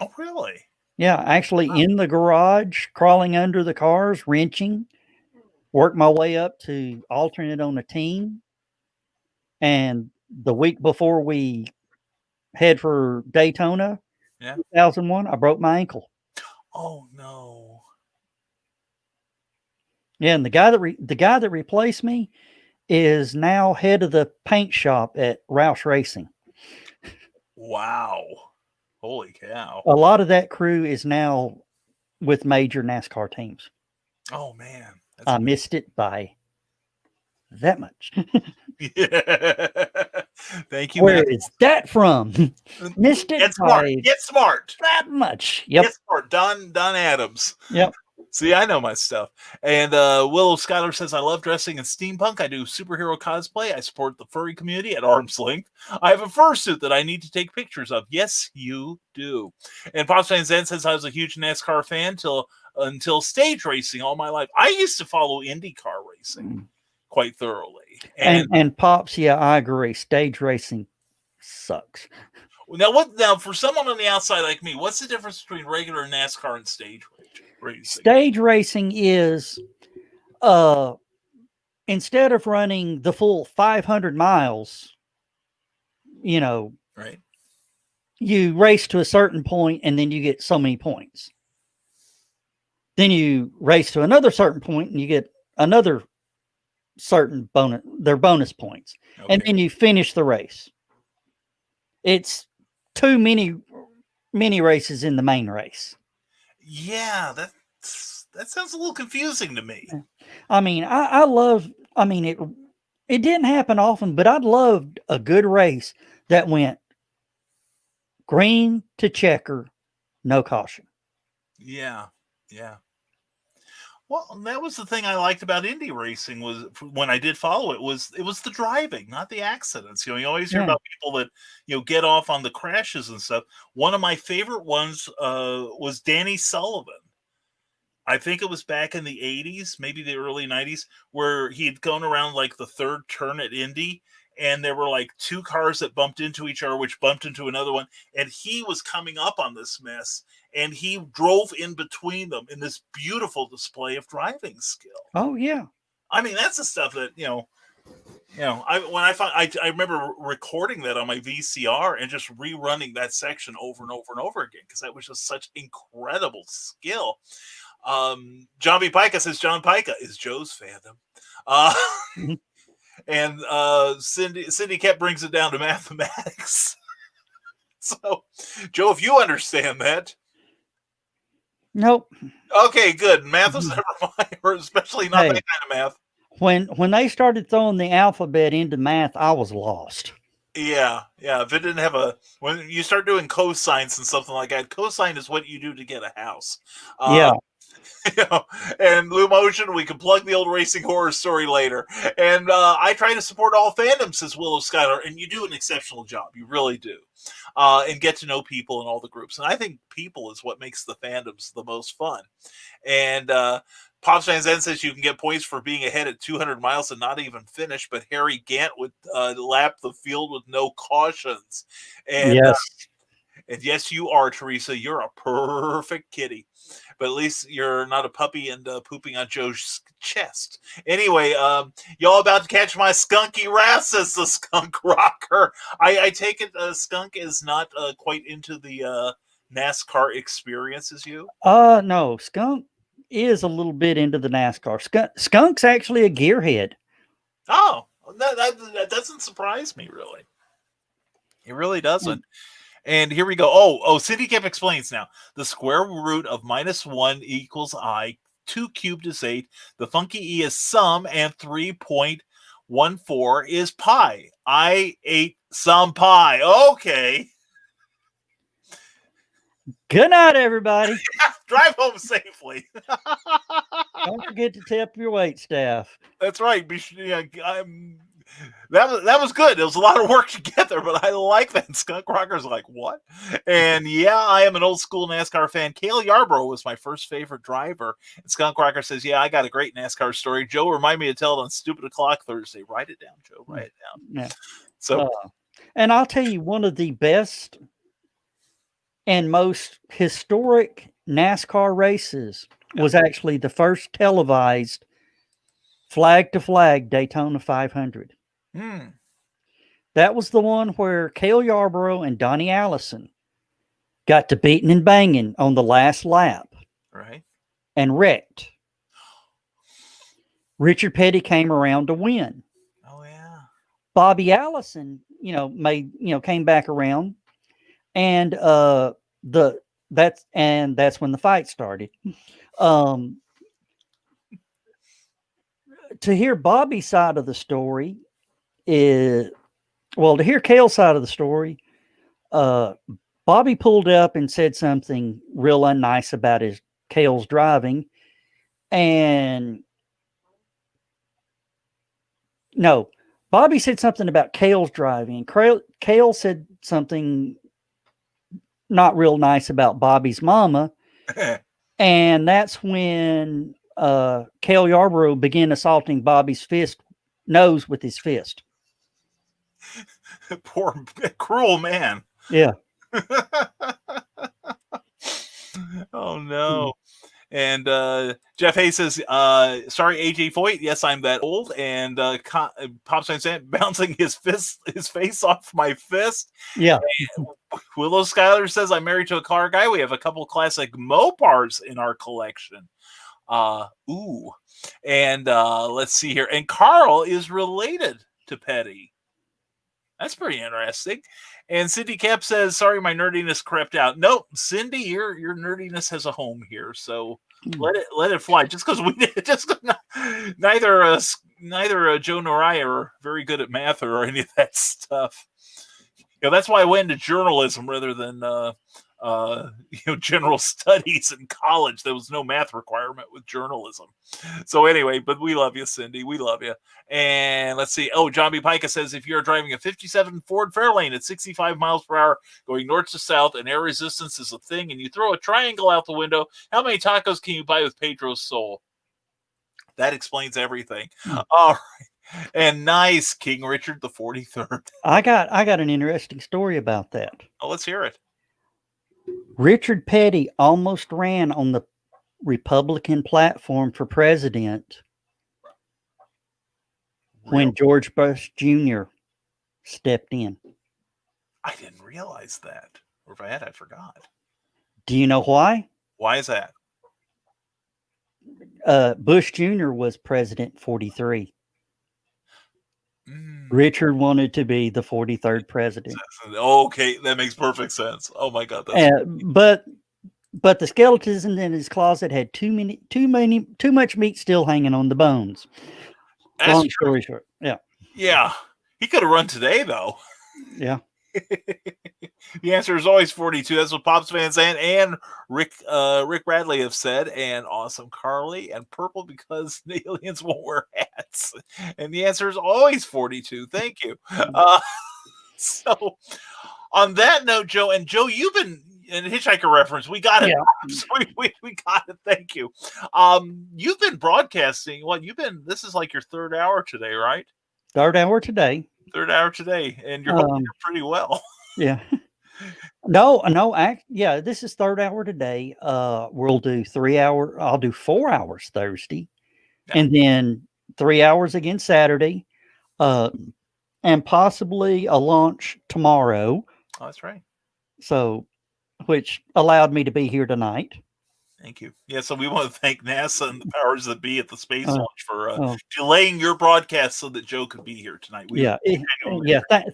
Oh, really? Yeah, actually in the garage, crawling under the cars, wrenching, worked my way up to alternate on a team. And the week before we head for Daytona, 2001, I broke my ankle. Oh no! Yeah, and the guy that replaced me is now head of the paint shop at Roush Racing. Wow! Holy cow! A lot of that crew is now with major NASCAR teams. Oh man! I missed it by that much. Yeah. Thank you. Where is that from? Missed it. Get smart. Get smart. That much. Yep. Get smart. Don Adams. Yep. See, I know my stuff. And Willow Schuyler says, I love dressing in steampunk. I do superhero cosplay. I support the furry community at arm's length. I have a fursuit that I need to take pictures of. Yes, you do. And Pops Van Zandt says, I was a huge NASCAR fan until stage racing all my life. I used to follow IndyCar racing quite thoroughly. And Pops, yeah, I agree. Stage racing sucks. Now, for someone on the outside like me, what's the difference between regular NASCAR and stage racing? racing. Stage racing is instead of running the full 500 miles, Right. you race to a certain point and then you get so many points. Then you race to another certain point and you get another certain bonus points. Okay. And then you finish the race. It's too many races in the main race. Yeah, that sounds a little confusing to me. I mean, it didn't happen often, but I'd loved a good race that went green to checker, no caution. Yeah. Well, that was the thing I liked about Indy racing was when I did follow it was the driving, not the accidents. You always hear about people that get off on the crashes and stuff. One of my favorite ones was Danny Sullivan. I think it was back in the 80s, maybe the early 90s, where he had gone around like the third turn at Indy, and there were like two cars that bumped into each other, which bumped into another one, and he was coming up on this mess, and he drove in between them in this beautiful display of driving skill. Oh yeah, I mean that's the stuff that I remember recording that on my VCR and just rerunning that section over and over and over again because that was just such incredible skill. John B. Pica says John Pica is Joe's fandom. And Cindy Kep brings it down to mathematics. So, Joe, if you understand that. Nope. Okay, good. Math was never mine, or especially not that kind of math. When they started throwing the alphabet into math, I was lost. Yeah. If it didn't when you start doing cosines and something like that, cosine is what you do to get a house. Yeah. And Blue Motion, we can plug the old racing horror story later. And I try to support all fandoms, says Willow Skylar, and you do an exceptional job. You really do. And get to know people in all the groups. And I think people is what makes the fandoms the most fun. And Pops Van Zen says you can get points for being ahead at 200 miles and not even finish, but Harry Gant would lap the field with no cautions. And yes. And yes, you are, Teresa. You're a perfect kitty. But at least you're not a puppy and pooping on Joe's chest. Anyway, y'all about to catch my skunky wrath, says the skunk rocker. I take it Skunk is not quite into the NASCAR experience as you? No. Skunk is a little bit into the NASCAR. Skunk's actually a gearhead. Oh, that doesn't surprise me, really. It really doesn't. And here we go. Oh, Cindy Kemp explains now. The square root of -1 equals I. 2 cubed is 8. The funky E is sum, and 3.14 is pi. I ate some pie. Okay. Good night, everybody. Drive home safely. Don't forget to tip your wait staff. That's right. That was good. It was a lot of work to get there, but I like that. Skunk Rocker's like, what? And yeah, I am an old school NASCAR fan. Cale Yarborough was my first favorite driver. And Skunk Rocker says, yeah, I got a great NASCAR story. Joe, remind me to tell it on Stupid O'Clock Thursday. Write it down, Joe. Write it down. Yeah. So, and I'll tell you, one of the best and most historic NASCAR races was actually the first televised flag to flag Daytona 500. That was the one where Cale Yarborough and Donnie Allison got to beating and banging on the last lap. Right. And wrecked. Richard Petty came around to win. Oh yeah. Bobby Allison, came back around, and that's when the fight started. To hear Bobby's side of the story to hear Cale's side of the story, Bobby pulled up and said something real unnice about Cale's driving. And no, Bobby said something about Cale's driving. Cale said something not real nice about Bobby's mama. And that's when Cale Yarborough began assaulting Bobby's nose with his fist. Poor cruel man. Yeah. Oh no. And Jeff Hayes says, sorry, AJ Foyt. Yes, I'm that old. And Pop Science bouncing his face off my fist. Yeah. And Willow Schuyler says, I'm married to a car guy. We have a couple classic Mopars in our collection. Ooh. And let's see here. And Carl is related to Petty. That's pretty interesting. And Cindy Cap says, sorry, my nerdiness crept out. Nope, Cindy, your nerdiness has a home here. So let it fly. Just because neither Joe nor I are very good at math or any of that stuff. That's why I went into journalism rather than general studies in college. There was no math requirement with journalism. So anyway, but we love you, Cindy. We love you. And let's see. Oh, John B. Pica says, if you're driving a 57 Ford Fairlane at 65 miles per hour going north to south and air resistance is a thing and you throw a triangle out the window, how many tacos can you buy with Pedro's soul? That explains everything. All right. And nice, King Richard the 43rd. I got an interesting story about that. Oh, let's hear it. Richard Petty almost ran on the Republican platform for president when George Bush Jr. stepped in. I didn't realize that. Or if I had, I forgot. Do you know why? Why is that? Bush Jr. was president 43. Richard wanted to be the 43rd president. Okay, that makes perfect sense. Oh my God! But the skeletons in his closet had too much meat still hanging on the bones. That's Long story short, yeah. Yeah, he could have run today though. Yeah. The answer is always 42. That's what Pops Van Zandt and Rick Bradley have said. And awesome Carly and purple because the aliens won't wear hats. And the answer is always 42. Thank you. So on that note, Joe, you've been in Hitchhiker reference. We got it. Yeah. We got it. Thank you. You've been broadcasting. This is like your third hour today, right? Third hour today. And you're holding it pretty well. Yeah. This is third hour today. We'll do 3 hours. I'll do 4 hours Thursday, and then 3 hours again Saturday, and possibly a launch tomorrow. Oh, that's right. So, which allowed me to be here tonight. Thank you. Yeah, so we want to thank NASA and the powers that be at the space launch for delaying your broadcast so that Joe could be here tonight.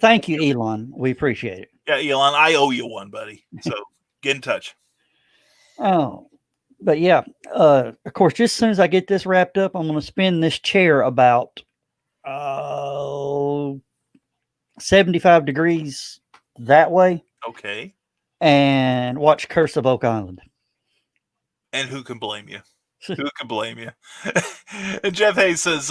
Thank you, Elon. We appreciate it. Yeah, Elon, I owe you one, buddy. So get in touch. Oh, but yeah, of course, just as soon as I get this wrapped up, I'm going to spin this chair about 75 degrees that way. Okay. And watch Curse of Oak Island. And who can blame you? Who can blame you? And Jeff Hayes says,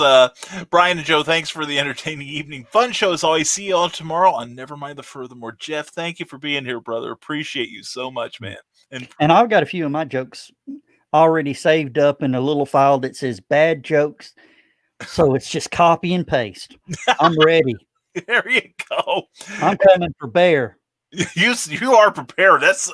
Brian and Joe, thanks for the entertaining evening. Fun show as always. See you all tomorrow on Never Mind the Furthermore. Jeff, thank you for being here, brother. Appreciate you so much, man. And I've got a few of my jokes already saved up in a little file that says bad jokes. So it's just copy and paste. I'm ready. There you go. I'm coming for Bear. You are prepared. That's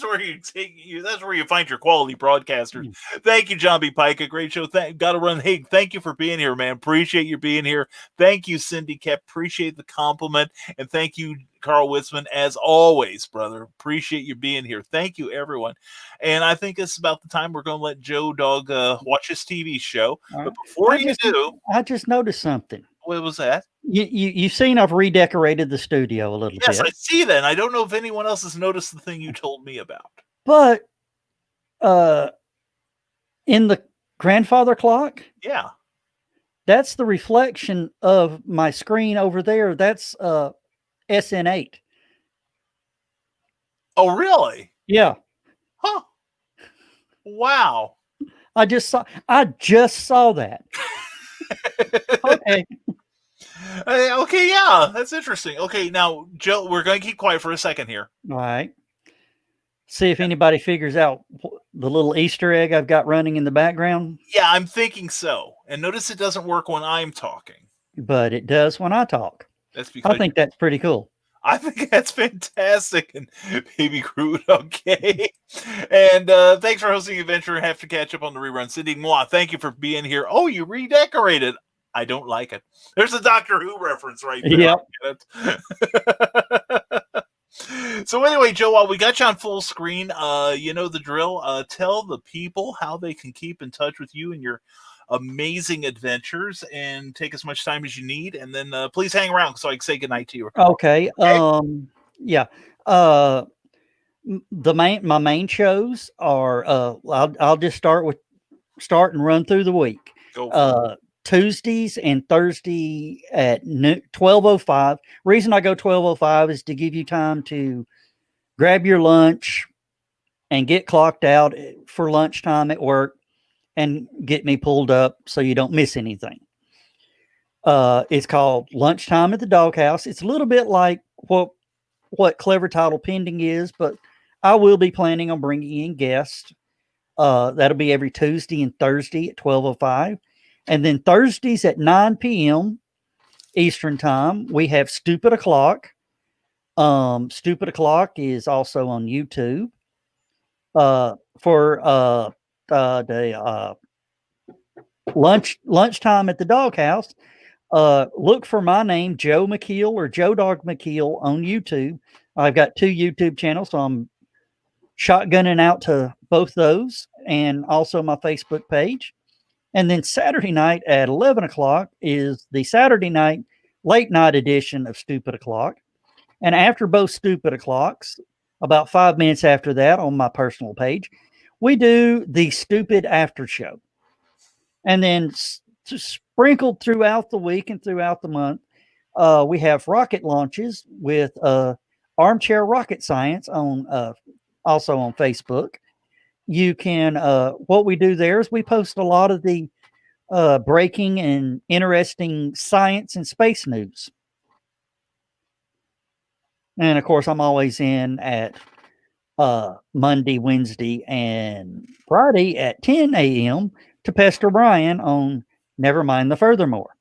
where you find your quality broadcasters. Thank you, John B. Pike. A great show. Got to run. Hey, thank you for being here, man. Appreciate you being here. Thank you, Cindy Kep. Appreciate the compliment, and thank you, Carl Witzman, as always, brother. Appreciate you being here. Thank you, everyone. And I think it's about the time we're going to let JoeDog watch his TV show. Right. But before you do, I just noticed something. What was that? You've seen I've redecorated the studio a little bit. Yes, I see that. And I don't know if anyone else has noticed the thing you told me about. But in the grandfather clock, yeah, that's the reflection of my screen over there. That's SN8. Oh, really? Yeah. Huh. Wow. I just saw that. Okay. Okay, yeah, that's interesting. Okay, now, Joe, we're going to keep quiet for a second here. All right. See if anybody figures out the little Easter egg I've got running in the background. Yeah, I'm thinking so. And notice it doesn't work when I'm talking. But it does when I talk. That's because I think that's pretty cool. I think that's fantastic. And Baby Groot, okay. And thanks for hosting the adventure. Have to catch up on the rerun. Cindy Moi, thank you for being here. Oh, you redecorated. I don't like it. There's a Doctor Who reference right there. Yep. So anyway, Joe, while we got you on full screen, you know the drill. Tell the people how they can keep in touch with you and your amazing adventures, and take as much time as you need. And then please hang around so I can say goodnight to you. Okay. Yeah. My main shows are I'll just start and run through the week. Go for it. Tuesdays and Thursday at 12:05. Reason I go 12:05 is to give you time to grab your lunch and get clocked out for lunchtime at work and get me pulled up so you don't miss anything. It's called Lunchtime at the Doghouse. It's a little bit like what Clever Title Pending is, but I will be planning on bringing in guests. That'll be every Tuesday and Thursday at 12:05. And then Thursdays at 9 p.m. Eastern Time, we have Stupid O'Clock. Stupid O'Clock is also on YouTube. For the lunchtime at the Doghouse, look for my name, Joe McKeel or JoeDog McKeel on YouTube. I've got 2 YouTube channels, so I'm shotgunning out to both those, and also my Facebook page. And then Saturday night at 11 o'clock is the Saturday night late night edition of Stupid O'Clock. And after both Stupid O'Clocks, about 5 minutes after that on my personal page, we do the Stupid After Show. And then sprinkled throughout the week and throughout the month, we have rocket launches with Armchair Rocket Science on also on Facebook. You can what we do there is we post a lot of the breaking and interesting science and space news. And of course, I'm always in at Monday, Wednesday, and Friday at 10 a.m. to pester Brian on Never Mind the Furthermore.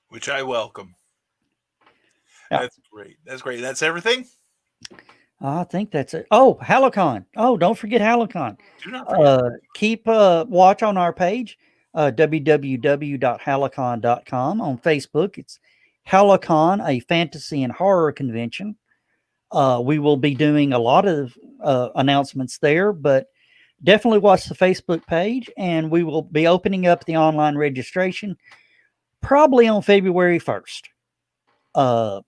Which I welcome. Yeah. That's great. That's great. That's everything? I think that's it. Oh, Halocon. Oh, don't forget Halocon. Do not forget. Keep watch on our page, www.halocon.com. On Facebook, it's Halocon, a fantasy and horror convention. We will be doing a lot of announcements there, but definitely watch the Facebook page, and we will be opening up the online registration probably on February 1st. Let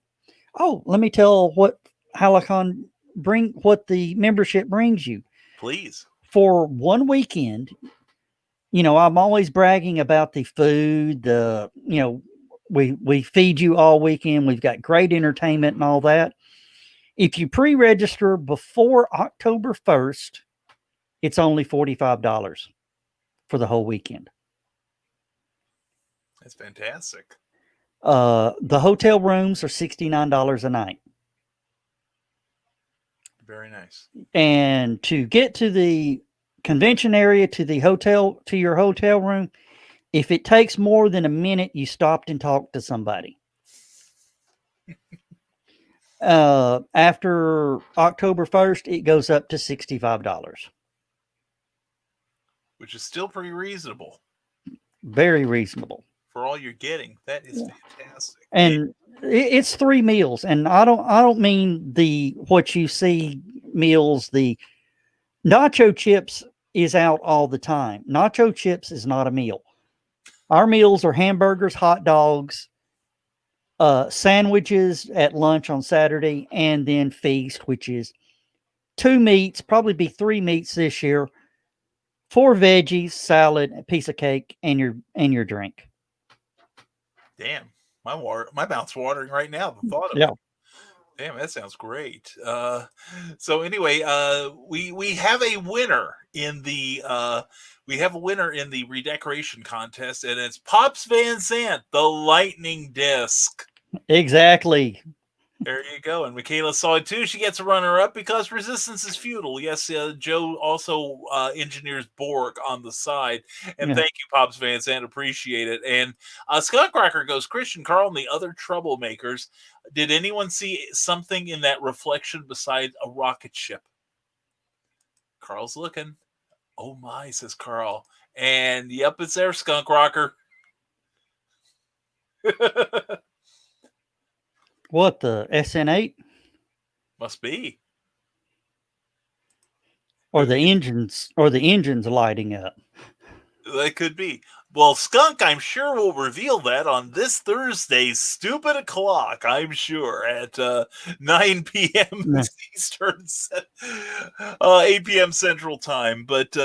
me tell what Halocon what the membership brings you. Please. For one weekend, I'm always bragging about the food, we feed you all weekend. We've got great entertainment and all that. If you pre-register before October 1st, it's only $45 for the whole weekend. That's fantastic. The hotel rooms are $69 a night. Very nice. And to get to the convention area, to your hotel room, if it takes more than a minute, you stopped and talked to somebody. After October 1st, it goes up to $65. Which is still pretty reasonable. Very reasonable. For all you're getting. That is fantastic. And it's 3 meals. And I don't mean what you see meals. The nacho chips is out all the time. Nacho chips is not a meal. Our meals are hamburgers, hot dogs, sandwiches at lunch on Saturday, and then feast, which is 2 meats, probably be 3 meats this year, 4 veggies, salad, a piece of cake, and your drink. Damn, my mouth's watering right now. The thought of it. Damn, that sounds great. So anyway, we have a winner in the redecoration contest, and it's Pops Van Zandt, the lightning disc. Exactly. There you go. And Michaela saw it too. She gets a runner-up because resistance is futile. Yes, Joe also engineers Borg on the side. And Yeah. thank you, Pops Van Zandt. Appreciate it. And Skunkcracker goes, Christian, Carl, and the other troublemakers. Did anyone see something in that reflection besides a rocket ship? Carl's looking. Oh my, says Carl. And yep, it's there, Skunkrocker. What, the SN8? Must be. Or the engines lighting up. That could be. Well, Skunk, I'm sure will reveal that on this Thursday's Stupid O'Clock, I'm sure, at 9 p.m. Yeah. Eastern, 8 p.m. Central Time. But,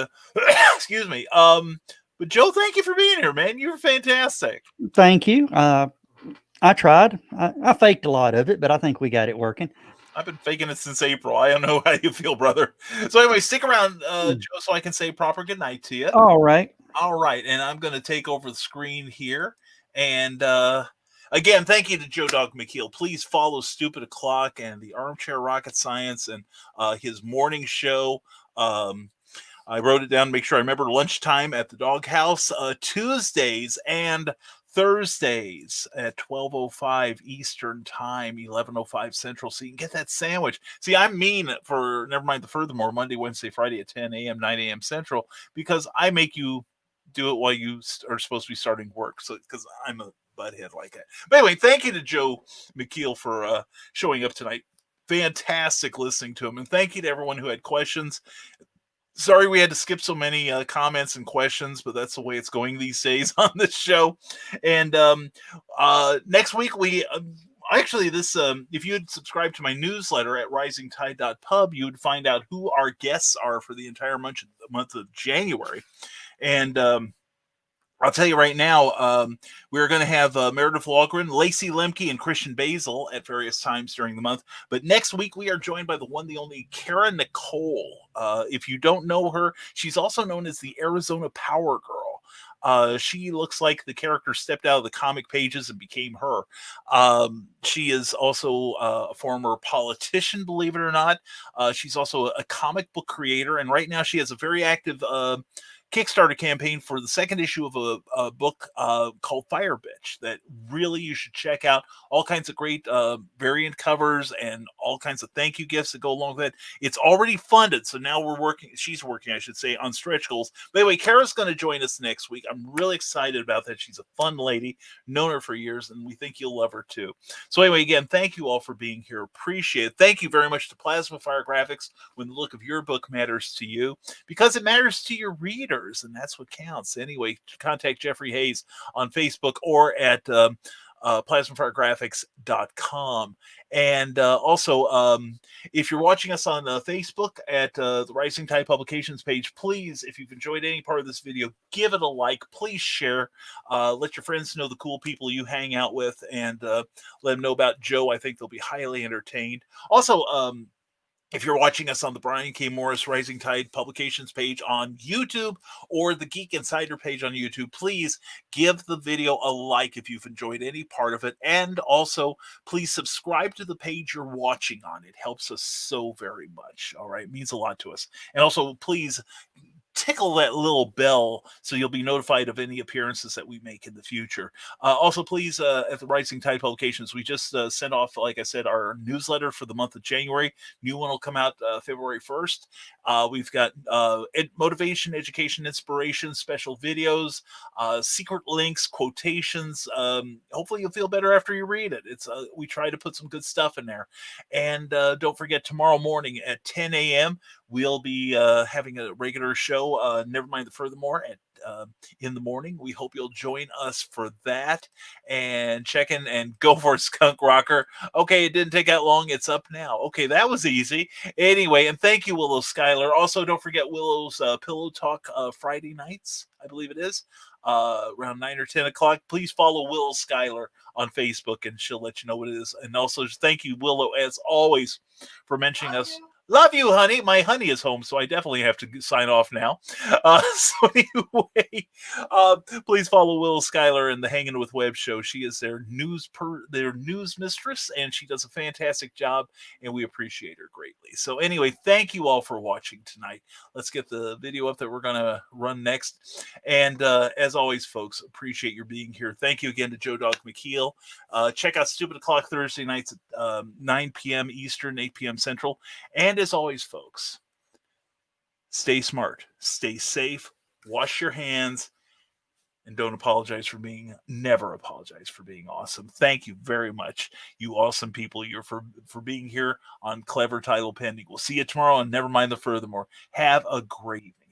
excuse me. But Joe, thank you for being here, man. You were fantastic. Thank you. I tried. I faked a lot of it, but I think we got it working. I've been faking it since April. I don't know how you feel, brother. So anyway, stick around, Joe, so I can say proper good night to you. All right. All right, and I'm going to take over the screen here. And again, thank you to JoeDog McKeel. Please follow Stupid O'Clock and the Armchair Rocket Science and his morning show. I wrote it down to make sure I remember lunchtime at the Doghouse, Tuesdays and Thursdays at 12:05 Eastern Time, 11:05 Central, so you can get that sandwich. See, I'm mean for, never mind the furthermore, Monday, Wednesday, Friday at 10 a.m., 9 a.m. Central, because I make you do it while you are supposed to be starting work, so because I'm a butthead like that. But anyway, thank you to Joe McKeel for showing up tonight. Fantastic listening to him, and thank you to everyone who had questions. Sorry we had to skip so many comments and questions, but that's the way it's going these days on this show. And next week we actually this if you had subscribed to my newsletter at risingtide.pub, you would find out who our guests are for the entire month of January. And I'll tell you right now, we're going to have Meredith Walgren, Lacey Lemke, and Christian Basil at various times during the month. But next week, we are joined by the one, the only Kara Nicole. If you don't know her, she's also known as the Arizona Power Girl. She looks like the character stepped out of the comic pages and became her. She is also a former politician, believe it or not. She's also a comic book creator, and right now she has a very active Kickstarter campaign for the second issue of a book called Fire Bitch that really you should check out. All kinds of great variant covers and all kinds of thank you gifts that go along with it. It's already funded, so now she's working, I should say, on stretch goals. But anyway, Kara's going to join us next week. I'm really excited about that. She's a fun lady, known her for years, and we think you'll love her too. So anyway, again, thank you all for being here. Appreciate it. Thank you very much to Plasma Fire Graphics when the look of your book matters to you, because it matters to your readers. And that's what counts. Anyway, contact Jeffrey Hayes on Facebook or at plasmafiregraphics.com. And also, if you're watching us on Facebook at the Rising Tide Publications page, please, if you've enjoyed any part of this video, give it a like. Please share. Let your friends know the cool people you hang out with, and let them know about Joe. I think they'll be highly entertained. Also, if you're watching us on the Brian K. Morris Rising Tide Publications page on YouTube or the Geek Insider page on YouTube, please give the video a like if you've enjoyed any part of it. And also, please subscribe to the page you're watching on. It helps us so very much. All right. It means a lot to us. And also, please tickle that little bell so you'll be notified of any appearances that we make in the future. Also, please, at the Rising Tide Publications, we just sent off, like I said, our newsletter for the month of January. New one will come out February 1st. We've got motivation, education, inspiration, special videos, secret links, quotations. Hopefully you'll feel better after you read it. We try to put some good stuff in there. And don't forget, tomorrow morning at 10 a.m., we'll be having a regular show, never mind the furthermore, in the morning. We hope you'll join us for that and check in and go for it, Skunk Rocker. Okay, it didn't take that long. It's up now. Okay, that was easy. Anyway, and thank you, Willow Schuyler. Also, don't forget Willow's Pillow Talk Friday nights, I believe it is, around 9 or 10 o'clock. Please follow Willow Schuyler on Facebook, and she'll let you know what it is. And also, thank you, Willow, as always, for mentioning us Love you, honey. My honey is home, so I definitely have to sign off now. So anyway, please follow Will Schuyler and the Hanging with Webb show. She is their news mistress, and she does a fantastic job, and we appreciate her greatly. So anyway, thank you all for watching tonight. Let's get the video up that we're going to run next. And as always, folks, appreciate your being here. Thank you again to JoeDog McKeel. Check out Stupid O'Clock Thursday nights at 9 p.m. Eastern, 8 p.m. Central. And as always, folks, stay smart, stay safe, wash your hands, and don't never apologize for being awesome. Thank you very much, you awesome people, for being here on Clever Title Pending. We'll see you tomorrow, and never mind the furthermore. Have a great evening, everyone.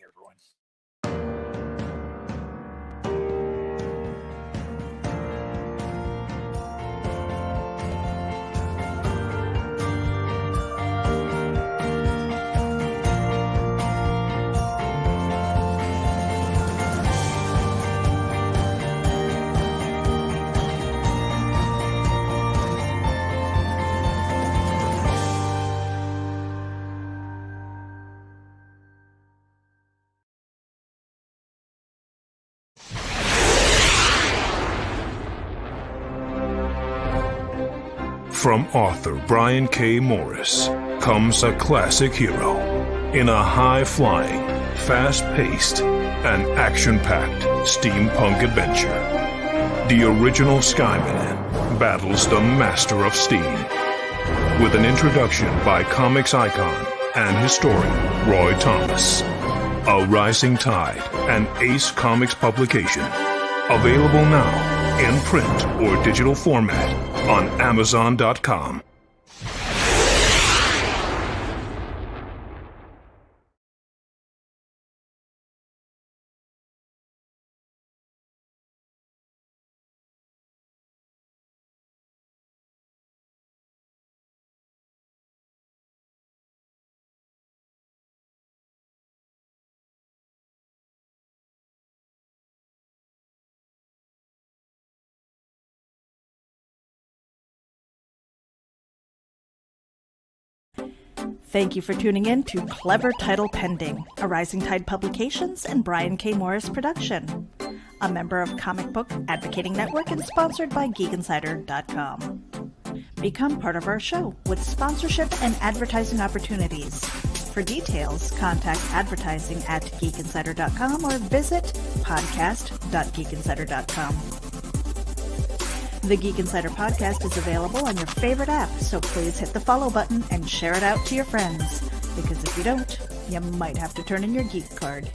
From author Brian K. Morris comes a classic hero in a high-flying, fast-paced, and action-packed steampunk adventure. The original Skyman battles the Master of Steam with an introduction by comics icon and historian Roy Thomas. A Rising Tide, an Ace Comics publication. Available now in print or digital format on Amazon.com. Thank you for tuning in to Clever Title Pending, a Rising Tide Publications and Brian K. Morris production. A member of Comic Book Advocating Network and sponsored by GeekInsider.com. Become part of our show with sponsorship and advertising opportunities. For details, contact advertising at GeekInsider.com or visit podcast.geekinsider.com. The Geek Insider podcast is available on your favorite app, so please hit the follow button and share it out to your friends. Because if you don't, you might have to turn in your geek card.